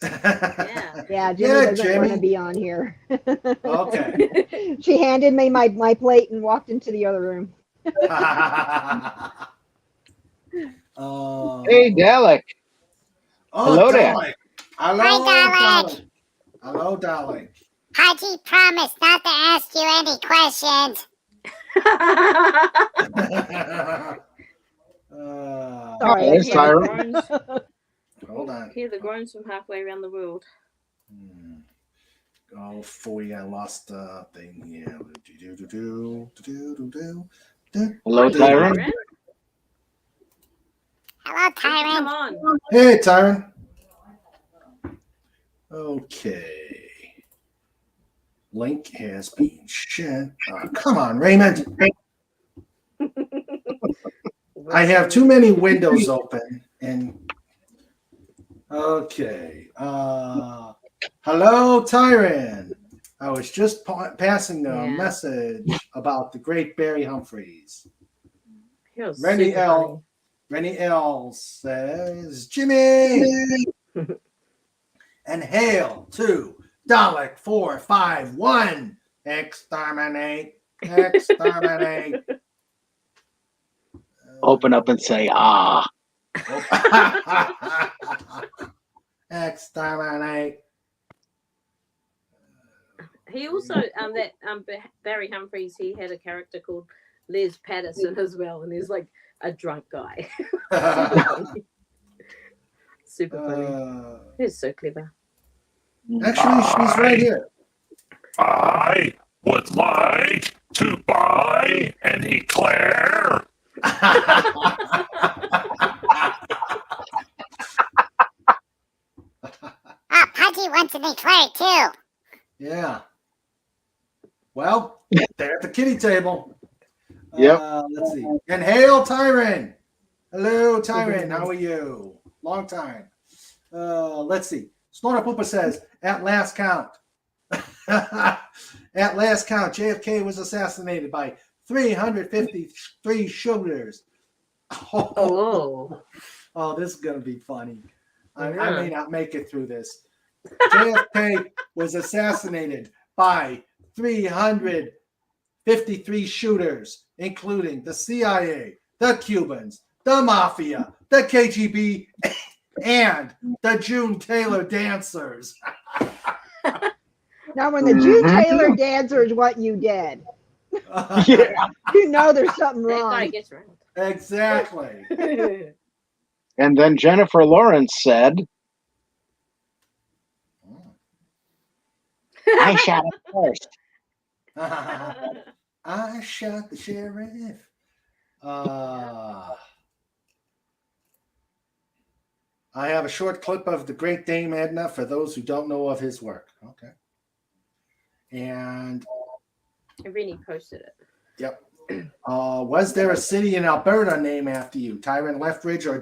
Yeah. Yeah, Jimmy Yeah, doesn't want to Jimmy. be on here. Okay. She handed me my plate and walked into the other room. Hey, Dalek. hello there. Dalek. Hello, Hi, Dalek. Dalek. Hello, Dalek. Pudgy promised not to ask you any questions. Sorry, there's Hear the Tyra. groans. Hold on. Hear the groans from halfway around the world. Oh, boy, I lost the thing here. Hello, Tyron. Tyron? Hello, Come Tyron. on. Hey, Tyron. Okay. Link has been sent. Come on, Raymond. I have too many windows open and okay. Hello, Tyron. I was just passing a Yeah. message about the great Barry Humphries. He was Rennie super L. Rennie L says, Jimmy, and hail to Dalek 451. Exterminate. Exterminate. Open up and say, ah. Exterminate. He also Barry Humphries. He had a character called Les Patterson as well, and he's like a drunk guy. Super funny. He's so clever. Actually, she's right here. I would like to buy an eclair. Oh, Pudgy wants an eclair too. Yeah. Well, they're at the kitty table. Yep. Let's see. And hail, Tyron. Hello, Tyron. How are you? Long time. Let's see. Snorter Poopa says, at last count. At last count, JFK was assassinated by 353 shooters. Oh, This is going to be funny. I may not make it through this. JFK was assassinated by 353 shooters, including the CIA, the Cubans, the Mafia, the KGB, and the June Taylor dancers. Now, when the June Taylor dancers what you did, Yeah. you know there's something that guy wrong. gets around. Exactly. And then Jennifer Lawrence said, I shot it first. I shot the sheriff. I have a short clip of the Great Dame Edna for those who don't know of his work. Okay. And Rennie posted it. yep. Was there a city in Alberta named after you, Tyron Lethbridge, or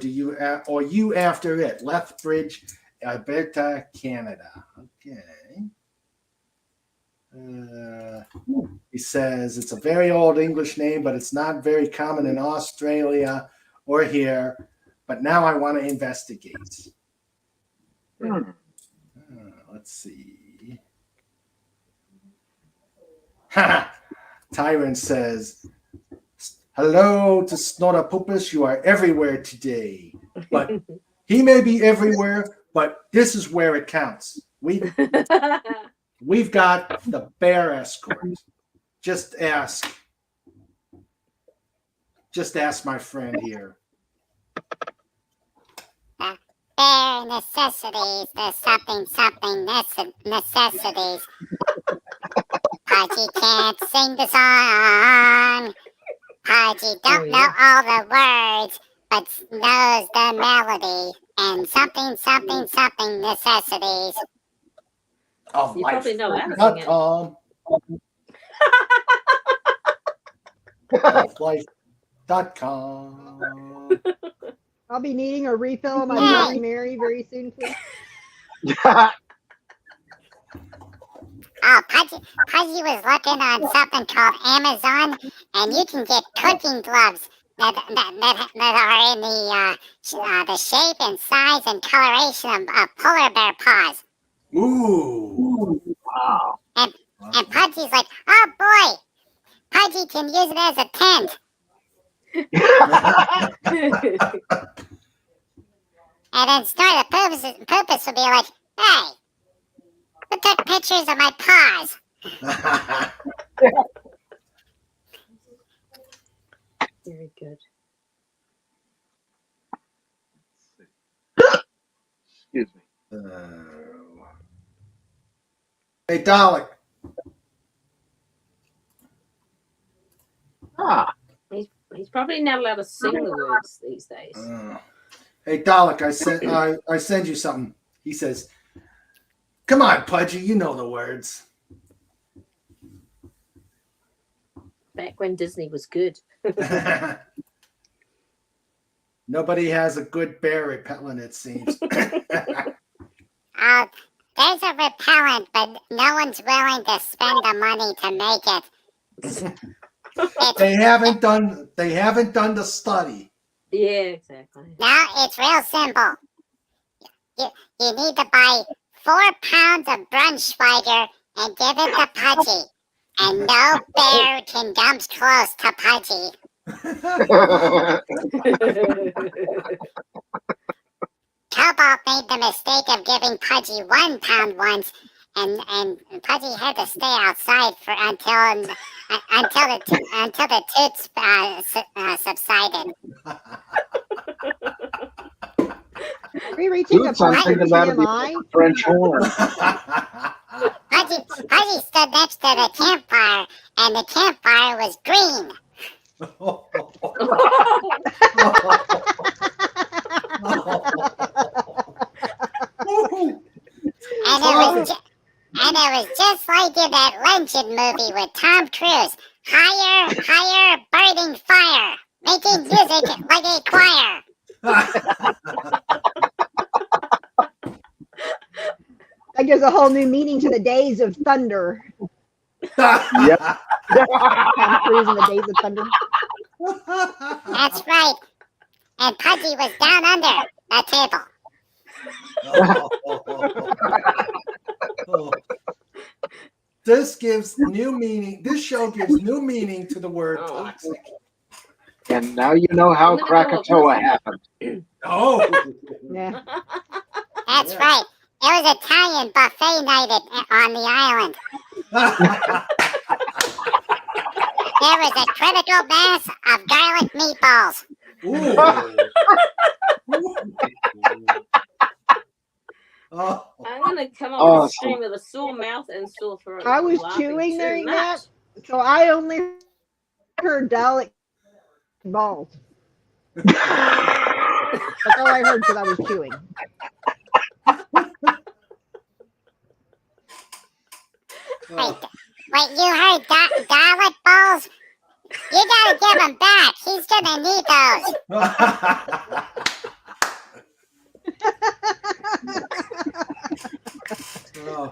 you after it, Lethbridge, Alberta, Canada? Okay. He says it's a very old English name, but it's not very common in Australia or here. But now I want to investigate. Let's see. Tyron says, hello to Snortopupus. You are everywhere today. But he may be everywhere, but this is where it counts. We've got the bear escort. Just ask my friend here. Bare necessities, the something necessities. Pudgy can't sing the song. Pudgy don't know all the words, but knows the melody. And something necessities. Of You probably know how to sing it. Life.com. I'll be needing a refill of my Bloody Mary very soon, please. Oh, Pudgy was looking on something called Amazon, and you can get cooking gloves that are in the shape and size and coloration of polar bear paws. Ooh. Wow. And Pudgy's like, oh boy, Pudgy can use it as a tent. And then Snortopoopas will be like, hey, who took pictures of my paws? Very good. Excuse me. Hey, Dalek. Ah, He's probably not allowed to sing the words these days. Hey, Dalek, I send you something. He says, come on, Pudgy, you know the words. Back when Disney was good. Nobody has a good bear repellent, it seems. There's a repellent, but no one's willing to spend the money to make it. They haven't done the study. Yeah, exactly. No, it's real simple. You need to buy 4 pounds of Braunschweiger and give it to Pudgy. And no bear can come close to Pudgy. Cobalt made the mistake of giving Pudgy 1 pound once, and Pudgy had to stay outside until the toots subsided. Are we reaching a Oops, I'm point thinking with about it. TMI? French horn. Pudgy stood next to the campfire, and the campfire was green. And it was just like in that Legend movie with Tom Cruise. Higher, higher, burning fire, making music like a choir. That gives a whole new meaning to the Days of Thunder. Yep. Tom Cruise in the Days of Thunder. That's right. And Pudgy was down under the table. This gives new meaning. This show gives new meaning to the word toxic. And now you know how Krakatoa happened. Oh, Yeah. That's right. It was Italian buffet night on the island. There was a critical mass of garlic meatballs. Oh. I'm gonna come up the stream with a sore mouth and sore throat. I was laughing chewing too during much. that, so I only heard Dalek balls. That's all I heard because I was chewing. Wait, you heard garlic balls? You gotta give him back. He's gonna need those. Oh.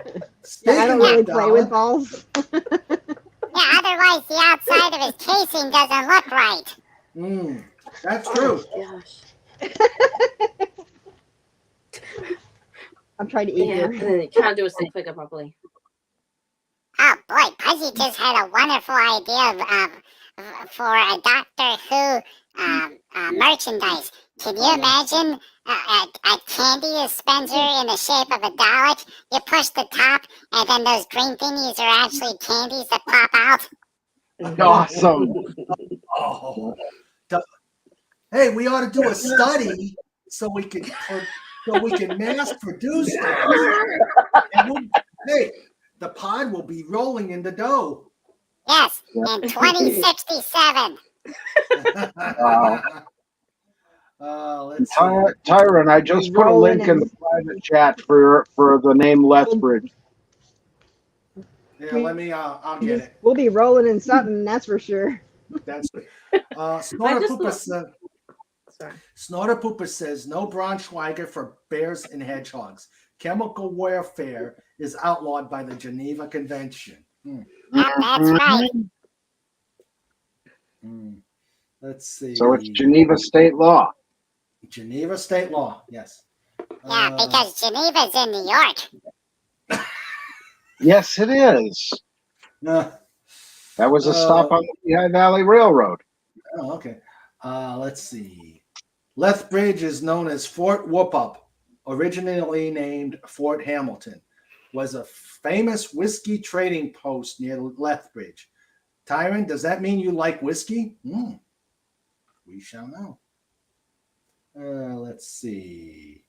Yeah, I don't really Speaking of play with Dalek, balls. Yeah, otherwise the outside of his casing doesn't look right. That's true. Gosh. I'm trying to eat Yeah, here. and then you can't do a stick figure properly. Oh boy, Pudgy just had a wonderful idea for a Doctor Who merchandise. Can you imagine a candy dispenser in the shape of a Dalek? You push the top, and then those green thingies are actually candies that pop out. Awesome. Oh. Hey, we ought to do a study so we can mass produce those. Hey, the pod will be rolling in the dough. Yes, in 2067. Let's see. Tyron, I just put a link in the private chat for the name Lethbridge. Yeah, let me. I'll get it. We'll be rolling in something, that's for sure. That's it. Snortopoopa says no Braunschweiger for bears and hedgehogs. Chemical warfare is outlawed by the Geneva Convention. Yeah, that's right. Let's see. So it's Geneva state law. Geneva state law, yes. Yeah, because Geneva's in New York. Yes, it is. Uh, That was a stop Oh. on the Lehigh Valley Railroad. oh, okay. Let's see. Lethbridge is known as Fort Whoop-Up, originally named Fort Hamilton, was a famous whiskey trading post near Lethbridge. Tyron, does that mean you like whiskey? We shall know. Let's see.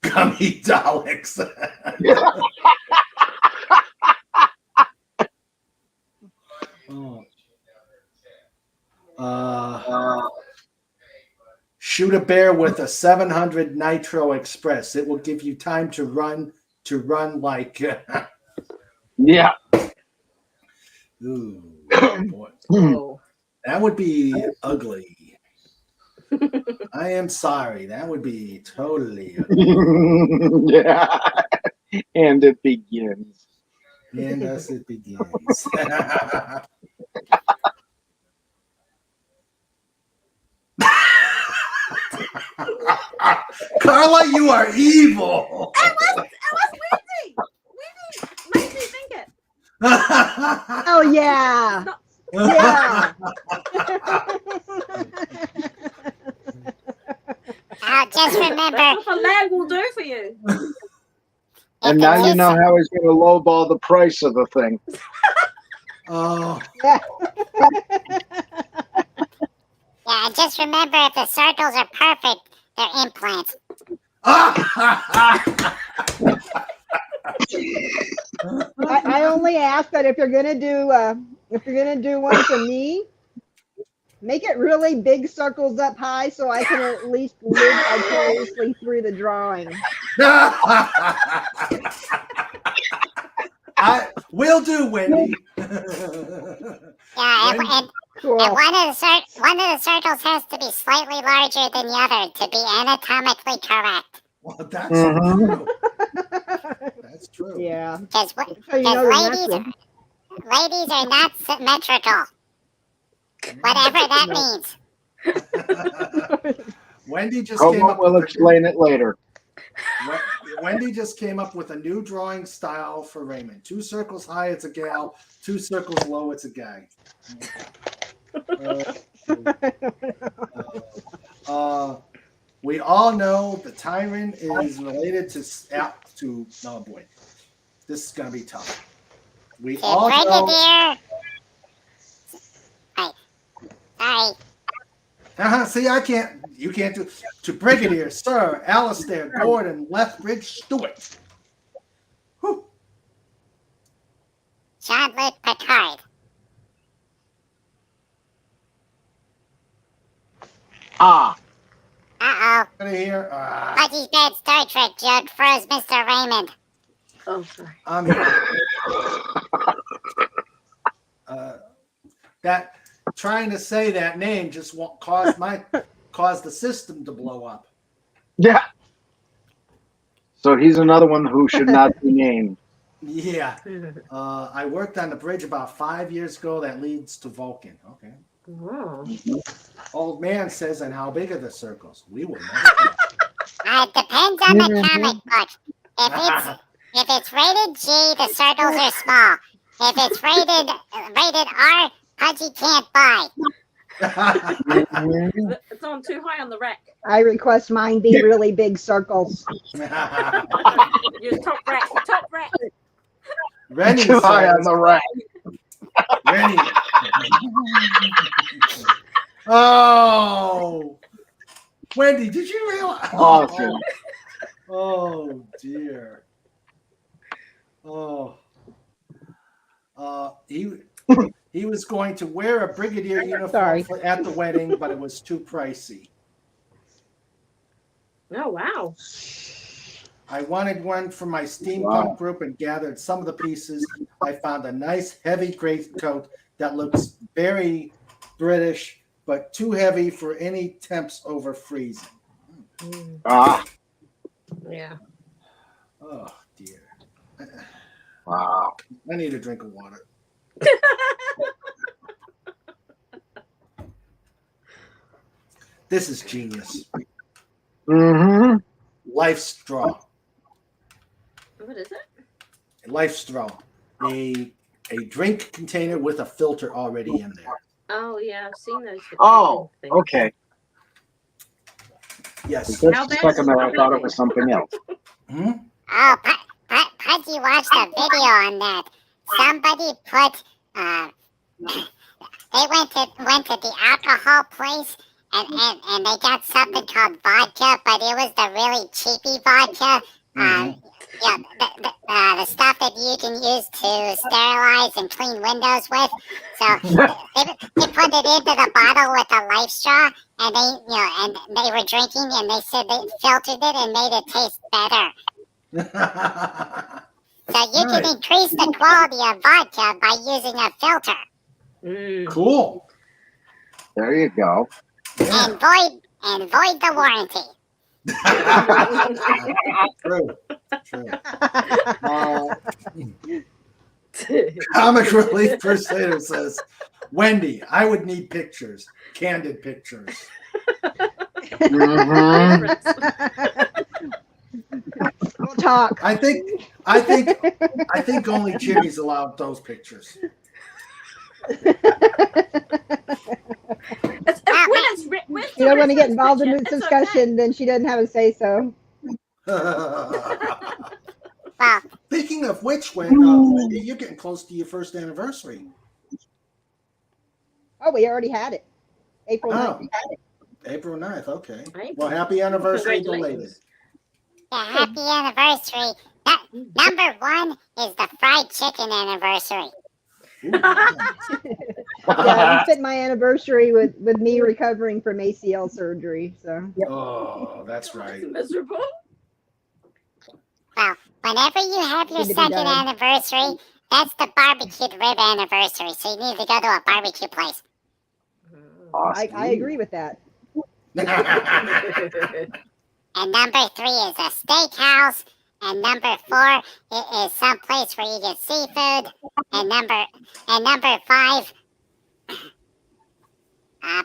Gummy Daleks. Shoot a bear with a 700 Nitro Express. It will give you time to run like. Yeah. Ooh, boy. Oh. That would be ugly. I am sorry. That would be totally ugly. Yeah. And it begins. And thus it begins. Carla, you are evil. I was Wendy. Wendy made me think it. Oh yeah. Yeah. Now just remember, That's what the lag will do for you. And if now it's you know just- how he's going to lowball the price of the thing. Oh, Yeah. yeah, and just remember, if the circles are perfect, they're implants. I only ask that if you're gonna do one for me, make it really big circles up high so I can at least live vicariously through the drawing. I will do, Wendy. Yeah, When- and Cool. one of the circles has to be slightly larger than the other to be anatomically correct. Well, that's Mhm. true. That's true. Yeah. Because So you know they're natural. ladies are not symmetrical. Whatever that means. Wendy just came Como up will with explain it later. Wendy just came up with a new drawing style for Raymond. 2 circles high, it's a gal. 2 circles low, it's a guy. We all know the Tyron is related to oh boy, this is gonna be tough. We To all know. Brigadier. Sorry. See, you can't do to Brigadier Sir Alistair Gordon Lethbridge Stewart. Whew. Jean-Luc Picard. Ah, Uh-oh. Out of here. Pudgy's bad Star Trek joke froze Mr. Raymond. Oh, sorry. I'm here. That trying to say that name just won't cause the system to blow up. yeah. So he's another one who should not be named. Yeah. I worked on the bridge about 5 years ago that leads to Vulcan. Okay. Oh. Old man says, and how big are the circles? We will never know. It depends on the comic book. If it's rated G, the circles are small. If it's rated R, Pudgy can't buy. It's on too high on the rack. I request mine be really big circles. Your top rack. Top rack. Rennie Too high on says, the rack. Rennie. Oh, Wendy, did you realize? Awesome. Oh dear. He was going to wear a brigadier uniform Sorry. at the wedding, but it was too pricey. Oh, wow. I wanted one for my steampunk Wow. group and gathered some of the pieces. I found a nice heavy greatcoat that looks very British, but too heavy for any temps over freezing. Ah, Yeah. Oh dear. wow. I need a drink of water. This is genius. Mm-hmm. Life's straw. What is it? Life Straw, a drink container with a filter already in there. Oh yeah, I've seen those. for Oh, drinking things. okay. Yes. Just How a bad second is there, I it? thought it was something else. Hmm? Oh, Pudgy watched a video on that. Somebody put they went to the alcohol place and they got something called vodka, but it was the really cheapy vodka. Yeah, the stuff that you can use to sterilize and clean windows with. So they put it into the bottle with a life straw, and they were drinking, and they said they filtered it and made it taste better. So you can Right. increase the quality of vodka by using a filter Mm. Cool. There you go. Yeah. and void the warranty. True. Comic Relief Crusader says, Wendy, I would need pictures, candid pictures. Mhm. We'll talk. I think only Jimmy's allowed those pictures. When You don't want to get involved in this this discussion, then she doesn't have a say so. Well, Speaking of which, Wendy, you're getting close to your first anniversary. Oh, we already had it. April Oh. 9th. April 9th, okay. April. Well, happy anniversary belated. Congratulations. yeah, happy anniversary. Number 1 is the fried chicken anniversary. Yeah, we spent my anniversary with me recovering from ACL surgery. So Oh, that's right. Miserable. Well, whenever you have your Need to be second done. anniversary, that's the barbecued rib anniversary. So you need to go to a barbecue place. Awesome. I agree with that. And number 3 is a steakhouse. And number 4 is some place where you get seafood. And number 5,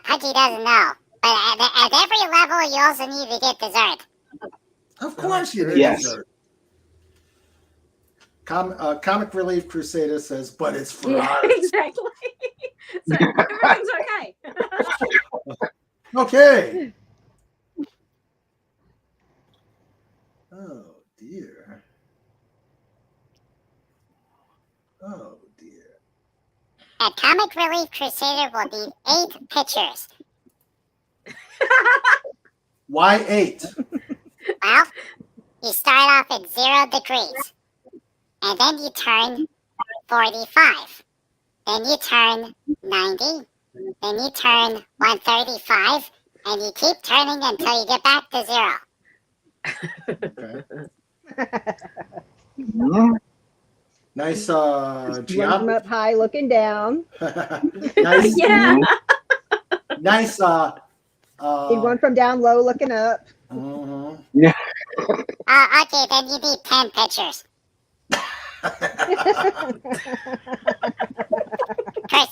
Pudgy doesn't know. But at every level, you also need to get dessert. Of course you did. Yes. Dessert. Comic Relief Crusader says, but it's for Yeah, art. exactly. So everything's okay. Okay. Oh dear. Oh dear. A Comic Relief Crusader will need 8 pictures. Why 8? Well, you start off at 0 degrees. And then you turn 45. Then you turn 90. Then you turn 135. And you keep turning until you get back to 0. Okay. Mhm. Nice One from geometry. up high looking down. Nice. Yeah. Nice Need one from down low looking up. mhm. Okay, then you need 10 pictures. Chris,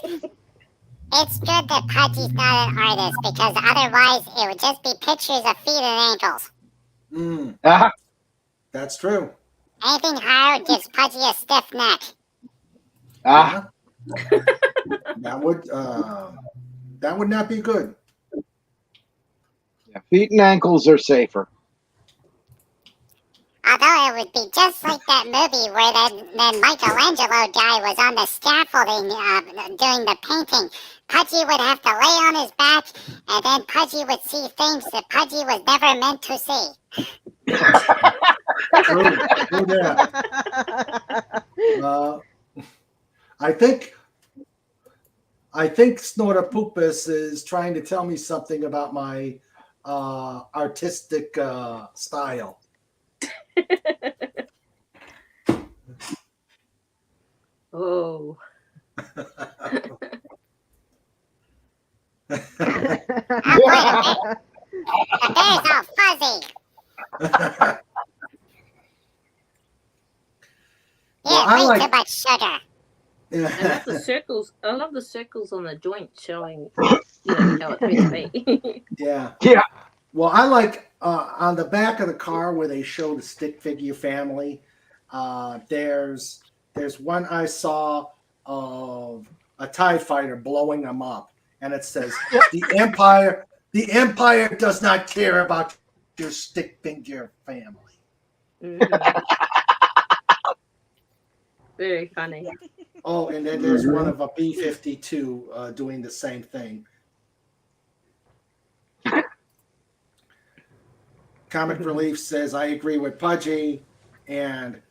it's good that Pudgy's not an artist because otherwise it would just be pictures of feet and ankles. Mm, Ah, that's true. Anything higher gives Pudgy a stiff neck. ah, Yeah. That would not be good. yeah, feet and ankles are safer. Although it would be just like that movie where that Michelangelo guy was on the scaffolding doing the painting. Pudgy would have to lay on his back, and then Pudgy would see things that Pudgy was never meant to see. True that. I think Snortopupus is trying to tell me something about my artistic style. Oh. Oh, wait a minute. The bear's all fuzzy. Well, Yeah, I way like- too much sugar. I love the circles. I love the circles on the joint showing how it's meant to be. Yeah. Yeah. Well, I like on the back of the car where they show the stick figure family. There's one I saw of a TIE fighter blowing them up, and it says the Empire does not care about your stick figure family. Mhm. Very funny. Oh, and then there's one of a B-52 doing the same thing. Comic Relief says, I agree with Pudgy. And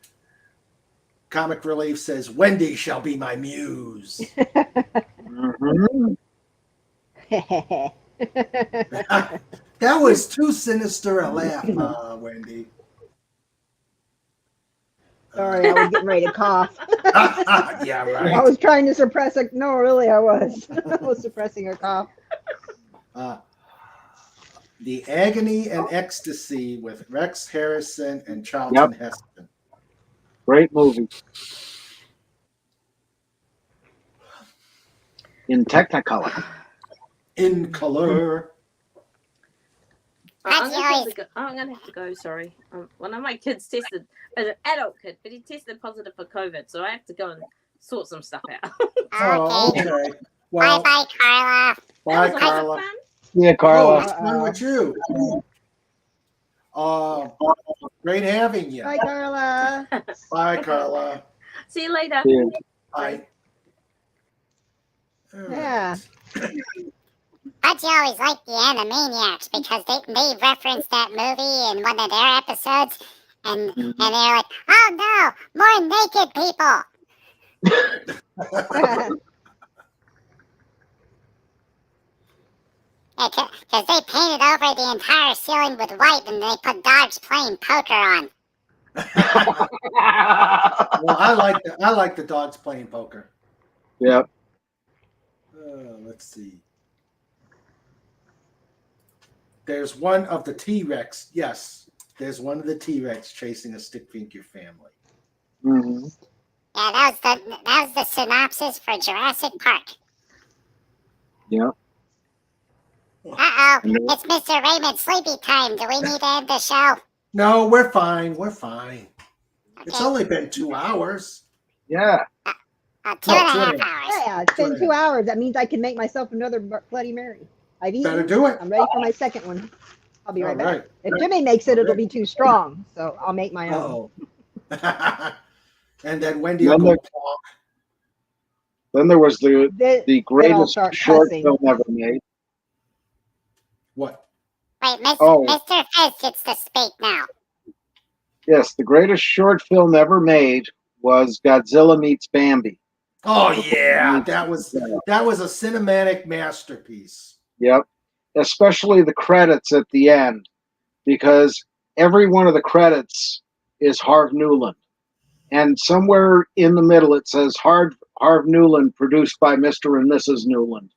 Comic Relief says, Wendy shall be my muse. Mhm. That was too sinister a laugh, Wendy. Sorry, I was getting ready to cough. Yeah, I right. was trying to suppress a. No, really, I was. I was suppressing a cough. The Agony and Ecstasy with Rex Harrison and Charlton Heston. Great movie. In Technicolor. In color. I'm gonna have to go. Sorry, one of my kids tested as an adult kid, but he tested positive for COVID, so I have to go and sort some stuff out. Oh, Okay. okay. Well, Bye, Carla. bye, That was a lot of Carla. fun. Yeah, Oh, Carla. what's wrong with you? Great having you. Bye, Carla. Bye, Carla. See you later. Yeah. Bye. All right. Yeah. Pudgy always liked the Animaniacs because they referenced that movie in one of their episodes, and they're like, oh no, more naked people. Because they painted over the entire ceiling with white, and they put dogs playing poker on. Well, I like the dogs playing poker. Yep. Let's see. There's one of the T-Rex. Yes, there's one of the T-Rex chasing a stick figure family. Mhm. Yeah, that was the synopsis for Jurassic Park. Yep. Uh-oh, it's Mr. Raymond's sleepy time. Do we need to end the show? No, we're fine. We're fine. It's Okay. only been 2 hours. Yeah. Two and a two half and a hours. Yeah, it's been 2 hours. That means I can make myself another Bloody Mary. I've eaten. Better do it. I'm ready for my second one. I'll be right All back. right. If Jimmy makes it, it'll be too strong. So I'll make my own. Uh-oh. And then Wendy will go talk. Then there was the Then I'll greatest start short cussing. film ever made. What? Wait, Oh. Mr. Fizz gets to speak now. Yes, the greatest short film ever made was Godzilla Meets Bambi. Oh yeah, that was a cinematic masterpiece. Yep. Especially the credits at the end, because every one of the credits is Harv Newland. And somewhere in the middle it says Harv Newland, produced by Mr. and Mrs. Newland.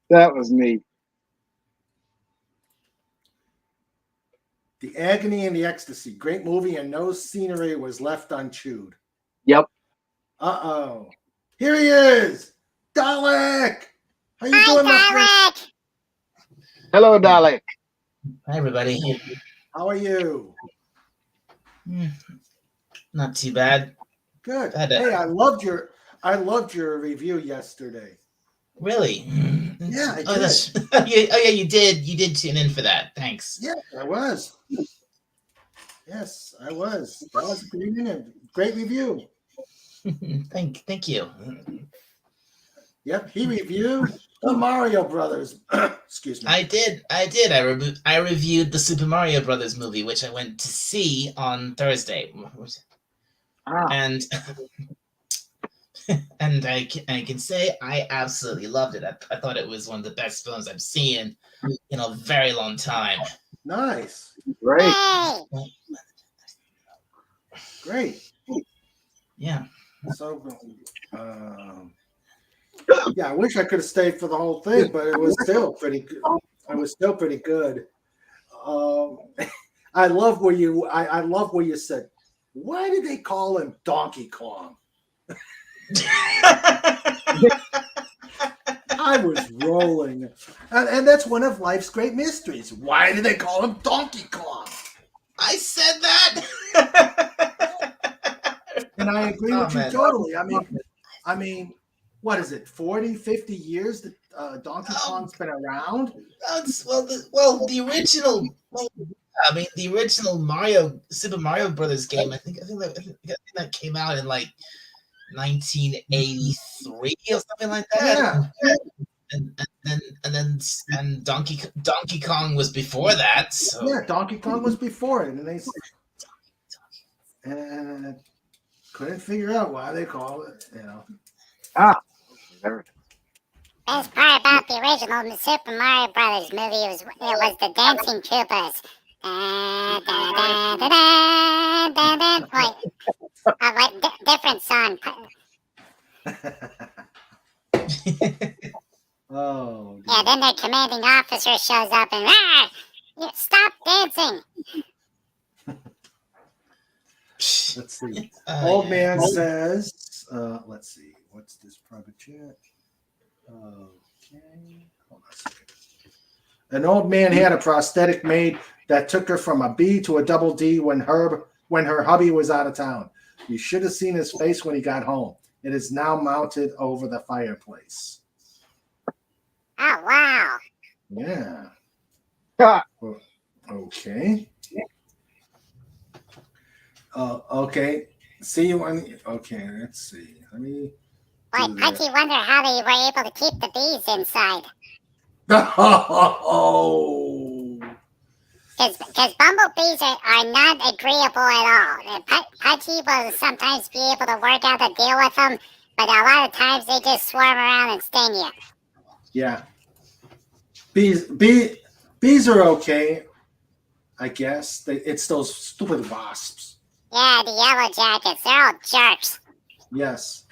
That was neat. The Agony and the Ecstasy, great movie, and no scenery was left unchewed. Yep. Uh-oh. Here he is! Dalek! How you Hi, doing, my friend? Dalek. Hello, Dalek. Hi, everybody. How are you? Not too bad. Good. Had Hey, I loved your review yesterday. Really? Yeah, I Oh, did. that's. Yeah, you did. You did tune in for that. Thanks. Yeah, I was. Yes, I was. That was a great review. Thank you. Yep, he reviewed the Mario Brothers. Excuse me. I did. I reviewed the Super Mario Brothers movie, which I went to see on Thursday, Ah, and and I can say I absolutely loved it. I thought it was one of the best films I've seen in a very long time. Nice. great. Hey. Great. Yeah. So, yeah, I wish I could have stayed for the whole thing, but it was still pretty good. I was still pretty good. I love where you said, why did they call him Donkey Kong? I was rolling. And that's one of life's great mysteries. Why did they call him Donkey Kong? I said that. And I agree Oh, with you man. totally. I mean, what is it, 40, 50 years that Donkey Kong's been around? The original. I mean, the original Super Mario Brothers game. I think that came out in like 1983 or something like that. Yeah. And Donkey Kong was before that. So Yeah, Donkey Kong was before it, and they couldn't figure out why they call it, you know. There. Best part about the original Super Mario Brothers movie was the dancing Koopas. Wait, what different song? Oh. Yeah, then their commanding officer shows up and stop dancing. Let's see. Oh, Old yeah. man says, let's see, what's this private chat? Okay. Hold on a second. An old man had a prosthetic made that took her from a B to a double D when her hubby was out of town. You should have seen his face when he got home. It is now mounted over the fireplace. Oh, wow. Yeah. Ah. Okay. Okay. See you on. Okay, let's see. Let me. Boy, Pudgy wonder how they were able to keep the bees inside. Oh. Because bumblebees are not agreeable at all. And Pudgy will sometimes be able to work out a deal with them, but a lot of times they just swarm around and sting you. Yeah. Bees are okay, I guess. It's those stupid wasps. Yeah, the yellow jackets, they're all jerks. Yes.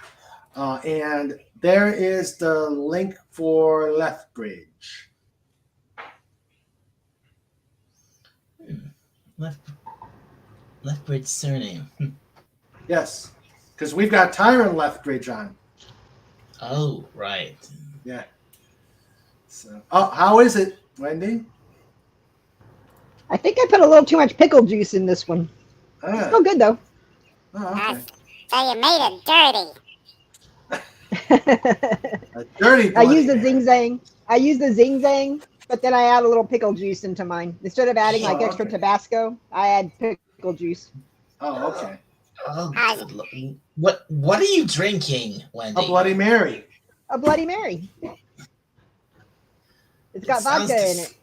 And there is the link for Lethbridge. Lethbridge surname. Yes. Because we've got Tyron Lethbridge on. Oh, right. Yeah. So, how is it, Wendy? I think I put a little too much pickle juice in this one. It's still good though. Oh, okay. So you made it dirty. A dirty I use bloody the man. zing zang. I use the zing zang, but then I add a little pickle juice into mine. Instead of adding like Oh, extra okay. Tabasco, I add pickle juice. Oh, okay. Oh, good what are you drinking, Wendy? A Bloody Mary. A Bloody Mary. It's got sounds vodka in it.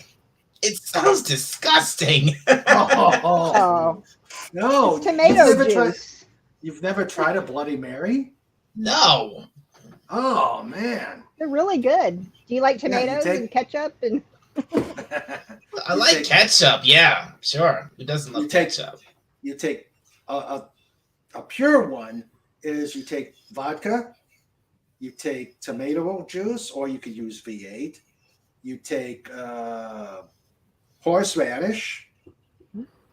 It sounds disgusting. Oh, No. it's tomato you've never juice. You've never tried a Bloody Mary? No. Oh, man. They're really good. Do you like Yeah, you tomatoes take- and ketchup? And I like ketchup. Yeah, sure. Who doesn't love You take- ketchup? You take a pure one is you take vodka, you take tomato juice, or you could use V8. You take horseradish.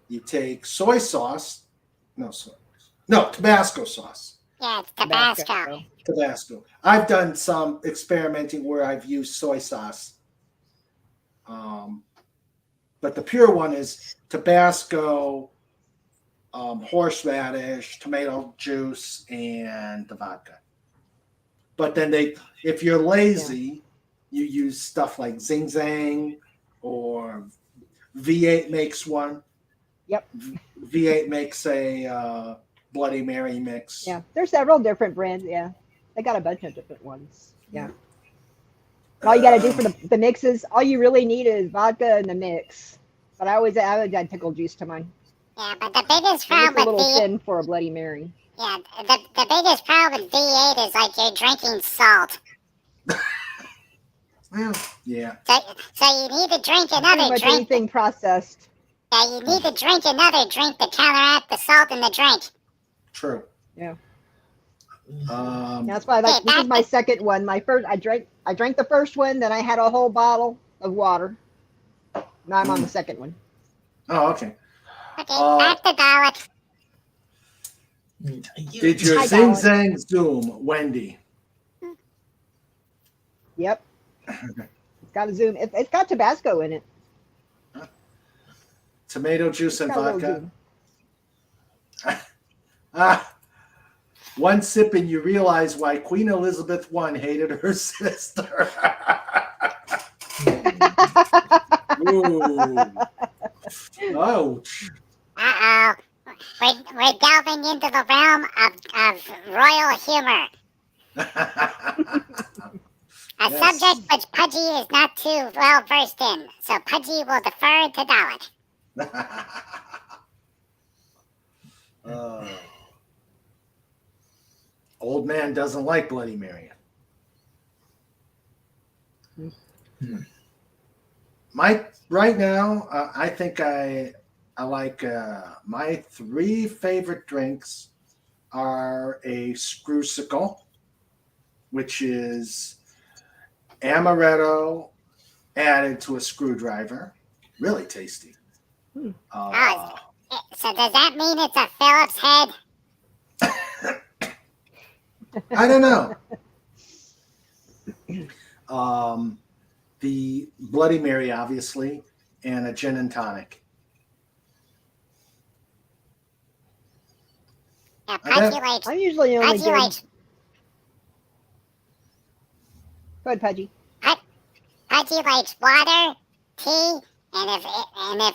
You take soy sauce. No, Tabasco sauce. Yeah, it's Tabasco. Tabasco. I've done some experimenting where I've used soy sauce. But the pure one is Tabasco, horseradish, tomato juice, and the vodka. But then if you're lazy, you use stuff like Zing Zang or V8 makes one. Yep. V8 makes a Bloody Mary mix. yeah, there's several different brands. Yeah, they got a bunch of different ones. Yeah. All you gotta do for the mixes, all you really need is vodka and the mix. But I would add pickle juice to mine. Yeah, but the biggest It gets a problem with little thin for a Bloody Mary. yeah, the biggest problem with V8 is like you're drinking salt. Well, yeah. So you need to drink Pretty another much drink. anything processed. Yeah, you need to drink another drink to counteract the salt in the drink. True. Yeah. Um, That's why I like. This is my second one. My first, I drank the first one, then I had a whole bottle of water. Now I'm on the second one. oh, okay. Okay, back to Dalek. Did your Hi, Zing Dalek. Zang Zoom, Wendy? Yep. It's got a zoom. It's got Tabasco in it. Tomato juice and Got a little vodka. goon. One sip and you realize why Queen Elizabeth I hated her sister. Ooh. Ouch. Uh-oh. We're delving into the realm of royal humor. A Yes. subject which Pudgy is not too well versed in, so Pudgy will defer to Dalek. Old man doesn't like Bloody Mary. Right now, I think I like my 3 favorite drinks are a Screwsicle, which is amaretto added to a screwdriver. Really tasty. So does that mean it's a Phillips head? I don't know. The Bloody Mary, obviously, and a gin and tonic. Yeah, I bet- Pudgy likes. I'm usually only Pudgy good. likes. Go ahead, Pudgy. Pudgy likes water, tea, and if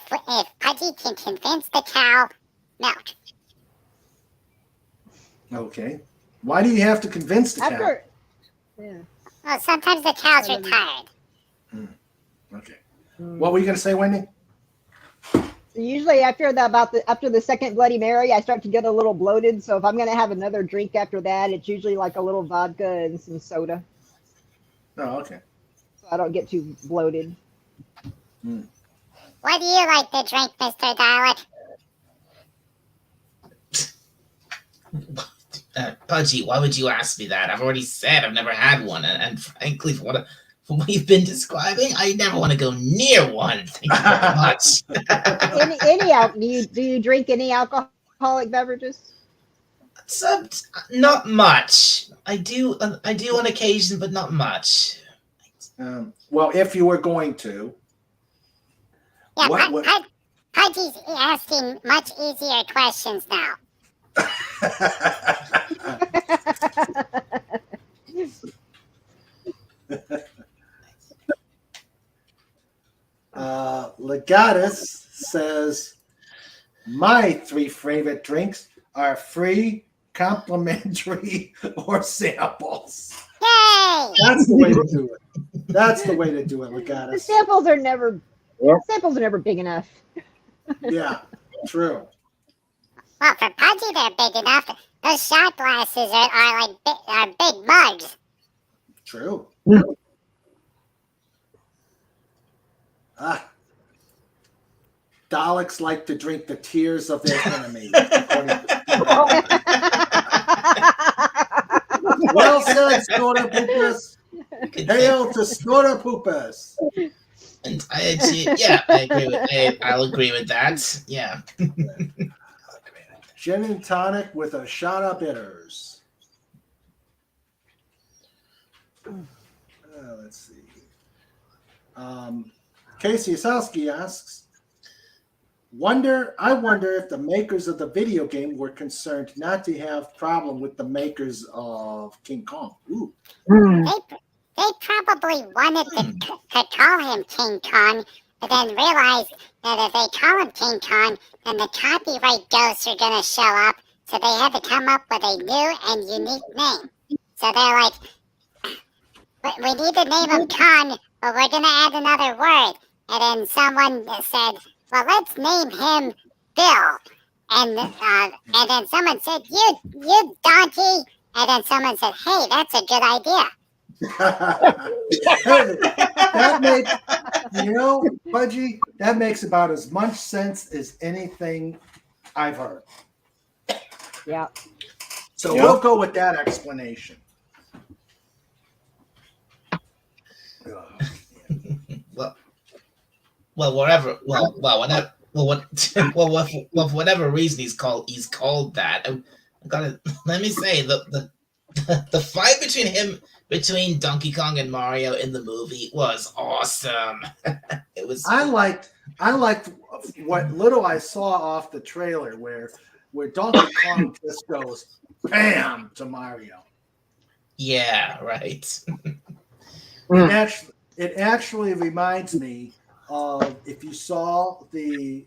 Pudgy can convince the cow, milk. Okay. Why do you have to convince the cow? After, yeah. Well, sometimes the cows I are don't know. tired. Okay. What were you going to say, Wendy? Usually after the second Bloody Mary, I start to get a little bloated. So if I'm gonna have another drink after that, it's usually like a little vodka and some soda, Oh, okay. so I don't get too bloated. What do you like to drink, Mr. Dalek? Pudgy, why would you ask me that? I've already said I've never had one, and frankly, from what you've been describing, I never want to go near one. Thank you very much. Do you drink any alcoholic beverages? Not much. I do on occasion, but not much. Well, if you were going to. Yeah, What- Pudgy's asking much easier questions now. Legatus says, my 3 favorite drinks are free, complimentary, or samples. Yay! That's the way to do it. That's the way to do it, The Legatus. samples are never Yep. samples are never big enough. Yeah, true. Well, for Pudgy, they're big enough. Those shot glasses are big mugs. True. Daleks like to drink the tears of their enemies. according to- Well said, Scotopoopus. Hail to Scotopoopus. And I'll agree with that. Yeah. Gin and tonic with a shot of bitters. Let's see. Casey Osowski asks, I wonder if the makers of the video game were concerned not to have problem with the makers of King Kong. Ooh. They probably wanted to call him King Kong, but then realized that if they call him King Kong, then the copyright ghosts are going to show up. So they had to come up with a new and unique name. So they're like, we need to name him Kong, but we're going to add another word. And then someone said, well, let's name him Bill. And then someone said, you donkey. And then someone said, hey, that's a good idea. That makes, Pudgy, that makes about as much sense as anything I've heard. Yeah. So we'll go with that explanation. For whatever reason he's called that. Let me say the fight between between Donkey Kong and Mario in the movie was awesome. It was. I liked what little I saw off the trailer where Donkey Kong just goes bam to Mario. Yeah, right. It actually reminds me of if you saw the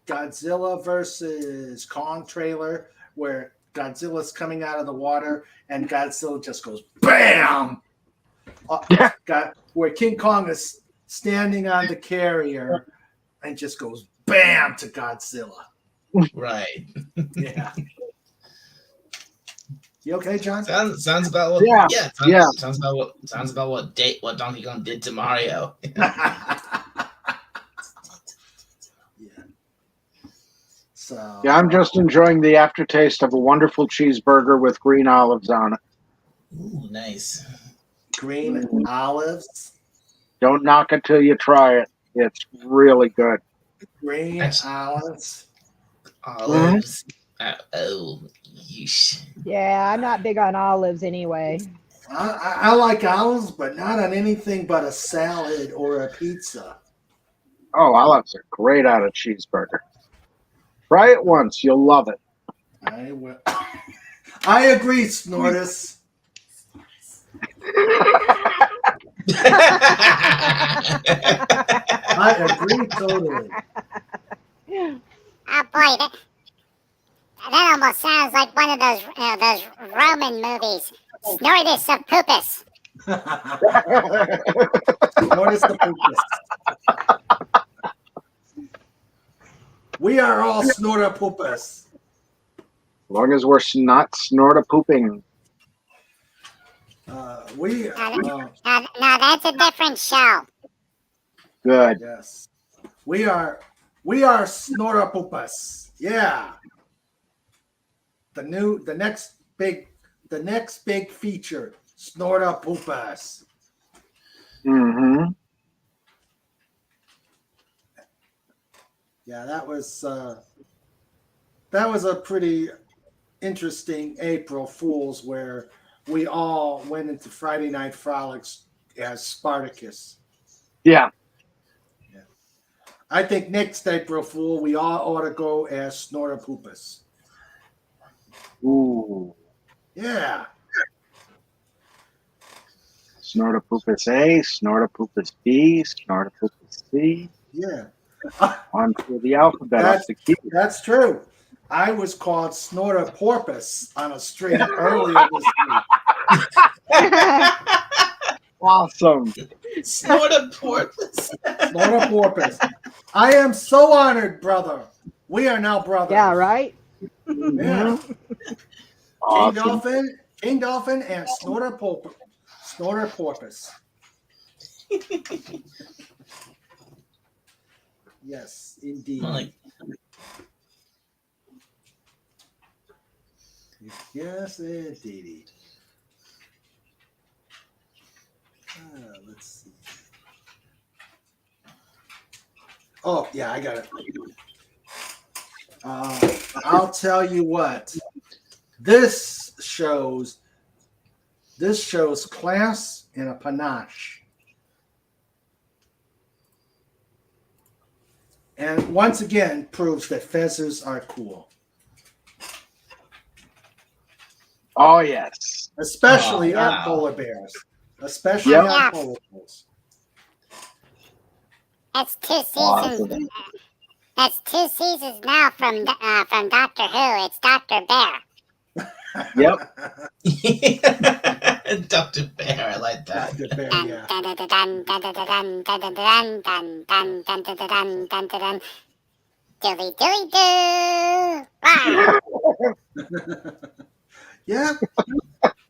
Godzilla versus Kong trailer where Godzilla's coming out of the water and Godzilla just goes bam. Where King Kong is standing on the carrier and just goes bam to Godzilla. Right. Yeah. You okay, John? Sounds about what. Yeah. Sounds about what Donkey Kong did to Mario. Yeah. So Yeah, I'm just enjoying the aftertaste of a wonderful cheeseburger with green olives on it. Ooh, nice. green olives. Don't knock it till you try it. It's really good. Green That's- olives. Olives. Oh, yeesh. Yeah, I'm not big on olives anyway. I like olives, but not on anything but a salad or a pizza. Oh, olives are great on a cheeseburger. Try it once. You'll love it. I will. I agree, Snortus. I agree totally. Oh boy, that almost sounds like one of those Roman movies. Snortus of Poopus. Snortus the Poopus. We are all Snorta Poopus. As long as we're not snorta pooping. Now that's a different show. Good. Yes. We are Snorta Poopus. Yeah. The next big feature, Snorta Poopus. Mm-hmm. Yeah, that was a pretty interesting April Fools where we all went into Friday Night Frolics as Spartacus. Yeah. I think next April Fool we all ought to go as Snorta Poopus. Ooh. Yeah. Snorta poopus A, snorta poopus B, snorta poopus C. Yeah. On through the alphabet up the key. That's true. I was called Snorta Porpoise on a stream earlier this week. Awesome. Snort a porpoise. Snorta Porpoise. I am so honored, brother. We are now brothers. Yeah, right? Yeah. Awesome. King Dolphin and Snorta Porpoise. Yes, indeed. Like, Yes, indeed. Let's see. Oh, yeah, I got it. I'll tell you what. This shows class and a panache. And once again proves that fezzes are cool. Oh, yes. Especially Oh, on wow. polar bears. Especially Yep. on polar bears. That's two seasons. Awesome. That's 2 seasons now from Doctor Who. It's Dr. Bear. Yep. Dr. Bear, I like that. Dr. Bear, Dun, yeah. dun, dun, dun, dun, dun, dun, dun, dun, dun, dun, dun, dun, dun, dun, dun, dun. Dilly dilly do. Rah. Yeah.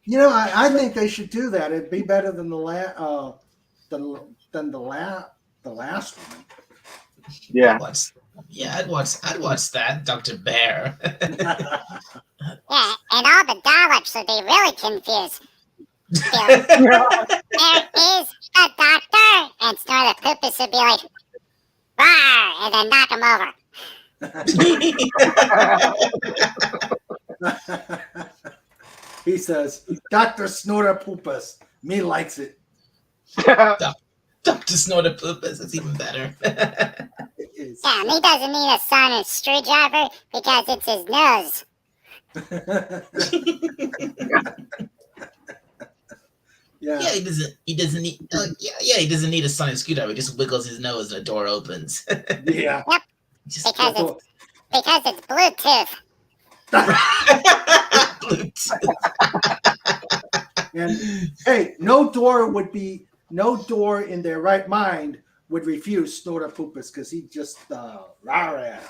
You know, I think they should do that. It'd be better than the last one. Yeah. I'd watch that, Dr. Bear. Yeah, and all the Daleks would be really confused. There is a doctor, and Snorta Poopus would be like, "Rawr," and then knock him over. He says, Dr. Snorta Poopus, Me likes it. Dr. Snortopoopas is even better. It is. Yeah, and he doesn't need a sonic screwdriver because it's his nose. Yeah. Yeah, he doesn't need he doesn't need a sonic screwdriver. He just wiggles his nose and the door opens. Yeah. Just Because it's Bluetooth. Bluetooth. And hey, no door in their right mind would refuse Snortopoopas because he just rar at him.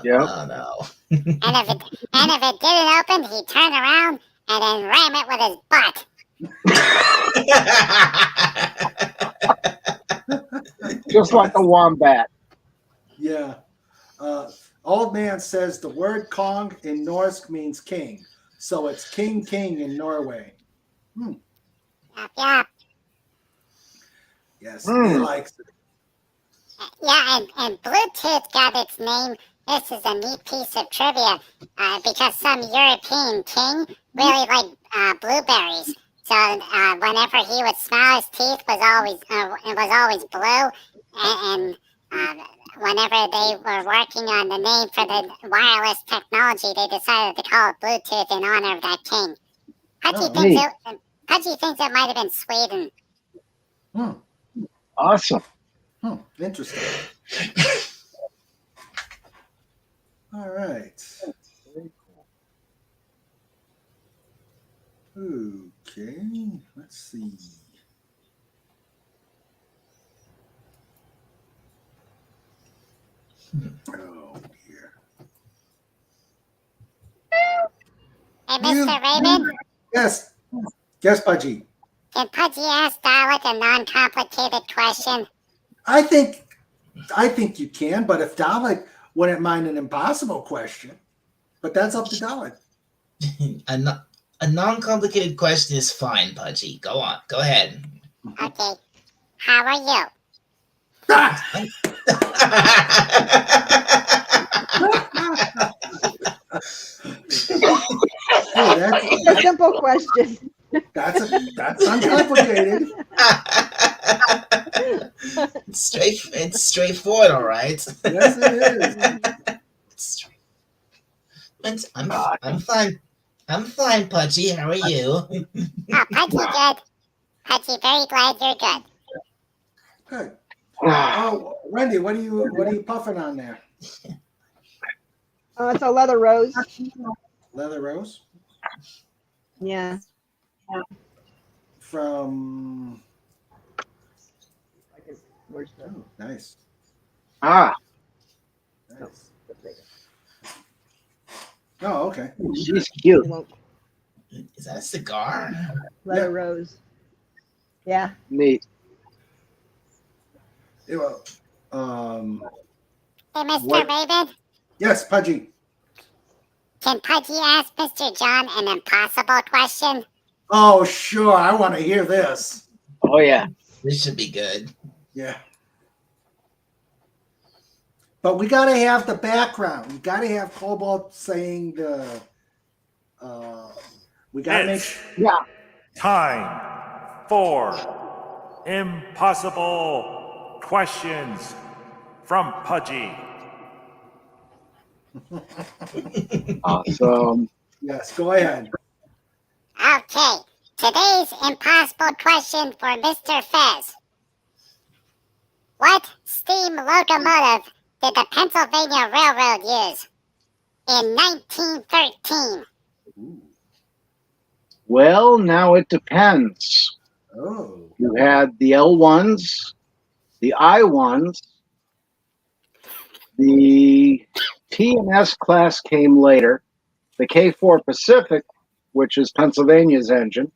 Yep. Oh no. And if it didn't open, he'd turn around and then ram it with his butt. Just like a wombat. Yeah. Old man says the word Kong in Norse means king. So it's king in Norway. Yeah. Yes, he likes it. Yeah, and Bluetooth got its name. This is a neat piece of trivia because some European king really liked blueberries. So whenever he would smile, his teeth was always blue, and whenever they were working on the name for the wireless technology, they decided to call it Bluetooth in honor of that king. Pudgy thinks it might have been Sweden. Awesome. Interesting. All right. Okay, let's see. Oh dear. Hey, Mr. Raven, Yes. Yes, Pudgy. can Pudgy ask Dalek a non-complicated question? I think you can, but if Dalek wouldn't mind an impossible question, but that's up to Dalek. A non-complicated question is fine, Pudgy. Go on. Go ahead. Okay. How are you? Hey, It's a simple question. that's uncomplicated. It's straightforward, all right. Yes, it is. I'm fine. I'm fine, Pudgy. How are you? Oh, Pudgy good. Pudgy, very glad you're good. Good. Oh, Wendy, what are you puffing on there? Oh, it's a leather rose. Leather rose Yeah. from. Where's the? Oh, nice. Ah, Nice. Oh, okay. she's cute. Is that a cigar? Leather Yeah. rose. Yeah. Neat. Hey, well, Hey, Mr. What? Raven, yes, Pudgy. can Pudgy ask Mr. John an impossible question? Oh, sure. I want to hear this. Oh yeah. This should be good. Yeah. But we got to have the background. We got to have Cobalt saying the. We got to make. It's Yeah. time for impossible questions from Pudgy. Awesome. Yes, go ahead. Okay. Today's impossible question for Mr. Fez. What steam locomotive did the Pennsylvania Railroad use in 1913? Well, now it depends. Oh. You had the L1s, the I1s, the T and S class came later. The K4 Pacific, which is Pennsylvania's engine,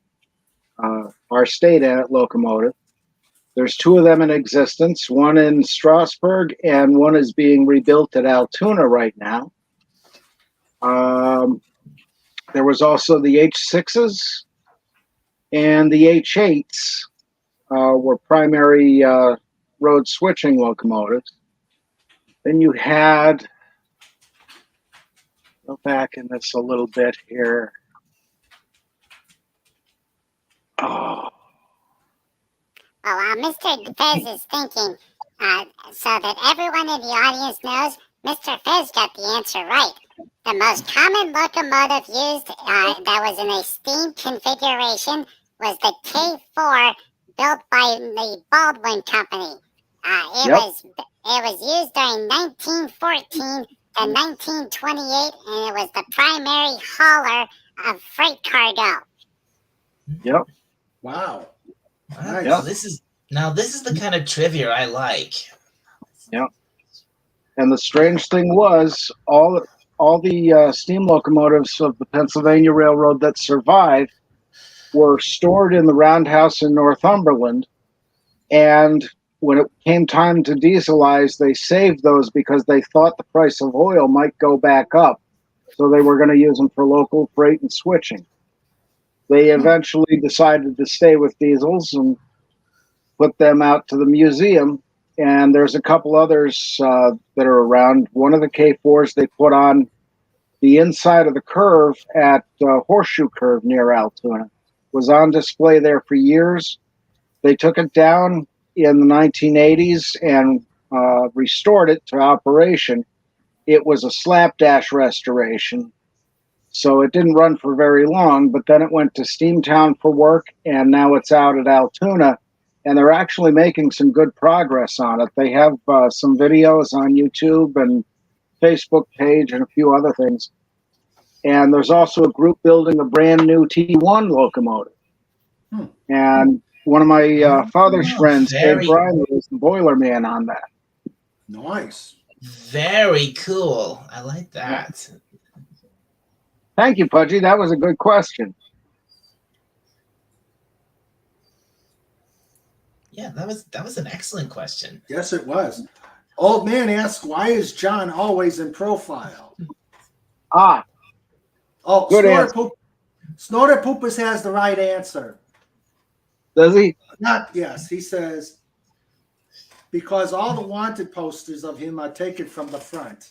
our state locomotive. There's two of them in existence, one in Strasburg and one is being rebuilt at Altoona right now. There was also the H6s and the H8s were primary road switching locomotives. Then you had, go back in this a little bit here. Oh, Well, Mr. Fez is thinking, so that everyone in the audience knows, Mr. Fez got the answer right. The most common locomotive used that was in a steam configuration was the K4 built by the Baldwin Company. It was used during 1914 to 1928, and it was the primary hauler of freight cargo. yep. Wow. Wow, Nice. this is the kind of trivia I like. And the strange thing was, all the steam locomotives of the Pennsylvania Railroad that survived were stored in the roundhouse in Northumberland. And when it came time to dieselize, they saved those because they thought the price of oil might go back up. So they were going to use them for local freight and switching. They eventually decided to stay with diesels and put them out to the museum. And there's a couple others that are around. One of the K4s they put on the inside of the curve at Horseshoe Curve near Altoona. Was on display there for years. They took it down in the 1980s and restored it to operation. It was a slapdash restoration, so it didn't run for very long, but then it went to Steamtown for work, and now it's out at Altoona. And they're actually making some good progress on it. They have some videos on YouTube and Facebook page and a few other things. And there's also a group building a brand new T1 locomotive. And one of my father's friends, Dave Bryan, was the boiler man on that. Nice. Very cool. I like that. Thank you, Pudgy. That was a good question. Yeah, that was an excellent question. Yes, it was. Old man asks, why is John always in profile? Ah, Oh, Good answer. Snorter Poopus has the right answer. does he? Not yes, he says because all the wanted posters of him are taken from the front.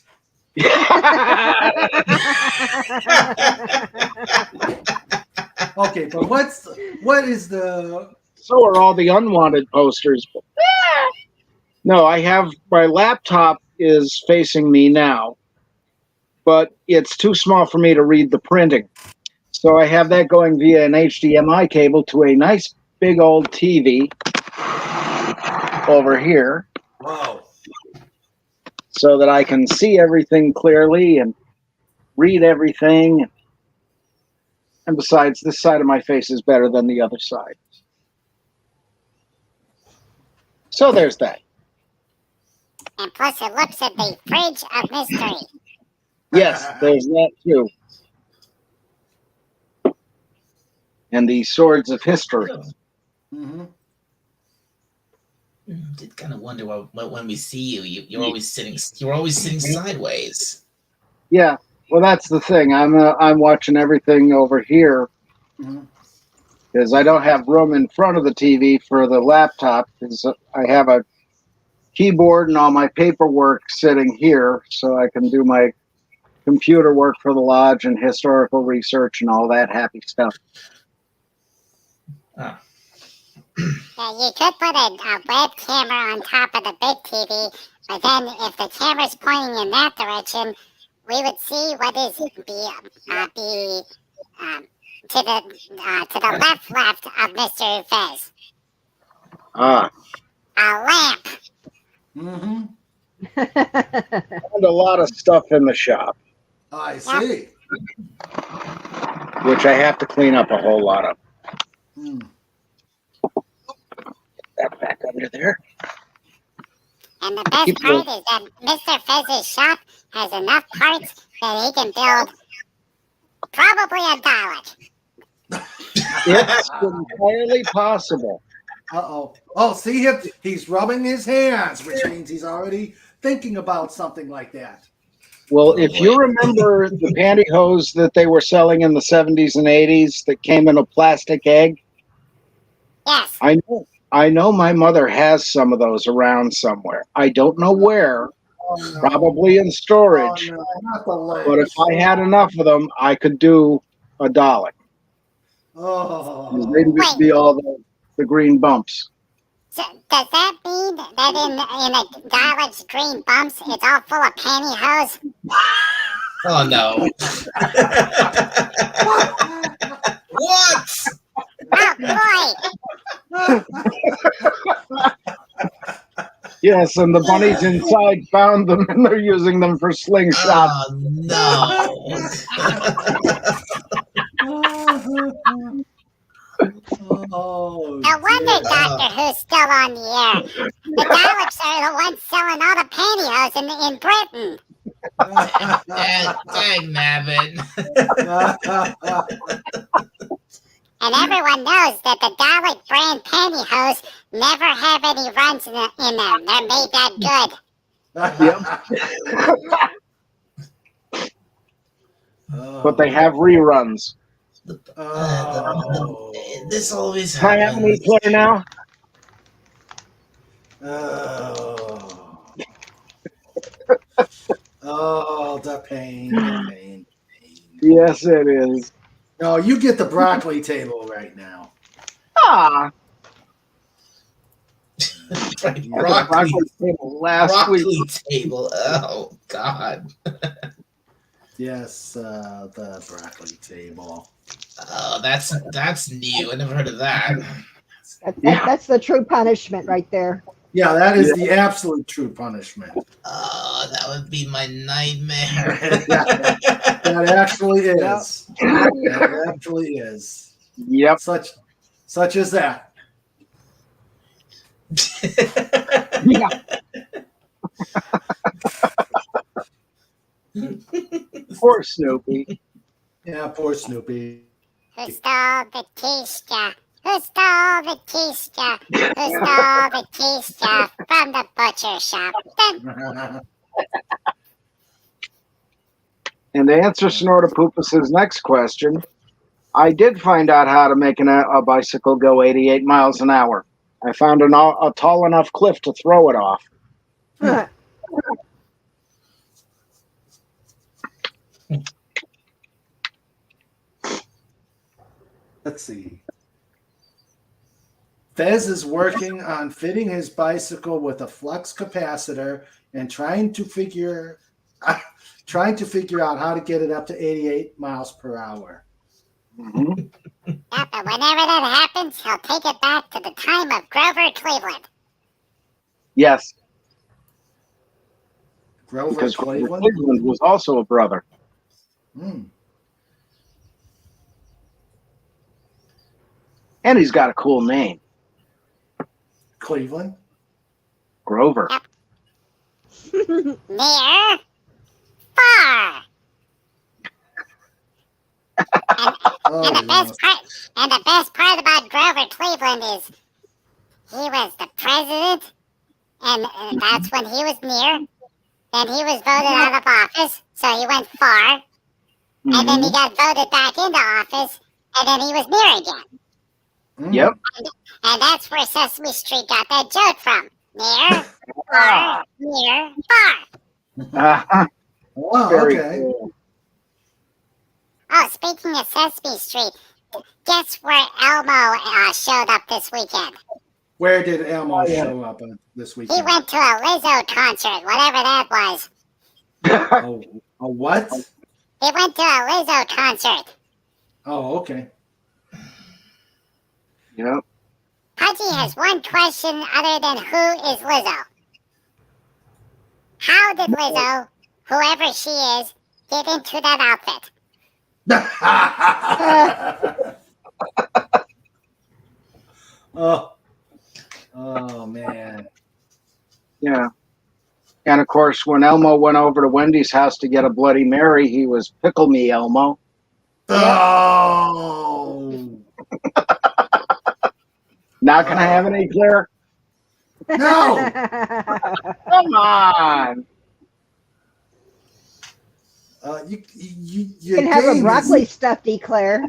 Okay, but what is the So are all the unwanted posters. No, I have my laptop is facing me now, but it's too small for me to read the printing. So I have that going via an HDMI cable to a nice big old TV over here wow? so that I can see everything clearly and read everything. And besides, this side of my face is better than the other side. So there's that. And plus, it looks at the fridge of mystery. Yes, there's that too. And the swords of history. Mm-hmm. Did kind of wonder when we see you're always sitting sideways. Yeah, well, that's the thing. I'm watching everything over here Mhm. because I don't have room in front of the TV for the laptop because I have a keyboard and all my paperwork sitting here, so I can do my computer work for the lodge and historical research and all that happy stuff. Ah. Yeah, you could put a web camera on top of the big TV, but then if the camera's pointing in that direction, we would see what is to the left of Mr. Fez. Ah, A lamp. Mm-hmm. found a lot of stuff in the shop, I see. which I have to clean up a whole lot of. Hmm. That back under there. And the best part is that Mr. Fez's shop has enough parts that he can build probably a Dalek. It's entirely possible. Uh-oh. Oh, see him? He's rubbing his hands, which means he's already thinking about something like that. Well, if you remember the pantyhose that they were selling in the 70s and 80s that came in a plastic egg, Yes. I know my mother has some of those around somewhere. I don't know where, Oh, no. probably in storage. Oh, no, not the legs. But if I had enough of them, I could do a Dalek. They didn't Oh. be all the green bumps. So does that mean that in a Dalek's green bumps, it's all full of pantyhose? Oh no. What? Oh boy! Yes, and the bunnies inside found them, and they're using them for slingshots. Oh no. Oh, No wonder dear. Doctor Who's still on the air. The Daleks are the ones selling all the pantyhose in Britain. Dang nabbit. And everyone knows that the Dalek brand pantyhose never have any runs in them. They're made that good. But they have reruns. Oh. This always Can I have an happens. Eclair now? Oh, the pain, the pain. Yes, it is. No, you get the broccoli table right now. Ah, Right, broccoli broccoli, table last broccoli week. table. Oh God. Yes, the broccoli table. Oh, that's new. I never heard of that. That's the true punishment right there. Yeah, that is the absolute true punishment. Oh, that would be my nightmare. That actually is. That actually is. Yep. Such as that. Yeah. Poor Snoopy. Yeah, poor Snoopy. Who stole the teacher? Who stole the teacher? Who stole the teacher from the butcher shop? And to answer Snortopoopis's next question, I did find out how to make a bicycle go 88 miles an hour. I found a tall enough cliff to throw it off. Let's see. Fez is working on fitting his bicycle with a flux capacitor and trying to figure out how to get it up to 88 miles per hour. Mhm. Yeah, but whenever that happens, he'll take it back to the time of Grover Cleveland. Yes, Grover because Cleveland. Cleveland was also a brother. Hmm. And he's got a cool name, Cleveland. Grover. Near, far. And the best part about Grover Cleveland is he was the president, and that's when he was near. Then he was voted out of office, so he went far, and then he got voted back into office, and then he was near again. Yep. And that's where Sesame Street got that joke from. Near, far, near, far. Oh, Very okay. cool. Oh, speaking of Sesame Street, guess where Elmo showed up this weekend? Where did Elmo show up this He weekend? went to a Lizzo concert, whatever that was. A what? He went to a Lizzo concert. Oh, okay. Yep. Pudgy has one question other than who is Lizzo? How did Lizzo, whoever she is, get into that outfit? Oh man. Yeah. And of course, when Elmo went over to Wendy's house to get a Bloody Mary, he was Pickle Me Elmo. Oh Now can I have an eclair? no! Come on. You You can have a broccoli stuffed eclair.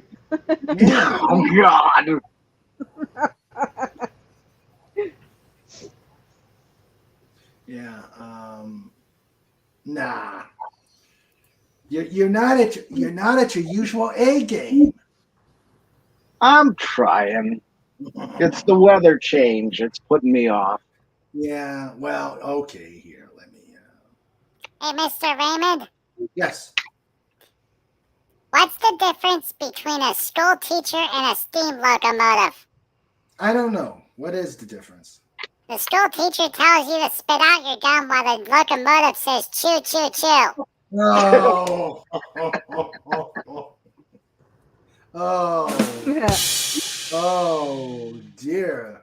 Yeah. Oh God. Yeah. Nah. You're not at your usual A game. I'm trying. It's the weather change. It's putting me off. Yeah, well, okay, here, let me. Hey, Mr. Raymond, Yes. what's the difference between a school teacher and a steam locomotive? I don't know. What is the difference? The school teacher tells you to spit out your gum while the locomotive says chew, chew, chew. Oh. Oh. Oh, dear.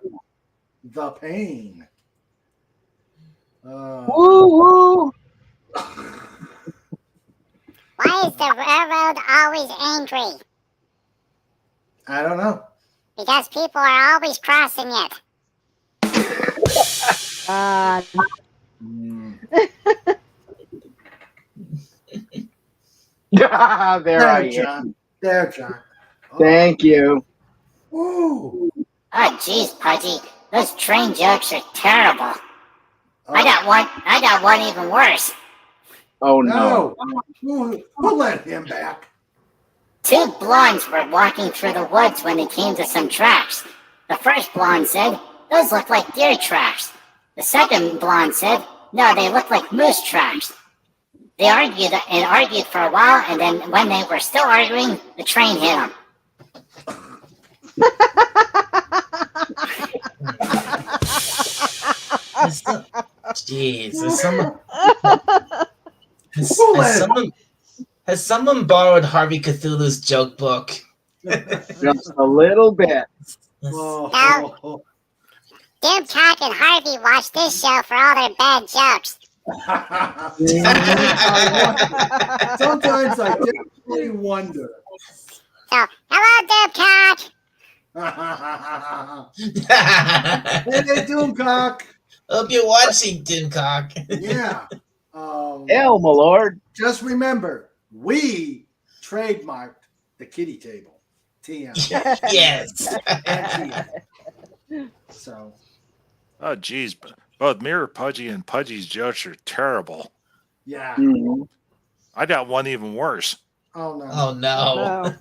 The pain. Woo woo. Why is the railroad always angry? I don't know. Because people are always crossing it. Mm. There I am. John. There, John. Oh. Thank you. Ooh. Oh, jeez, Pudgy. Those train jokes are terrible. Oh. I got one even worse. Oh no. No. Who let him back? Two blondes were walking through the woods when they came to some tracks. The first blonde said, "Those look like deer tracks." The second blonde said, "No, they look like moose tracks." They argued for a while, and then when they were still arguing, the train hit them. Jeez, has someone borrowed Harvey Cthulhu's joke book? Just a little bit. Oh. Doomcock and Harvey watch this show for all their bad jokes. Sometimes I definitely wonder. So, hello, Doomcock. Hey, Doomcock. Hope you're watching, Doomcock. Yeah. Hell, my lord. Just remember, we trademarked the kitty table. TM. Yes. And TM. So. Oh, geez. Both Mirror Pudgy and Pudgy's jokes are terrible. Yeah. Mhm. I got one even worse. Oh no. Oh no.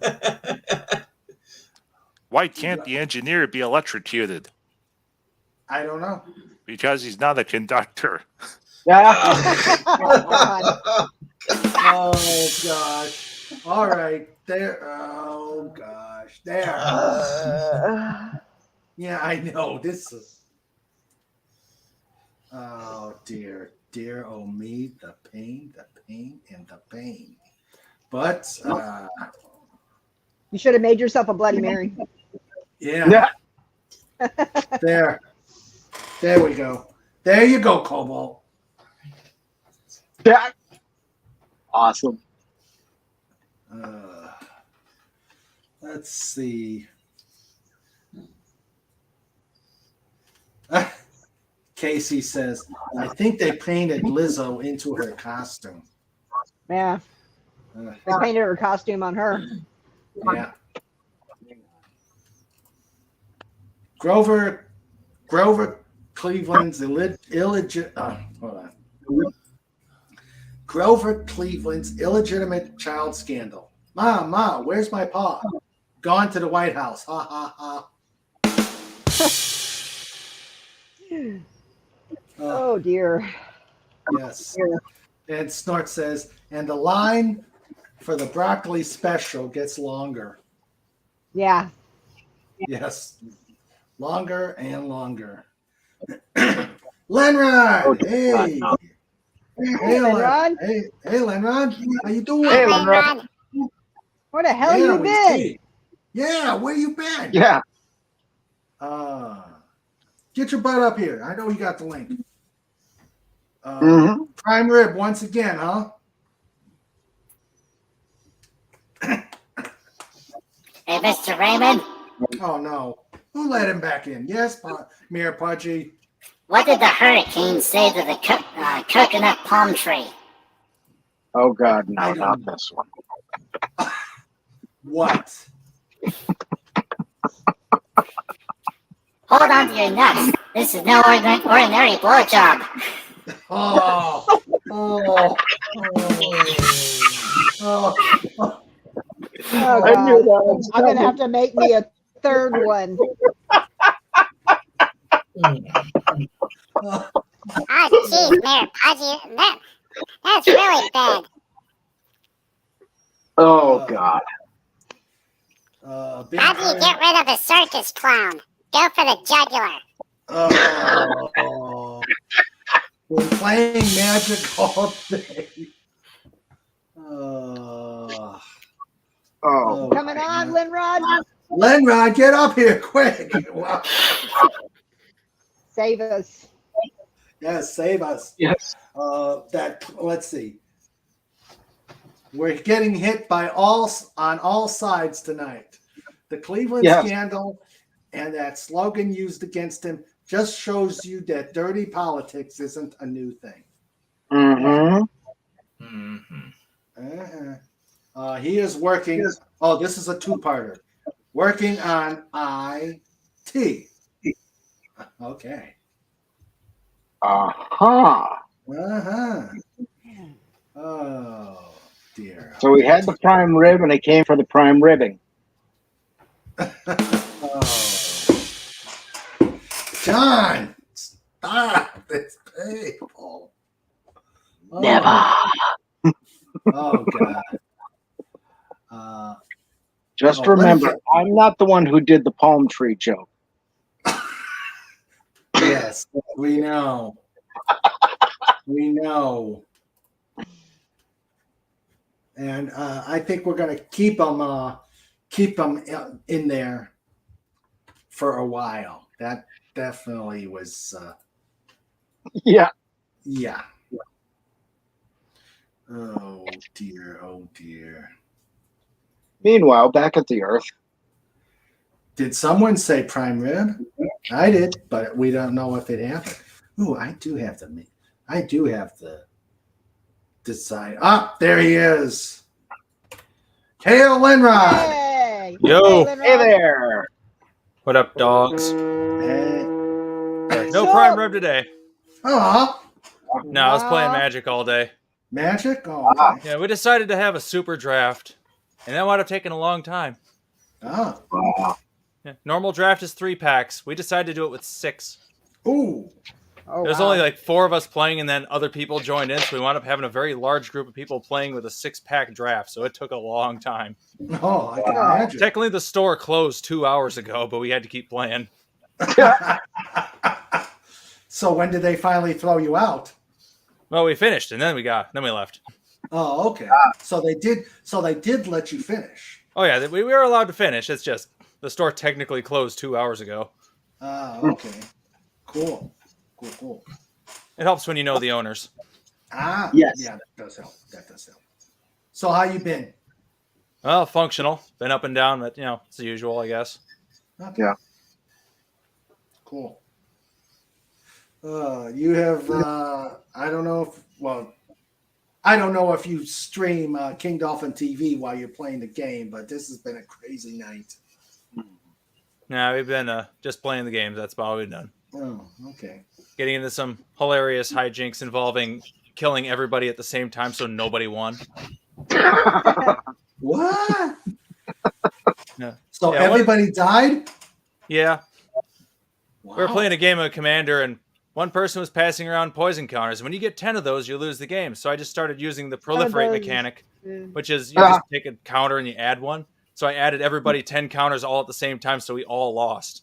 Why can't the engineer be electrocuted? I don't know. Because he's not a conductor. Yeah. Oh gosh. All right. There. Oh gosh. There. Yeah, I know. This is. Oh dear. Dear oh me, the pain, and the pain. But You should have made yourself a Bloody Mary. yeah. There. There we go. There you go, Cobalt. Yeah. Awesome. Let's see. Casey says, I think they painted Lizzo into her costume. Yeah. They painted her costume on her. Yeah. Grover Cleveland's illegitimate. Hold on. Grover Cleveland's illegitimate child scandal. Ma, where's my paw? Gone to the White House. Ha ha ha. Oh dear. Yes. And Snort says, and the line for the broccoli special gets longer. Yeah. Yes. Longer and longer. Lenrod! Hey! Hey, Lenrod? Hey, Lenrod. How you doing? Hey, Lenrod. Where the hell Yeah, you we been? see. Yeah, where you been? Yeah. Get your butt up here. I know you got the link. Mhm. Prime rib once again, huh? Hey, Mr. Raymond, Oh no. Who let him back in? Yes, Mayor Pudgy. what did the hurricane say to the coconut palm tree? Oh God, no, not this one. What? Hold on to your nuts. This is no ordinary blowjob. Oh. Oh. Oh. Oh I knew God. that was I'm gonna coming. have to make me a third one. Oh, jeez, Mayor Pudgy. That's really bad. Oh God. Big How do you get rid of a circus clown? Go for the jugular. Oh, we're playing Magic all day. Oh. Coming on, Linrod. Lenrod, get up here quick. Wow. Save us. Yes, save us. Yes. Let's see. We're getting hit by on all sides tonight. The Cleveland Yes. scandal and that slogan used against him just shows you that dirty politics isn't a new thing. Mm-hmm. Mm-hmm. He is working. Oh, this is a two-parter. Working on IT. Okay. Uh-huh. Oh dear. So we had the prime rib and they came for the prime ribbing. Oh. John, stop. It's painful. Oh. Never. Oh God. Just Oh, let me remember, get- I'm not the one who did the palm tree joke. Yes, we know. We know. And I think we're going to keep them in there for a while. That definitely was, Yeah. yeah. Oh dear, oh dear. Meanwhile, back at the Earth. Did someone say prime rib? I did, but we don't know if it happened. Ooh, I do have to decide. Ah, there he is. Kale Linrod. Hey. Yo. Linrod. Hey there. What up, dogs? Hey. No So- prime rib today. Oh, No, I was playing Wow. Magic all day. magic. Oh, okay. Yeah, we decided to have a super draft, and that wound up taking a long time. Oh. Yeah, normal draft is 3 packs. We decided to do it with 6. Ooh. Oh, There's wow. only like 4 of us playing, and then other people joined in, so we wound up having a very large group of people playing with a 6-pack draft. So it took a long time. Oh, I can Wow. imagine. Technically, the store closed 2 hours ago, but we had to keep playing. So when did they finally throw you out? Well, we finished, and then we left. Oh, okay. So they did let you finish. Oh yeah, we were allowed to finish. It's just the store technically closed 2 hours ago. Okay. Cool. Cool. It helps when you know the owners. Ah, Yes. yeah, that does help. So how you been? Well, functional. Been up and down, but it's the usual, I guess. Okay. Yeah. Cool. You have I don't know if you stream King Dolphin TV while you're playing the game, but this has been a crazy night. Nah, we've been just playing the games. That's about all we've done. Oh, okay. Getting into some hilarious hijinks involving killing everybody at the same time so nobody won. What? Yeah. So Yeah, what- everybody died? Yeah, Wow. we were playing a game of Commander, and one person was passing around poison counters. When you get 10 of those, you lose the game. So I just started using the proliferate those. mechanic, Yeah. which is you just take a counter and you add one. So I added everybody 10 counters all at the same time, so we all lost.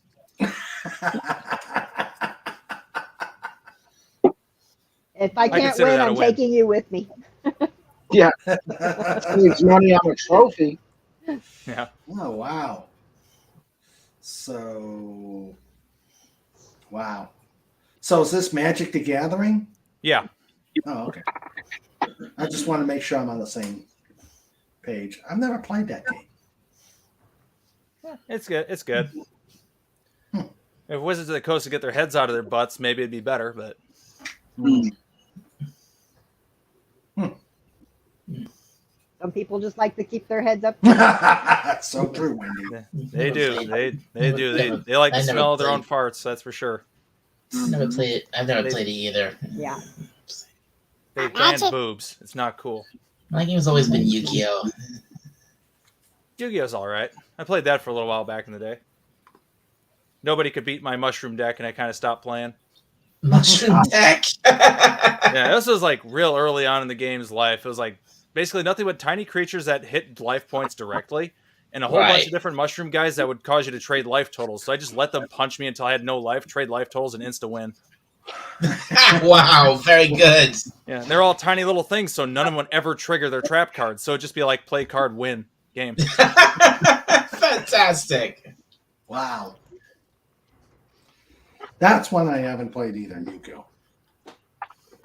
If I can't consider win, that a I'm win. taking you with me. Needs money on a trophy. Yeah. Oh, wow. So, wow. So is this Magic the Gathering? Yeah. Oh, okay. I just want to make sure I'm on the same page. I've never played that game. It's good. It's good. Hmm. If Wizards of the Coast could get their heads out of their butts, maybe it'd be better. But Some people just like to keep their heads up. That's so true, Wendy. they do. They do. They like the I never smell of their own played. farts. That's for sure. I've never played it. I've never They- played it either. Yeah. They ban Magic. boobs. It's not cool. My game's always been Yu-Gi-Oh. Yu-Gi-Oh's all right. I played that for a little while back in the day. nobody could beat my mushroom deck, and I kind of stopped playing. Mushroom deck. Yeah, this was like real early on in the game's life. It was like basically nothing but tiny creatures that hit life points directly, and a whole bunch Right. of different mushroom guys that would cause you to trade life totals. So I just let them punch me until I had no life, trade life totals, and insta win. Wow, very good. Yeah, and they're all tiny little things, so none of them would ever trigger their trap cards. So it'd just be like play card, win, game. Fantastic. Wow. That's one I haven't played either, Yu-Gi-Oh.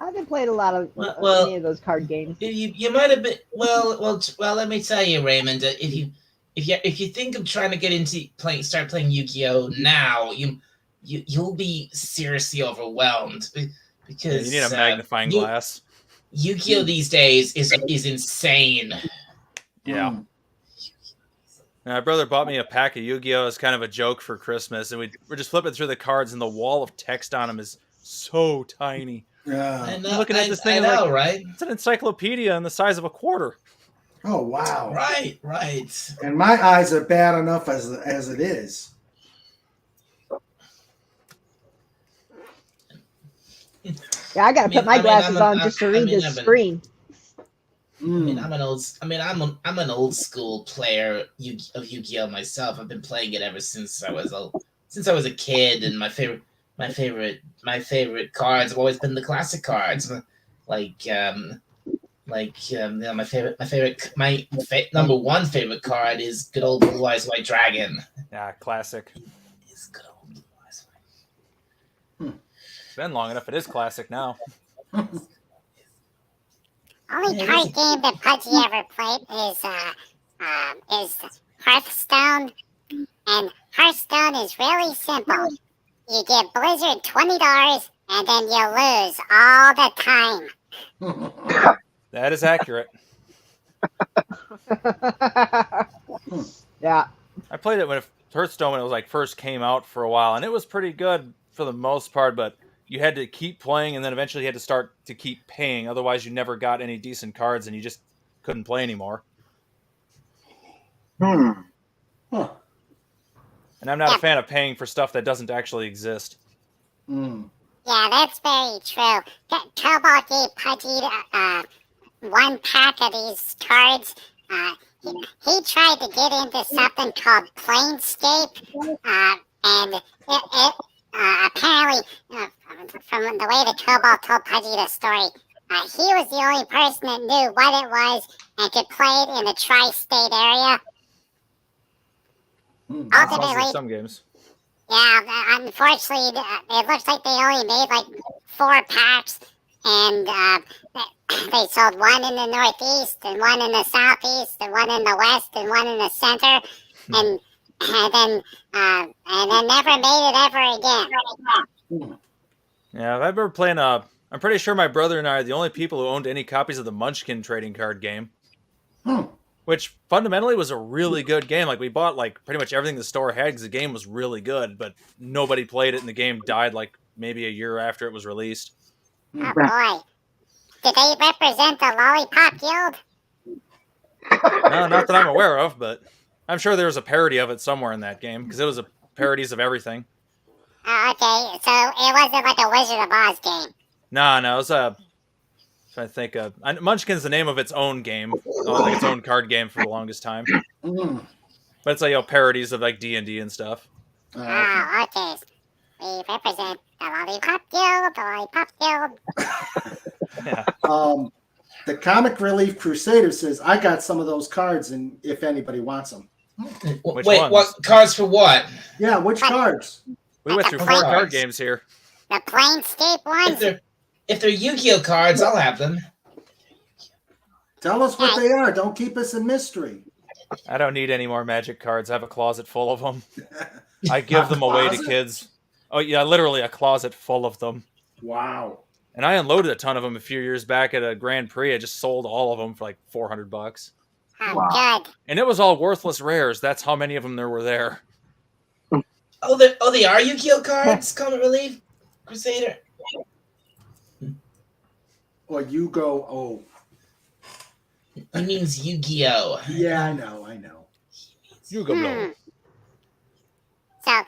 I haven't played a lot of Well, any of those card games. You might have been well. Let me tell you, Raymond. If you think of trying to get into start playing Yu-Gi-Oh now, you'll be seriously overwhelmed because You need a magnifying glass. Yu-Gi-Oh these days is insane. Yeah. Mm. My brother bought me a pack of Yu-Gi-Oh as kind of a joke for Christmas, and we're just flipping through the cards, and the wall of text on them is so tiny. Yeah. I know, You're looking at this thing I know, like right? it's an encyclopedia in the size of a quarter. Oh, wow. Right. And my eyes are bad enough as it is. Yeah, I gotta put my glasses on just to read this screen. I mean, I'm an old school player of Yu-Gi-Oh myself. I've been playing it ever since I was a kid, and my favorite cards have always been the classic cards, my number one favorite card is good old Blue Eyes White Dragon. Yeah, classic. It's good old Blue Eyes White. It's been long enough. It is classic now. Only Yeah, card game that Pudgy ever played is Hearthstone, and Hearthstone is really simple. You give Blizzard $20, and then you lose all the time. That is accurate. Yeah. I played it when Hearthstone when it was like first came out for a while, and it was pretty good for the most part, but you had to keep playing, and then eventually you had to start to keep paying. Otherwise, you never got any decent cards, and you just couldn't play anymore. Huh. And I'm not a fan of paying for stuff that doesn't actually exist. Mm. Yeah, that's very true. Cobalt gave Pudgy one pack of these cards. He tried to get into something called Planescape, and it apparently, from the way the Cobalt told Pudgy the story, he was the only person that knew what it was and could play it in the tri-state area. Mostly Ultimately, some games. yeah, unfortunately, it looks like they only made like 4 packs, and they sold one in the Northeast, and one in the Southeast, and one in the West, and one in the center, and then never made it ever again. Yeah, I remember playing I'm pretty sure my brother and I are the only people who owned any copies of the Munchkin trading card game. Which fundamentally was a really good game. Like we bought like pretty much everything the store had because the game was really good, but nobody played it and the game died like maybe a year after it was released. Oh boy. Did they represent the Lollipop Guild? No, not that I'm aware of, but I'm sure there was a parody of it somewhere in that game because it was a parodies of everything. Oh, okay, so it wasn't like a Wizard of Oz game. No, it was I think Munchkin's the name of its own game, like its own card game for the longest time. Mm. But it's like parodies of like D&D and stuff. Oh, okay. We represent the Lollipop Guild, the Lollipop Guild. Yeah. The Comic Relief Crusader says, I got some of those cards, and if anybody wants them. Which Wait, ones? what cards for what? Yeah, which cards? We went through 4 card games here. The Planescape ones? If they're Yu-Gi-Oh cards, I'll have them. Tell us what they are. Don't keep us in mystery. I don't need any more Magic cards. I have a closet full of them. I give them away to kids. Oh yeah, literally a closet full of them. Wow. And I unloaded a ton of them a few years back at a Grand Prix. I just sold all of them for like $400. Oh, good. And it was all worthless rares. That's how many of them there were there. Oh, they are Yu-Gi-Oh cards. Comic Relief Crusader. Or you go, oh. He means Yu-Gi-Oh. Yeah, I know. You go blow. So,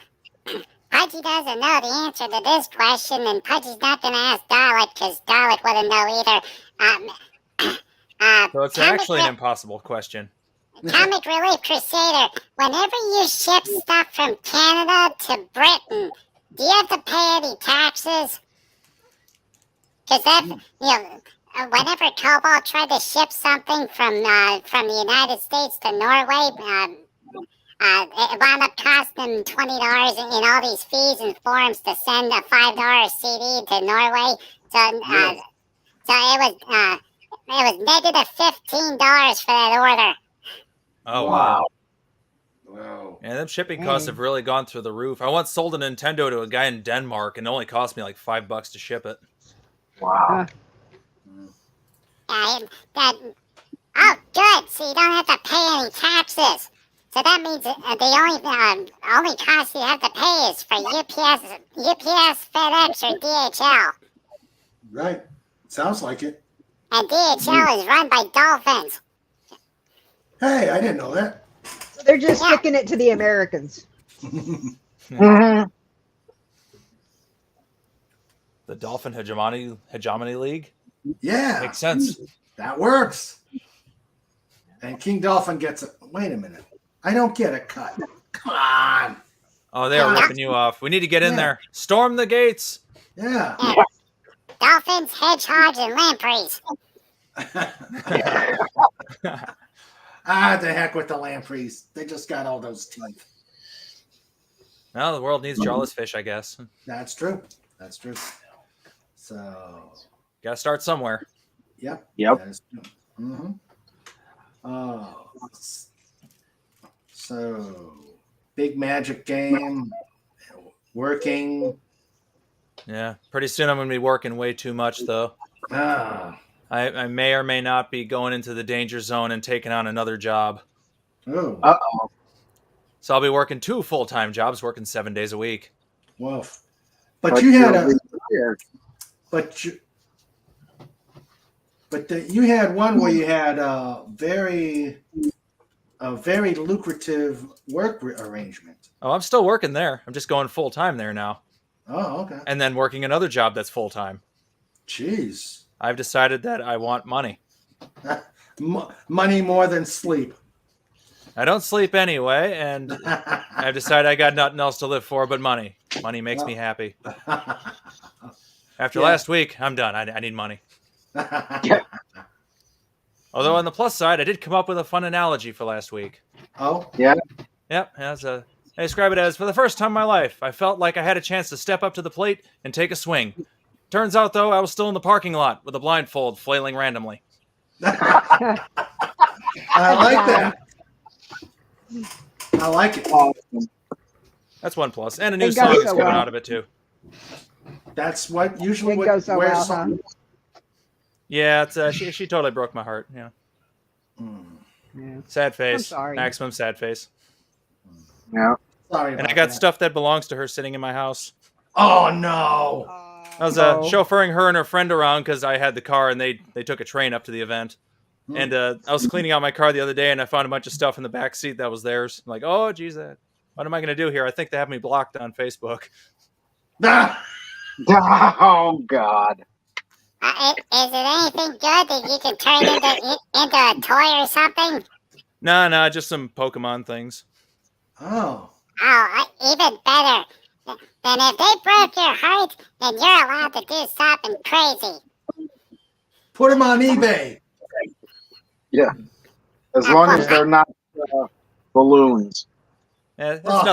Pudgy doesn't know the answer to this question, and Pudgy's not going to ask Darlick because Darlick wouldn't know either. So it's Comic actually an Re- impossible question. Comic Relief Crusader, whenever you ship stuff from Canada to Britain, do you have to pay any taxes? Because that, whenever Cobalt tried to ship something from the United States to Norway, it wound up costing him $20 in all these fees and forms to send a $5 CD to Norway. So it was negative $15 for that order. Oh wow. Wow. And them shipping costs have really gone through the roof. I once sold a Nintendo to a guy in Denmark, and it only cost me like $5 to ship it. Wow. Oh, good. So you don't have to pay any taxes. So that means the only cost you have to pay is for UPS, FedEx, or DHL. Right. Sounds like it. And DHL is run by dolphins. Hey, I didn't know that. They're just sticking it to the Americans. Mhm. The Dolphin Hegemony League? Yeah, Makes sense. that works. And King Dolphin gets a. Wait a minute. I don't get a cut. Come on. Oh, they are ripping you off. We need to get in there. Storm the gates. Yeah. Dolphins, hedgehogs, and lampreys. The heck with the lampreys. They just got all those teeth. Well, the world needs jawless fish, I guess. That's true. That's true. So, Gotta start somewhere. yep. Yep. That is true. Mm-hmm. Oh, so big magic game, working. Yeah. Pretty soon I'm going to be working way too much, though. Ah, I may or may not be going into the danger zone and taking on another job. oh, Uh-oh. So I'll be working 2 full-time jobs, working 7 days a week. woof. But you had a, you're you had one where you had a very lucrative work arrangement. Oh, I'm still working there. I'm just going full-time there now. Oh, okay. And then working another job that's full-time. Jeez. I've decided that I want money. Money more than sleep. I don't sleep anyway, and I've decided I got nothing else to live for but money. Money makes me happy. After Yeah. last week, I'm done. I need money. Although on the plus side, I did come up with a fun analogy for last week. Oh, Yeah. Yep, I describe it as, for the first time in my life, I felt like I had a chance to step up to the plate and take a swing. Turns out, though, I was still in the parking lot with a blindfold flailing randomly. I like that. I like it. Awesome. That's one plus. And a new It goes song is so coming well. out of it, too. That's what usually It goes so where well, some- Yeah, it's she totally broke my heart. Yeah, Hmm. Yeah. sad face. sorry. Maximum sad face. Yeah. Sorry And about I got that. stuff that belongs to her sitting in my house. Oh no! I was Oh. chauffeuring her and her friend around because I had the car and they took a train up to the event. Hmm. And I was cleaning out my car the other day and I found a bunch of stuff in the back seat that was theirs. I'm like, oh, geez, what am I going to do here? I think they have me blocked on Facebook. Oh God. Is it anything good that you can turn into a toy or something? No, just some Pokemon things. Oh, Oh, even better. Then if they broke your heart, then you're allowed to do something crazy. put them on eBay. As long as they're not balloons. It's Oh.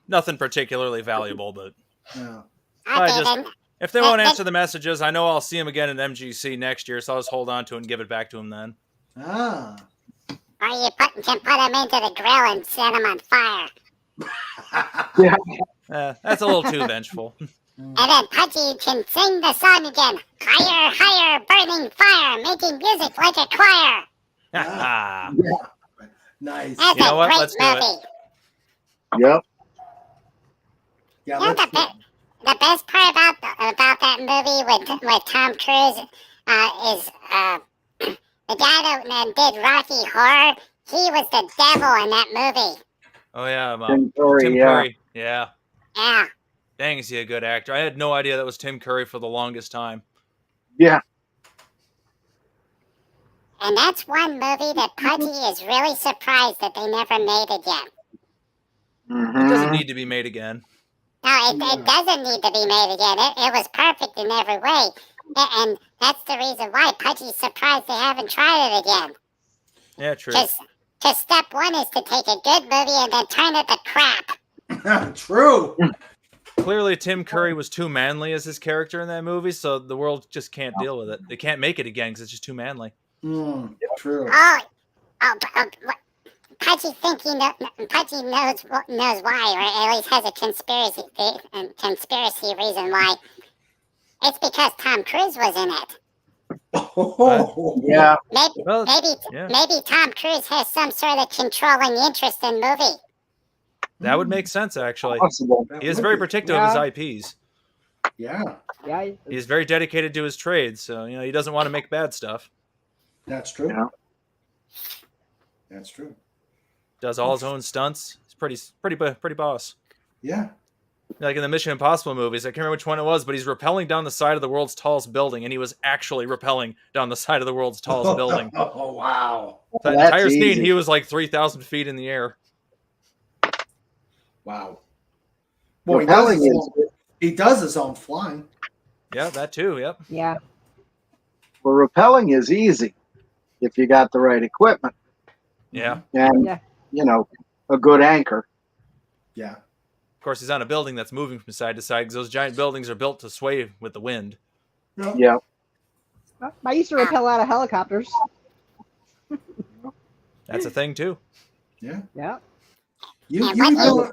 nothing particularly valuable, but Yeah. I Okay, just- then. if they won't answer the messages, I know I'll see them again in MGC next year, so I'll just hold on to it and give it back to them then. Or Ah. you can put them into the grill and set them on fire. That's a little too vengeful. And then Pudgy can sing the song again. Higher, higher, burning fire, making music like a choir. Nice. That's You know a what? great Let's do it. movie. Yep. Yeah, You know, let's do the best part about that movie with Tom Cruise is the guy that did Rocky Horror. He was the devil in that movie. Oh yeah, Tim Curry, Tim yeah. Curry. Yeah. Yeah. Dang, is he a good actor? I had no idea that was Tim Curry for the longest time. Yeah. And that's one movie that Pudgy is really surprised that they never made again. It doesn't Mhm. need to be made again. No, it doesn't need to be made again. It was perfect in every way. And that's the reason why Pudgy's surprised they haven't tried it again. Yeah, true. Because step one is to take a good movie and then turn it to crap. True. Clearly, Tim Curry was too manly as his character in that movie, so the world just can't deal with it. They can't make it again because it's just too manly. True. Pudgy Pudgy knows why, or at least has a conspiracy reason why. It's because Tom Cruise was in it. Oh, Yeah. Well, Maybe Tom Cruise has some sort of controlling interest in movie. that would make sense, actually. Possible. He is very protective of his IPs. Yeah, Yeah. He's very dedicated to his trade, so he doesn't want to make bad stuff. that's true. Yeah. That's true. Does all his own stunts. He's pretty boss. Yeah. Like in the Mission Impossible movies, I can't remember which one it was, but he's rappelling down the side of the world's tallest building, and he was actually rappelling down the side of the world's tallest building. Oh, wow. That That's entire scene, easy. he was like 3,000 feet in the air. Wow. Well, Well, he does his own flying. Yeah, that too. Yep. Yeah. Well, rappelling is easy if you got the right equipment Yeah. and, Yeah. a good anchor. Yeah. Of course, he's on a building that's moving from side to side because those giant buildings are built to sway with the wind. Yeah. Well, I used to rappel out of helicopters. That's a thing too. Yeah. Yeah. You And you what know,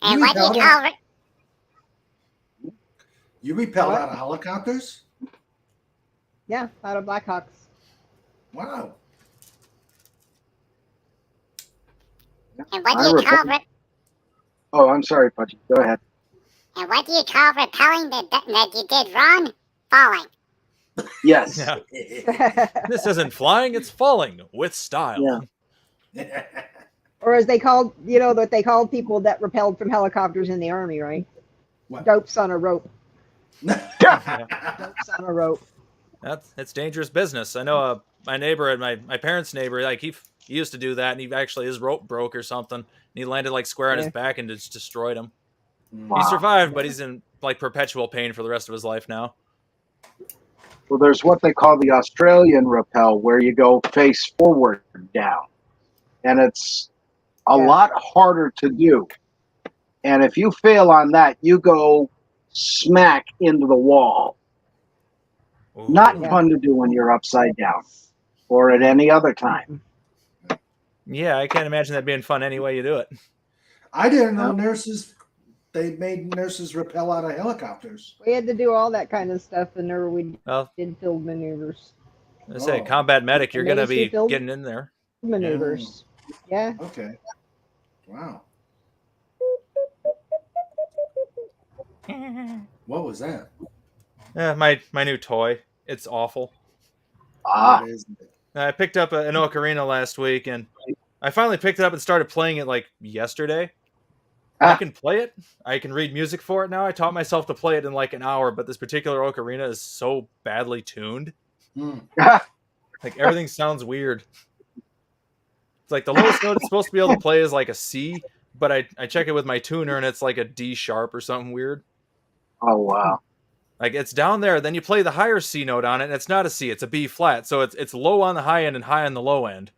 And what do you repelled call it? you repelled What? out of helicopters? Yeah. Out of Blackhawks. Wow. And what I do you call repelled. Oh, I'm sorry, Pudgy. Go ahead. and what do you call repelling that you did wrong? Falling. Yes. Yeah. This isn't flying; it's falling with style. Yeah. Or as they called, what they called people that repelled from helicopters in the army, right? What? Dopes on a rope. Dopes on a rope. It's dangerous business. I know my neighbor and my parents' neighbor, like he used to do that, and his rope broke or something, and he landed like square on his Yeah. back and just destroyed him. Wow. He survived, but he's in like perpetual pain for the rest of his life now. Well, there's what they call the Australian rappel, where you go face forward down. And it's a Yeah. lot harder to do. And if you fail on that, you go smack into the wall. Ooh. Not Yeah. fun to do when you're upside down or at any other time. Yeah, I can't imagine that being fun any way you do it. I didn't know they made nurses rappel out of helicopters. We had to do all that kind of stuff, and there we Well, did field maneuvers. I say Oh. combat medic, you're And gonna they used be to build- getting in there. Maneuvers. Yeah. Okay. Wow. What was that? My new toy. It's awful. Ah, What is it? I picked up an ocarina last week, and I finally picked it up and started playing it like yesterday. I Ah. can play it. I can read music for it now. I taught myself to play it in like an hour, but this particular ocarina is so badly tuned. Hmm. Like everything sounds weird. It's like the lowest note it's supposed to be able to play is like a C, but I check it with my tuner and it's like a D sharp or something weird. oh, wow. Like it's down there, then you play the higher C note on it, and it's not a C, it's a B flat. So it's low on the high end and high on the low end.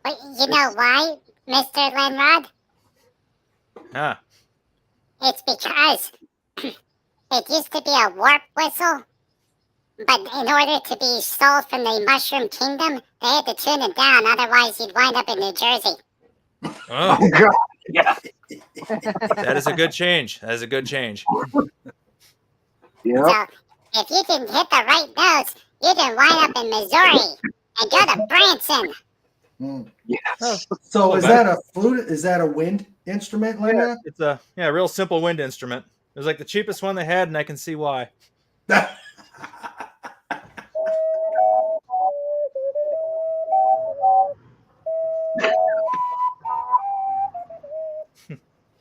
But you know why, Mr. Lenrod? Huh. It's because it used to be a warp whistle, but in order to be sold from the Mushroom Kingdom, they had to tune it down, otherwise you'd wind up in New Jersey. Oh, Oh, God. Yeah. that is a good change. That is a good change. Yep. So if you didn't hit the right notes, you can wind up in Missouri and go to Branson. Hmm. Yes. So is Okay. that a flute? Is that a wind instrument, Lena? It's a real simple wind instrument. It was like the cheapest one they had, and I can see why.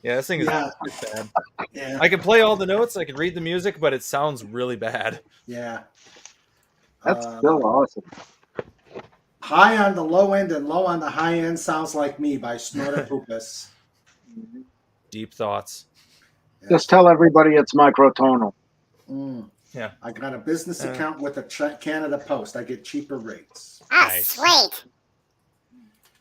Yeah, this thing is Yeah. it's bad. Yeah. I can play all the notes, I can read the music, but it sounds really bad. Yeah. That's still awesome. High on the low end and low on the high end sounds like me by Snortopupus. Deep thoughts. Just tell everybody it's microtonal. Mm. Yeah. I got a business account with the Canada Post. I get cheaper rates. Oh, Nice. sweet.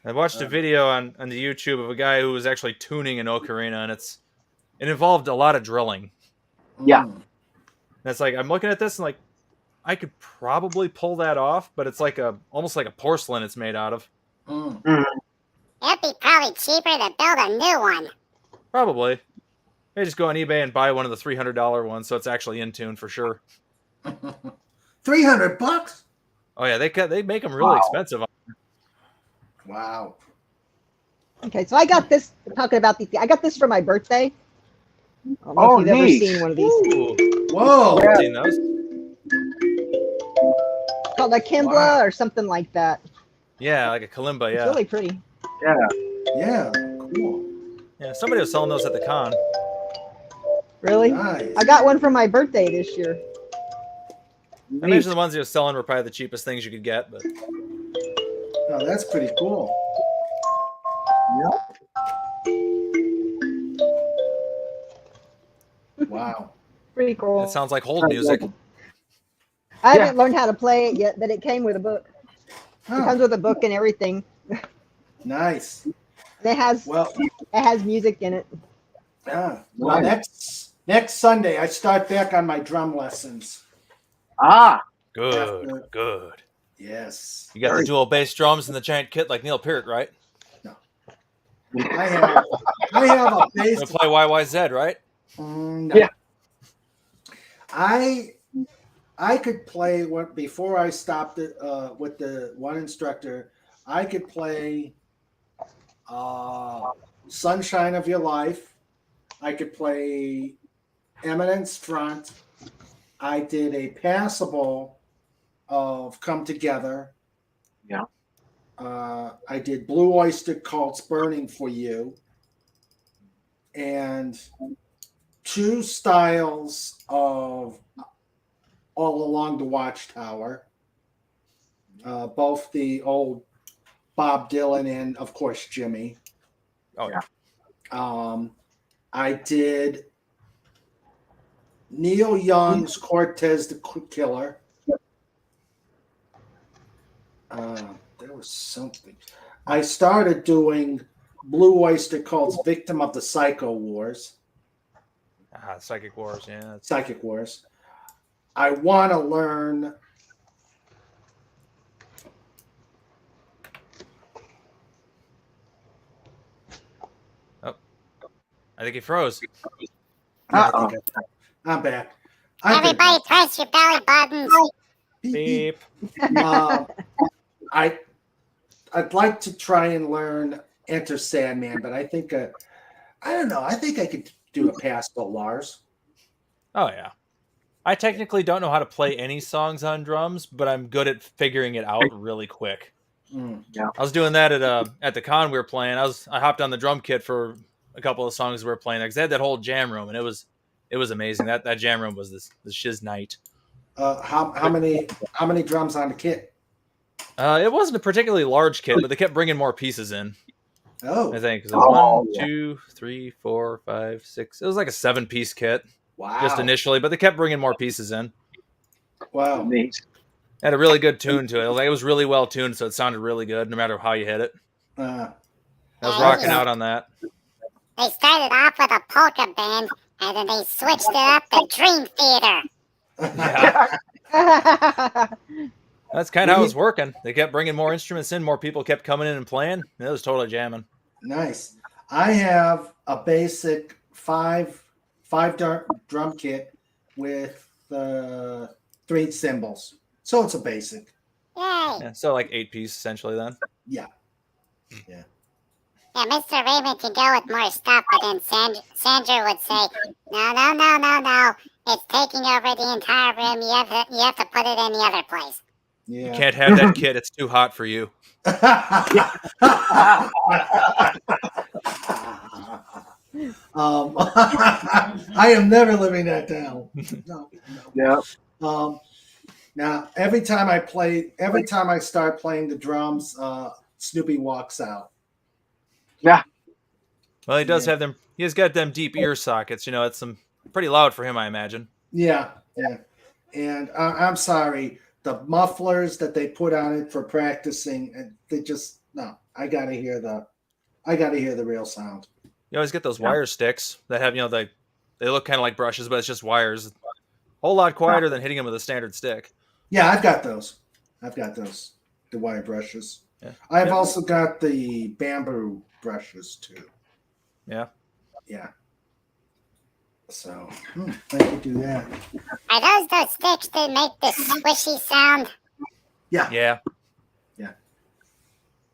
I watched a video on the YouTube of a guy who was actually tuning an ocarina, and it involved a lot of drilling. Yeah. Mm. And it's like I'm looking at this and like I could probably pull that off, but it's like almost like a porcelain it's made out of. Mm. It'd be probably cheaper to build a new one. Probably. Maybe just go on eBay and buy one of the $300 ones, so it's actually in tune for sure. $300? Oh yeah, they make them really Wow. expensive. Wow. Okay, so I got this. Talking about these, I got this for my birthday. I don't know Oh, if you've ever neat. seen one of these. Ooh, Whoa. I've seen those. It's called a Kimbla Wow. or something like that. Yeah, like a kalimba. It's Yeah, really pretty. Yeah. Cool. yeah. Somebody was selling those at the con. Really? Nice. I got one for my birthday this year. I imagine the ones he was selling were probably the cheapest things you could get, but Oh, that's pretty cool. Wow. Pretty cool. it sounds like hold music. I haven't learned how to play it yet, but it came with a book. It Oh, comes with a book and everything. nice. And it has music in it. Well, next Sunday I start back on my drum lessons. Ah, Good, good. Yes. You got the dual bass drums and the giant kit like Neil Peart, right? I have a You bass. gonna play YYZ, right? No. Yeah. I could play before I stopped it with the one instructor. I could play "Sunshine of Your Life." I could play "Eminence Front." I did a passable of "Come Together." Yeah. I did "Blue Oyster Cult's Burning for You," and 2 styles of All Along the Watchtower, both the old Bob Dylan and, of course, Jimmy. Oh yeah. I did Neil Young's Cortez the Killer. There was something. I started doing Blue Oyster Cult's Victim of the Psycho Wars. Psychic Wars. Yeah. Psychic Wars. I want to learn. I think he froze. Uh-oh. I'm back. Everybody press your belly buttons. Beep. I'd like to try and learn Enter Sandman, but I think I don't know. I think I could do a passable Lars. Oh yeah. I technically don't know how to play any songs on drums, but I'm good at figuring it out really quick. Mm. I was doing that at the con we were playing. I hopped on the drum kit for a couple of songs we were playing because they had that whole jam room, and it was amazing. That jam room was the shiz night. How many drums on the kit? It wasn't a particularly large kit, but they kept bringing more pieces in. Oh, I think 'cause it was 1, 2, 3, 4, 5, 6. It was like a 7-piece kit wow! just initially, but they kept bringing more pieces in. Wow. Neat. Had a really good tune to it. It was really well tuned, so it sounded really good no matter how you hit it. Uh, I was rocking out on that. They started off with a polka band, and then they switched it up to Dream Theater. Yeah, that's kind of how it was working. They kept bringing more instruments in, more people kept coming in and playing. It was totally jamming. Nice. I have a basic five drum kit with 3 cymbals, so it's a basic. Yay! Yeah, so like 8-piece essentially then. Yeah. Yeah, Mr. Raymond can go with more stuff, but then Sandra would say, no. It's taking over the entire room. You have to put it in the other place. Yeah. You can't have that kit. It's too hot for you. I am never living that down. No. Yeah. Now every time I start playing the drums, Snoopy walks out. Yeah. Well, he does have them. He has got them deep ear sockets. You know, it's some pretty loud for him, I imagine. Yeah. And I'm sorry, the mufflers that they put on it for practicing, they just no. I gotta hear the real sound. You always get those wire sticks that have, they look kind of like brushes, but it's just wires. A whole lot quieter than hitting them with a standard stick. Yeah, I've got those. The wire brushes. Yeah. I've also got the bamboo brushes too. Yeah. Yeah. So I could do that. Are those sticks that make the squishy sound? Yeah. Yeah.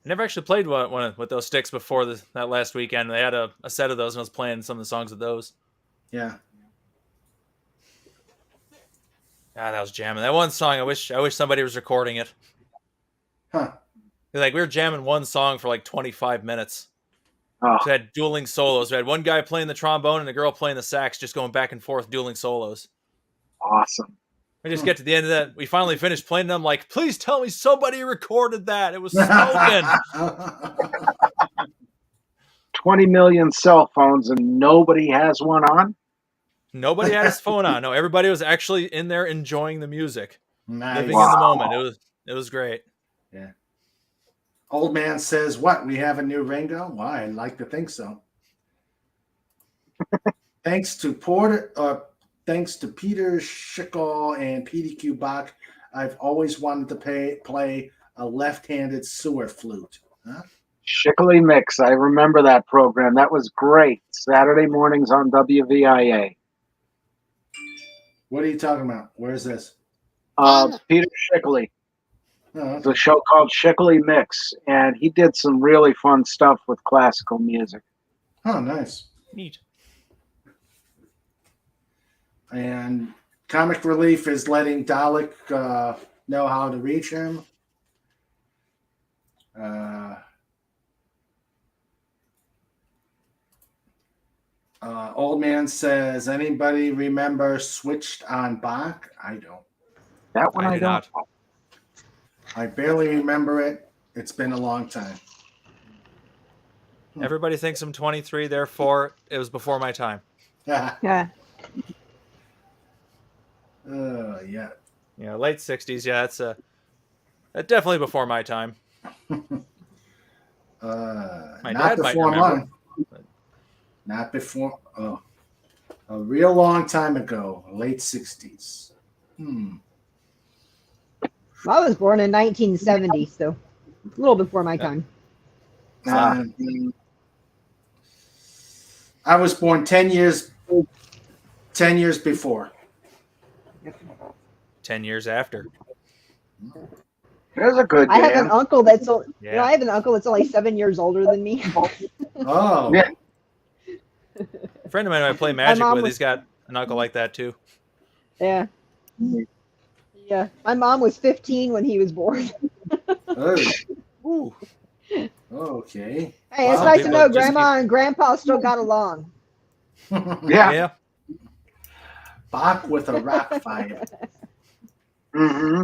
I never actually played one with those sticks before that last weekend. They had a set of those, and I was playing some of the songs with those. Yeah. That was jamming. That one song, I wish somebody was recording it. Huh. Like, we were jamming one song for like 25 minutes. Oh. So we had dueling solos. We had one guy playing the trombone and a girl playing the sax, just going back and forth, dueling solos. Awesome. We just get to the end of that. We finally finished playing, and I'm like, please tell me somebody recorded that. It was smoking. 20 million cell phones and nobody has one on? Nobody had his phone on. No, everybody was actually in there enjoying the music. Nice. Living in the moment. It was great. Yeah. Old man says, "What? We have a new Ringo?" Well, I like to think so. Thanks to Peter Schickel and PDQ Bach, I've always wanted to play a left-handed sewer flute. Huh? Shickley Mix. I remember that program. That was great. Saturday mornings on WVIA. What are you talking about? Where is this? Peter Schickley. Oh, It's a show called Shickley Mix, and he did some really fun stuff with classical music. oh, nice. Neat. And Comic Relief is letting Dalek know how to reach him. Old man says, anybody remember Switched on Bach? I don't. That one I I do don't. not. I barely remember it. It's been a long time. Everybody thinks I'm 23, therefore it was before my time. Yeah. Yeah. Yeah. Yeah, late 60s. Yeah, it's definitely before my time. Not dad might before remember. mine. Not before. Oh, a real long time ago, late 60s. I was born in 1970, so a little before my time. I was born 10 years before. 10 years after. There's a good I have jam. an uncle that's Yeah. I have an uncle that's only 7 years older than me. Oh, Yeah. A friend of mine I play Magic mom with, was- he's got an uncle like that too. Yeah. Yeah. My mom was 15 when he was born. oh, Ooh. okay. Hey, it's Wow, nice to people know just Grandma and Grandpa still got along. Yeah. Bach with a rock vibe. Mm-hmm.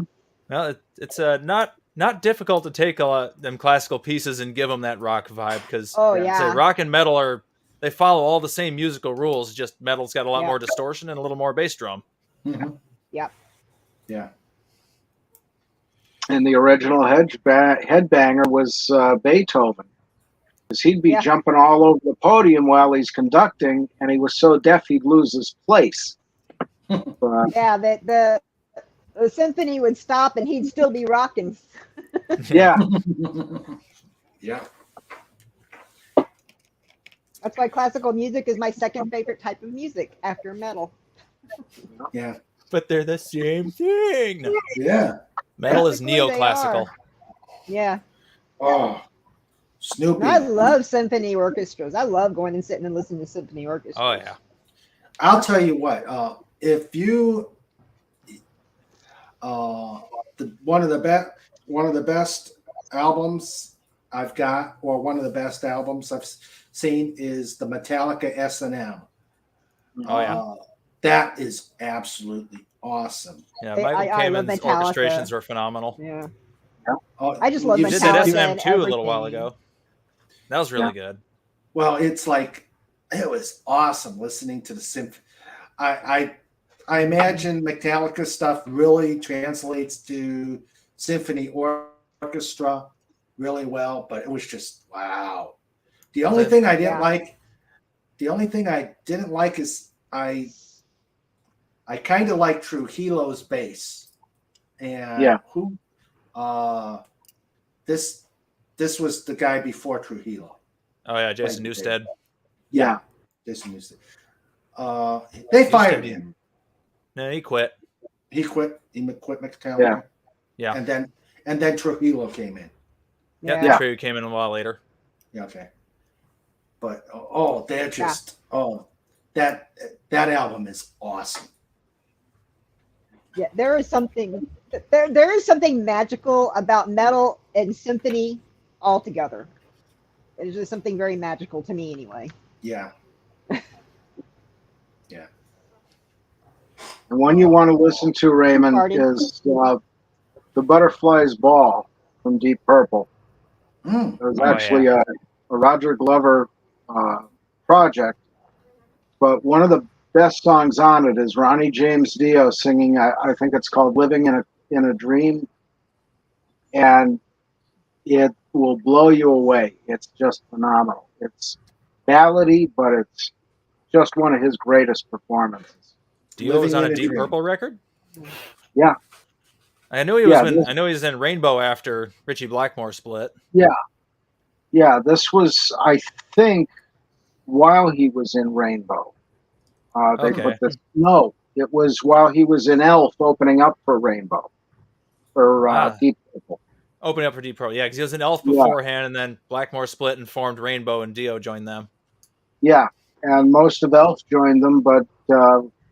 Well, it's not difficult to take a lot them classical pieces and give them that rock vibe because Oh yeah. rock and metal they follow all the same musical rules. Just metal's got a lot Yeah. more distortion and a little more bass drum. Yep. Yeah. And the original headbanger was Beethoven. Because he'd be Yeah. jumping all over the podium while he's conducting, and he was so deaf he'd lose his place. Yeah, that the symphony would stop and he'd still be rocking. Yeah. Yeah. That's why classical music is my second favorite type of music after metal. Yeah. But they're the same thing. No. Yeah. Metal is Technically, they neoclassical. are. Yeah. Oh, Snoopy. And I love symphony orchestras. I love going and sitting and listening to symphony orchestras. Oh yeah. I'll tell you what. If you, one of the best albums I've got, or one of the best albums I've seen, is the Metallica S&M. Oh, yeah. That is absolutely awesome. Yeah, I Michael love Kamen's Metallica. orchestrations were phenomenal. Yeah. Oh, I just love you've He did seen- that Metallica S&M and 2 a little while everything. ago. That was really good. Well, it's like, it was awesome listening to the symphony. I imagine Metallica stuff really translates to symphony orchestra really well, but it was just wow. The only thing I didn't Yeah. like, is I kind of like Trujillo's bass, and Yeah. this was the guy before Trujillo. Oh, yeah, Jason Like, Newsted. Yeah, Jason Newsted. They fired Newsted, him. No, he quit. He quit. He quit Metallica. Yeah. And then Trujillo came in. Yeah, Yeah. the trio came in a while later. Yeah, okay. But they're just that album is awesome. Yeah, there is something magical about metal and symphony altogether. It is just something very magical to me, anyway. Yeah. Yeah. The one you want to listen to, Raymond, Pardon? is The Butterfly's Ball from Deep Purple. Mm. It was Oh, actually a Roger Glover project, but one of the best songs on it is Ronnie James Dio singing. I think it's called "Living in a Dream," and it will blow you away. It's just phenomenal. It's ballady, but it's just one of his greatest performances. Dio was Living on in a a Deep Dream. Purple record? Yeah. I know he was in Rainbow after Richie Blackmore split. Yeah, this was, I think, while he was in Rainbow. They Okay. put this. No, it was while he was in Elf, opening up for Rainbow, for Deep Purple. Opening up for Deep Purple. Yeah, because he was in Elf Yeah. beforehand, and then Blackmore split and formed Rainbow, and Dio joined them. Yeah, and most of Elf joined them, but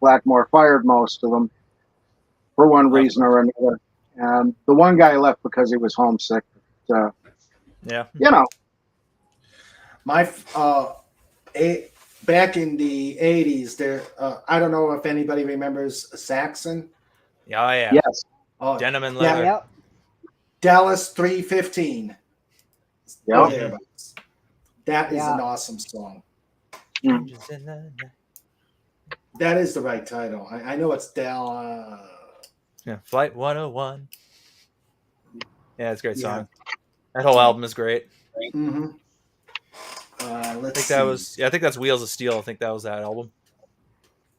Blackmore fired most of them for one reason or another. And the one guy left because he was homesick. Yeah. You know. My back in the 80s, there I don't know if anybody remembers Saxon. Yeah, yeah. Yes. Oh, Denim and yeah, leather. Yep. Dallas 315. Yeah. Or thereabouts. That is Yeah. an awesome song. Mm. That is the right title. I know it's Dallas. Yeah, Flight 101. Yeah, it's a great Yeah. song. That whole album is great. Mm-hmm. I Let's think that see. was I think that's Wheels of Steel. I think that was that album.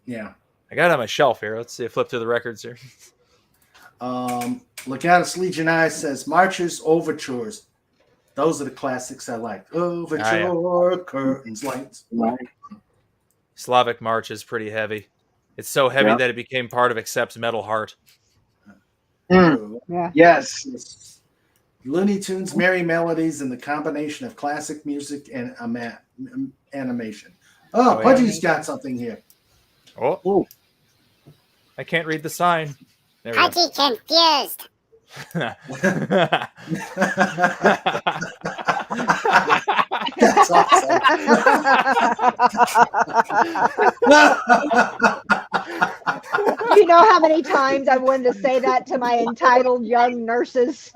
Yeah. I got it on my shelf here. Let's see. I flip through the records here. Legatus Legionnaire says Marches, Overtures. Those are the classics I like. Overture, Curtains, Lights. Right. Slavic March is pretty heavy. It's so heavy Yeah. that it became part of Accept's Metal Heart. Mm. Yeah. Yes. Looney Tunes, Merry Melodies, and the combination of classic music and animation. Oh, Oh, yeah. Pudgy's got something here. Oh, Ooh. I can't read the sign. There we go. Pudgy confused. That's awesome. You know how many times I wanted to say that to my entitled young nurses?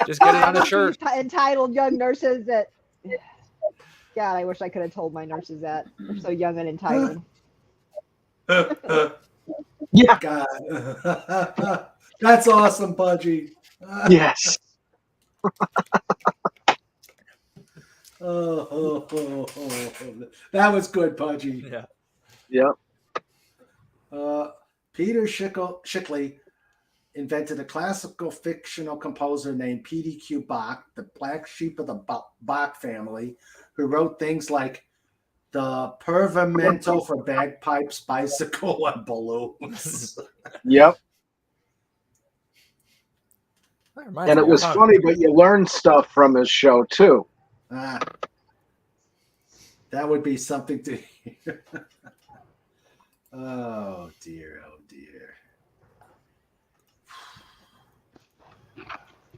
Just get it on a shirt. Entitled young nurses that. God, I wish I could have told my nurses that. They're so young and entitled. Yeah. God. That's awesome, Pudgy. Yes. Oh. That was good, Pudgy. Yeah. Yep. Peter Shickley invented a classical fictional composer named P.D.Q. Bach, the black sheep of the Bach family, who wrote things like the Pervamento for bagpipes, bicycle, and balloons. Yep. That reminds And me, it was I found- funny, but you learned stuff from his show too. That would be something to hear. Oh dear, oh dear.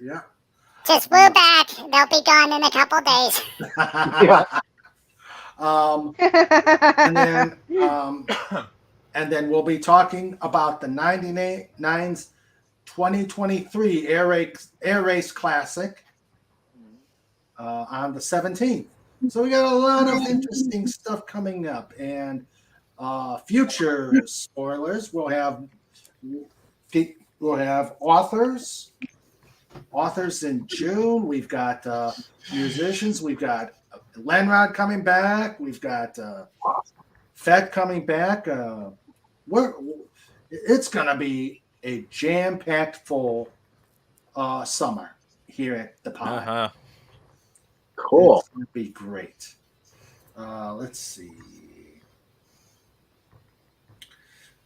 Yeah. Just flew back. They'll be gone in a couple days. And then we'll be talking about the 99's 2023 Air Race Classic on the 17th. So we got a lot of interesting stuff coming up, and future spoilers. We'll have authors in June. We've got musicians. We've got Lenrod coming back. We've got Fed coming back. It's gonna be a jam-packed full summer here at the pod. Cool. It's gonna be great. Let's see.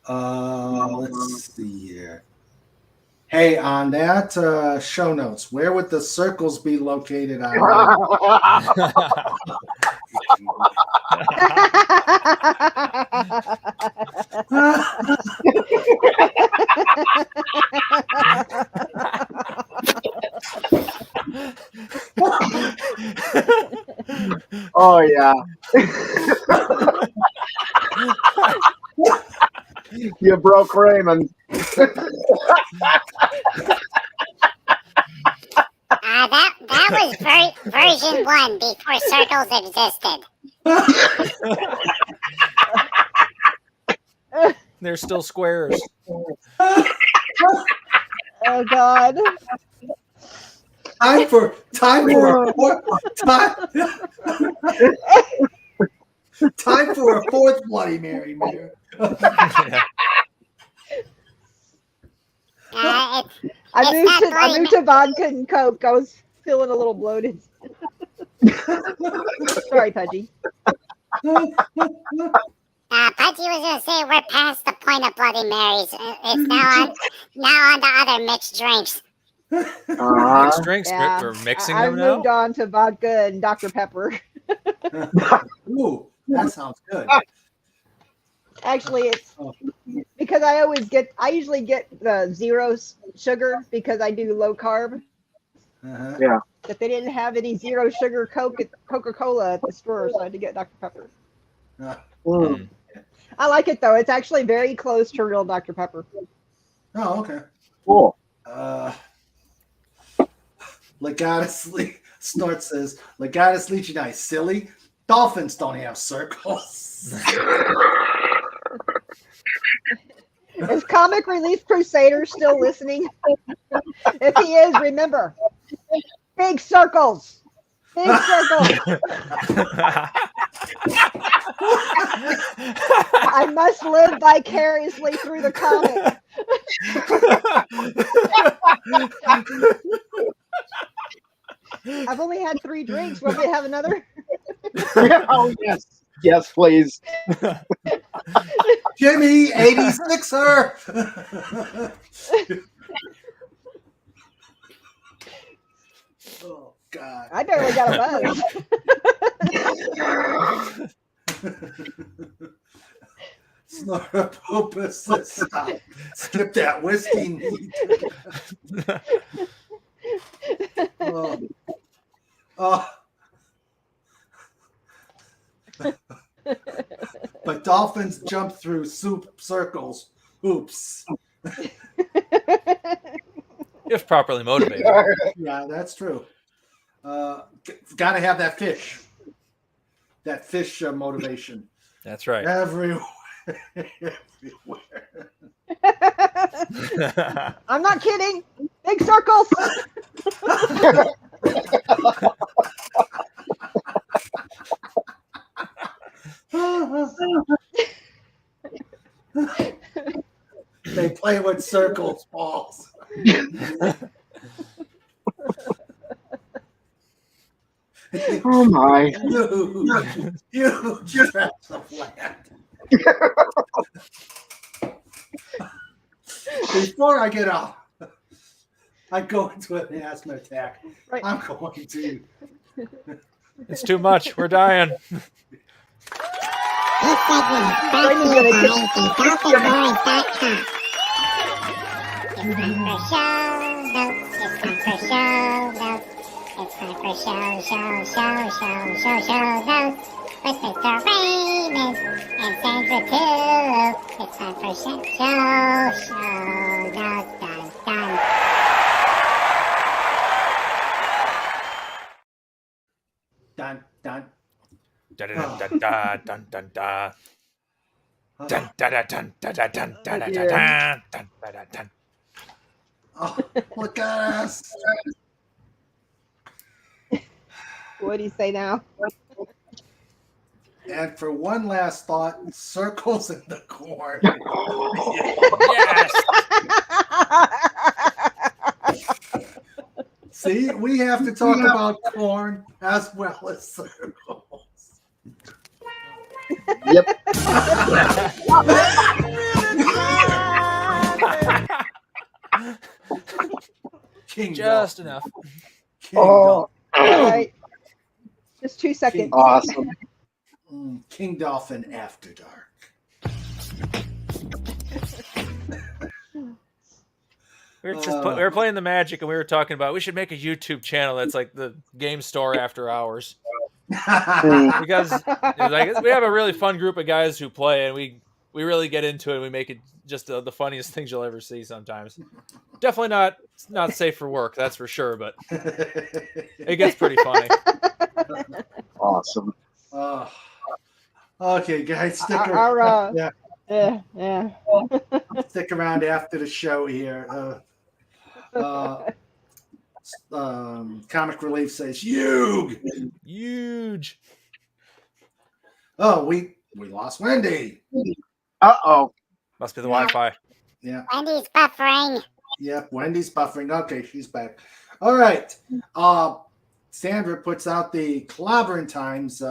Let's see here. Hey, on that show notes, where would the circles be located on? Oh yeah. You broke Raymond. That was version 1 before circles existed. They're still squares. Oh God. Time for a fourth Bloody Mary, Mayor. I moved to vodka and Coke. I was feeling a little bloated. Sorry, Pudgy. Pudgy was going to say we're past the point of Bloody Marys. It's now on to other mixed drinks. Mixed drinks? Yeah. We're mixing I them now? moved on to vodka and Dr. Pepper. Ooh, that sounds good. Actually, it's because I usually get the zero sugar because I do low carb. Yeah. But they didn't have any zero sugar Coca-Cola at the store, so I had to get Dr. Pepper. I like it though. It's actually very close to real Dr. Pepper. Oh, okay. Cool. Legatus Snort says, Legatus Legioni, silly. Dolphins don't have circles. Is Comic Relief Crusader still listening? If he is, remember, big circles. Big circles. I must live vicariously through the comic. I've only had 3 drinks. Will we have another? Oh yes. Yes, please. Jimmy, 86er. Oh, God. I barely got a buzz. Snoropopus says, stop. Skip that whiskey. Oh. But dolphins jump through circles. Oops. If properly motivated. Yeah, that's true. Got to have that fish. That fish motivation. That's right. Everywhere. I'm not kidding. Big circles. They play with circles, balls. Oh my. You traps of land. Before I get off, I go into an asthma attack. Right. I'm going to. It's too much. We're dying. This segment brought to you by the DolphinBoys.com. It's time for show notes with Mr. Raymond and Sandra too. It's time for show notes. Dun. Dun, dun. Dun dun dun dun dun dun dun. Dun dun dun dun dun dun dun dun dun dun dun dun. Oh, look at us. What do you say now? And for one last thought, circles in the corn. Yes. See, we have to talk about corn as well as circles. Yep. King Just Dolphin. enough. King Oh, All right. Just 2 seconds. awesome. King Dolphin After Dark. We were playing the Magic, and we were talking about we should make a YouTube channel that's like the Game Store After Hours, because like we have a really fun group of guys who play, and we really get into it. And we make it just the funniest things you'll ever see. Sometimes, definitely not safe for work, that's for sure, but it gets pretty funny. Awesome. Okay, guys, stick Our, around. Yeah, yeah. stick around after the show here. Comic Relief says Huge. Oh, we lost Wendy. Uh-oh. Must be the Wi-Fi. Yeah. Wendy's buffering. Yep, Wendy's buffering. Okay, she's back. All right. Sandra puts out the Clobbering Times.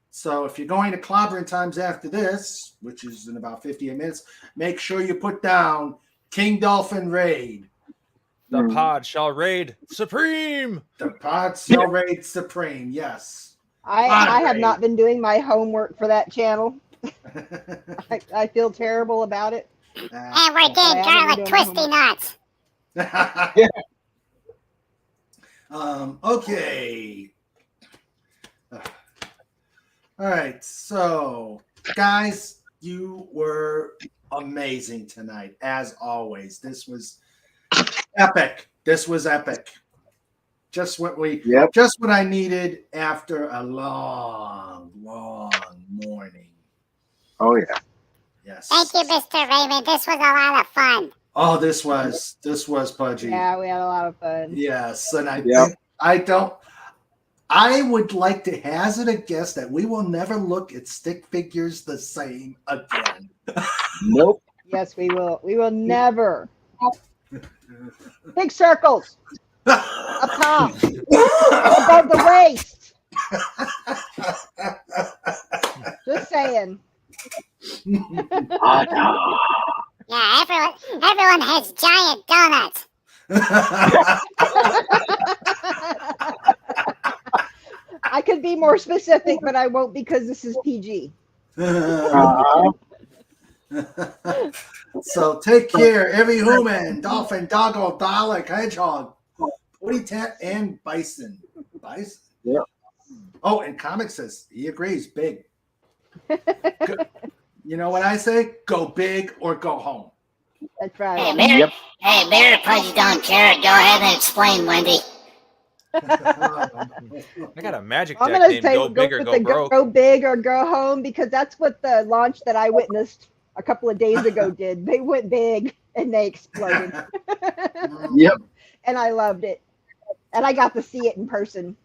So if you're going to Clobbering Times after this, which is in about 58 minutes, make sure you put down King Dolphin Raid. The pod shall raid supreme. The pod shall raid supreme. Yes. I have not been doing my homework for that channel. I feel terrible about it. And we're getting garlic twisty nuts. Okay. All right. So, guys, you were amazing tonight, as always. This was epic. Just what just what I needed after a long morning. Oh yeah. Yes. Thank you, Mr. Raymond. This was a lot of fun. Oh, this was Pudgy. Yeah, we had a lot of fun. Yes, and I would like to hazard a guess that we will never look at stick figures the same again. Nope. Yes, we will. We will never. Big circles. Up top. Above the waist. Just saying. Yeah, everyone has giant donuts. I could be more specific, but I won't because this is PG. So take care, every human, dolphin, doggo, Dalek, hedgehog, putty tat, and bison. Bison? Yeah. Oh, and Comic says he agrees, big. You know what I say? Go big or go home. That's right. Hey, Mary Pudgy don't care. Go ahead and explain, Wendy. I got a magic I'm deck gonna named say Go Big or with Go the Broke. go big or go home because that's what the launch that I witnessed a couple of days ago did. They went big and they exploded. Yep. And I loved it. And I got to see it in person.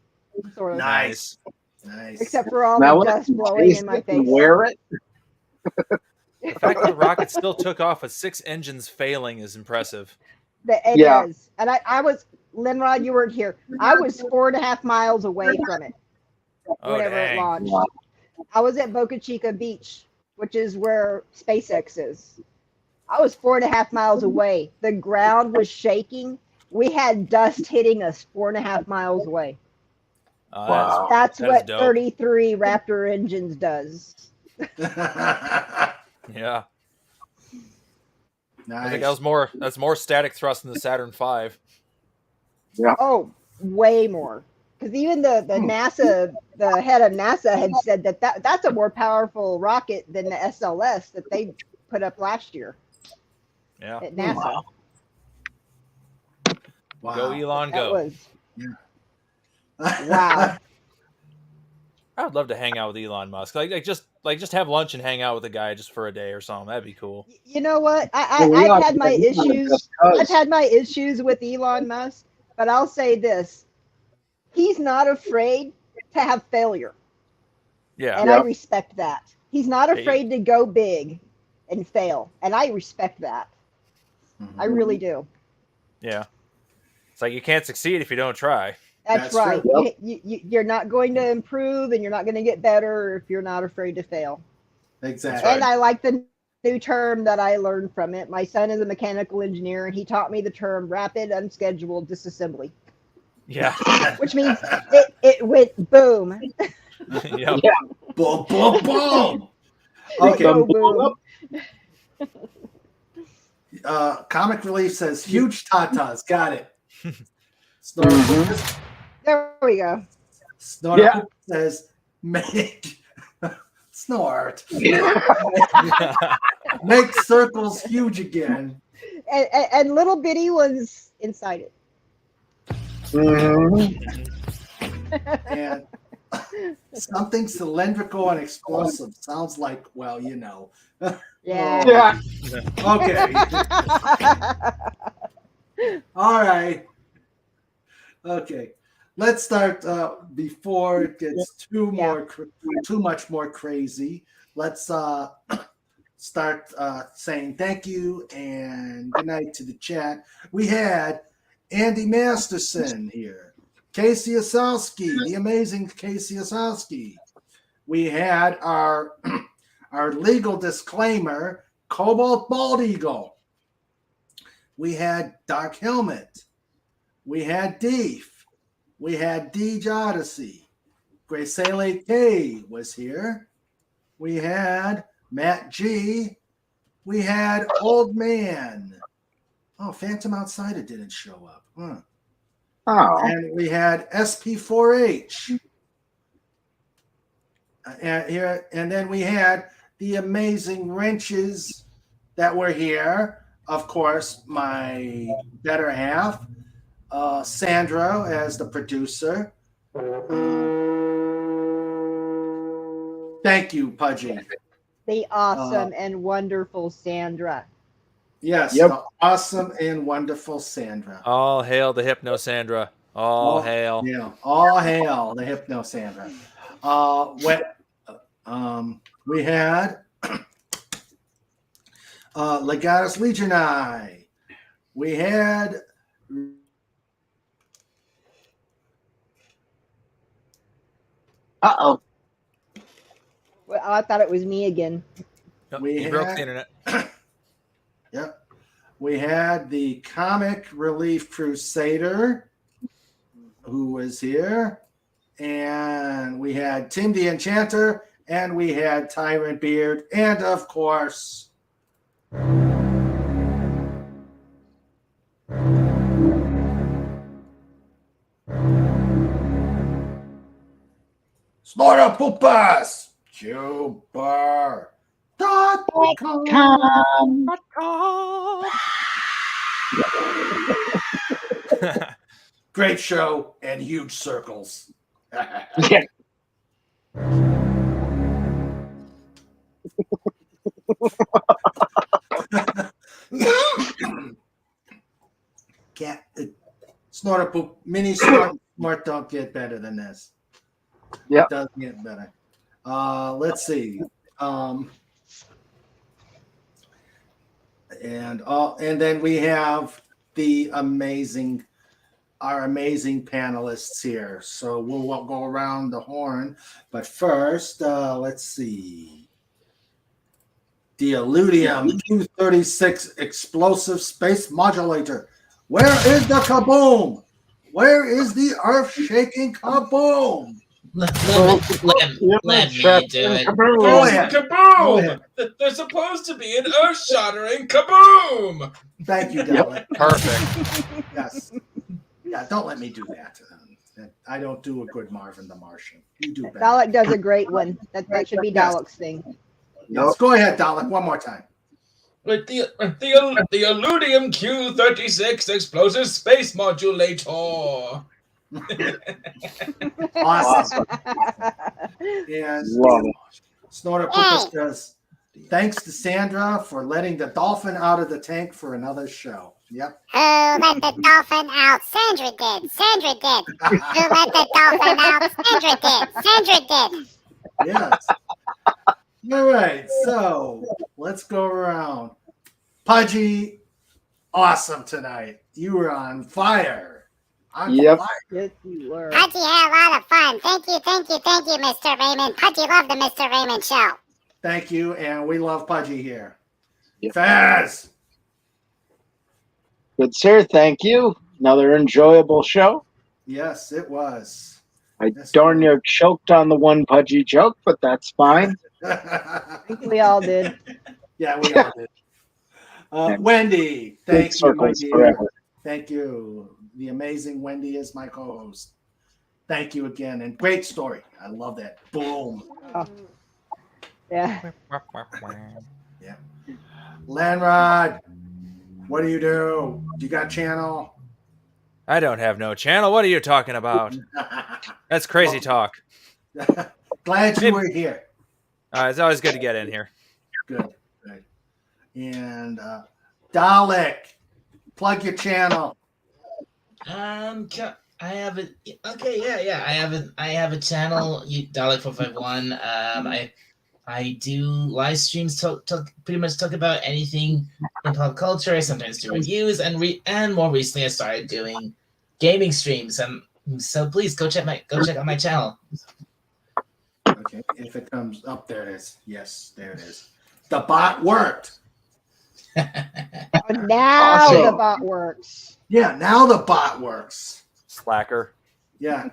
Sort of. Nice. Except for all Now the when dust you blowing taste in my it and face. wear it. The fact that the rocket still took off with 6 engines failing is impressive. It Yeah. is. And I was, Linrod, you weren't here. I was 4.5 miles away from it. Oh, Whenever it dang. launched. I was at Boca Chica Beach, which is where SpaceX is. I was 4.5 miles away. The ground was shaking. We had dust hitting us 4.5 miles away. Wow. That's that is what dope. 33 Raptor engines does. Yeah. I think that's more static thrust than the Saturn V. Oh, way more. Because even the NASA, the head of NASA had said that's a more powerful rocket than the SLS that they put up last year Yeah. at NASA. Wow. Go Elon, That go. was wow. I would love to hang out with Elon Musk. Like just have lunch and hang out with the guy just for a day or something. That'd be cool. You know what? Well, I've had my just issues. cause. I've had my issues with Elon Musk, but I'll say this: he's not afraid to have failure, Yeah. and I respect that. He's not Yeah, afraid to go big and fail, and I respect that. I really do. Yeah. It's like you can't succeed if you don't try. That's That's right. true. You're not going to improve, and you're not going to get better if you're not afraid to fail. Exactly. And I like the new term that I learned from it. My son is a mechanical engineer, and he taught me the term rapid unscheduled disassembly, Yeah. which means it went boom. Yep. Boom, boom, boom. Okay. Okay. Boom. Comic Relief says huge tatas. Got it. Snorkel There we go. says make snort. Make circles huge again. And little bitty ones inside it. And something cylindrical and explosive sounds like, well, you know. Yeah. Okay. All right. Okay. Let's start before it gets too much more crazy. Let's start saying thank you and good night to the chat. We had Andy Masterson here, Casey Osowski, the amazing Casey Osowski. We had our legal disclaimer, Cobalt Bald Eagle. We had Dark Helmet. We had Deef. We had Deej Odyssey. Graysale K was here. We had Matt G. We had Old Man. Oh, Phantom Outsider didn't show up. Huh. Oh. And we had SP4H. And then we had the amazing wrenches that were here. Of course, my better half, Sandra, as the producer. Thank you, Pudgy. The awesome and wonderful Sandra. Yes, Yep. the awesome and wonderful Sandra. All hail the Hypno Sandra. All hail. Yeah, all hail the Hypno Sandra. We had Legatus Legionii. We had Uh-oh. Well, I thought it was me again. Yep, We you broke had- the internet. Yep. We had the Comic Relief Crusader, who was here. And we had Tim the Enchanter. And we had Tyrant Beard. And, of course, Snorter Poopas! Cuber.com. Great show and huge circles. Yeah. Cat, Snorter Poop, mini smart don't get better than this. Yep. It does get better. Let's see. And then we have our amazing panelists here. So we'll go around the horn. But first, let's see. The Illudium 236 explosive space modulator. Where is the kaboom? Where is the earth-shaking kaboom? Let me do it. Go ahead. Go Kaboom! ahead. There's supposed to be an earth-shattering kaboom! Thank you, Dalek. Perfect. Yes. Yeah, don't let me do that. I don't do a good Marvin the Martian. You do better. Dalek does a great one. That should be Dalek's thing. Yes, go ahead, Dalek, one more time. With the Illudium Q-36 explosive space modulator. Awesome. And Love it. Snortopus says, thanks to Sandra for letting the dolphin out of the tank for another show. Yep. Who let the dolphin out? Sandra did. Sandra did. Who let the dolphin out? Sandra did. Sandra did. Yes. All right. So let's go around. Pudgy, awesome tonight. You were on fire. On Yep. fire. Yes, you were. Pudgy had a lot of fun. Thank you, Mr. Raymond. Pudgy loved the Mr. Raymond show. Thank you. And we love Pudgy here. Yep. Faz. Good, sir. Thank you. Another enjoyable show. Yes, it was. I darn near choked on the one Pudgy joke, but that's fine. I think we all did. Yeah, we all did. Wendy, thank you, my Circles dear. forever. Thank you. The amazing Wendy is my co-host. Thank you again. And great story. I love that. Boom. Yeah. Yeah. Lanrod, what do? Do you got channel? I don't have no channel. What are you talking about? That's crazy talk. Glad you were here. It's always good to get in here. Good. Good. And Dalek, plug your channel. I have a I have a channel, Dalek451. I do live streams, pretty much talk about anything in pop culture. I sometimes do reviews, and more recently I started doing gaming streams. So please go check out my channel. Okay, if it comes up, there it is. Yes, there it is. The bot worked. Now Awesome. the bot works. Yeah, now the bot works. Slacker. Yeah.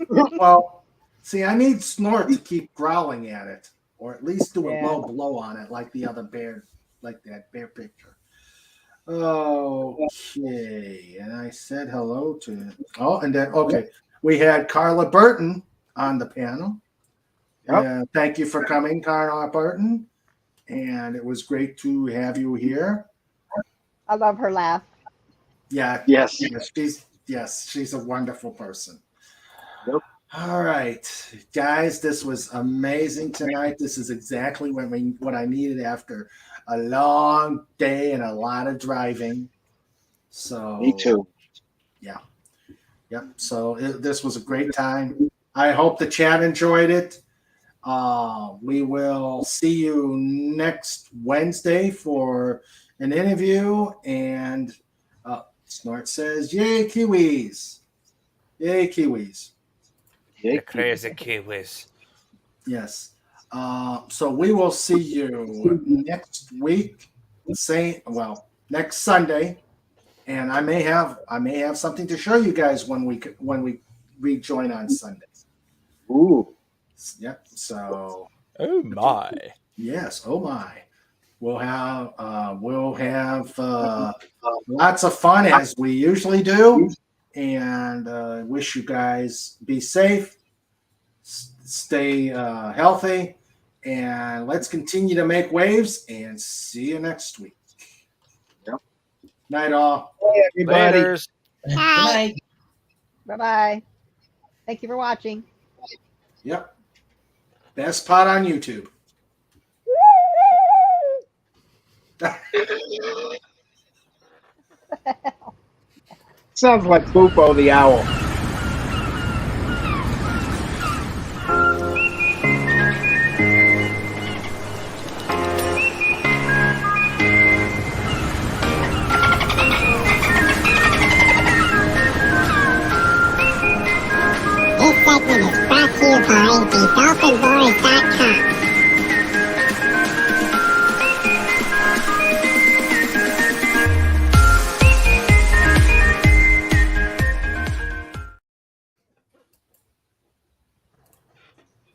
Well, see, I need Snort to keep growling at it, or at least do a Yeah. low blow on it, like the other bear, like that bear picture. Okay, and I said hello to. Oh, and then okay, we had Carla Burton on the panel. Yep. Thank you for coming, Carla Burton, and it was great to have you here. I love her laugh. Yeah. Yes. She's a wonderful person. Yep. All right, guys, this was amazing tonight. This is exactly what I needed after a long day and a lot of driving. So Me too. Yeah. Yep. So this was a great time. I hope the chat enjoyed it. We will see you next Wednesday for an interview. And Snort says, "Yay, Kiwis! Yay, Kiwis!" Yeah. Crazy Kiwis. Yes. So we will see you next week. Next Sunday, and I may have something to show you guys when we rejoin on Sunday. Ooh. Yep. So Oh my. yes. Oh my. We'll have lots of fun as we usually do, and wish you guys be safe, stay healthy, and let's continue to make waves. And see you next week. Yep. Night all. Hey, everybody. Laters. Good night. Bye bye. Thank you for watching. Yep. Best pot on YouTube. Sounds like Boopo the owl. This segment is brought to you by TheDolphinBoys.com.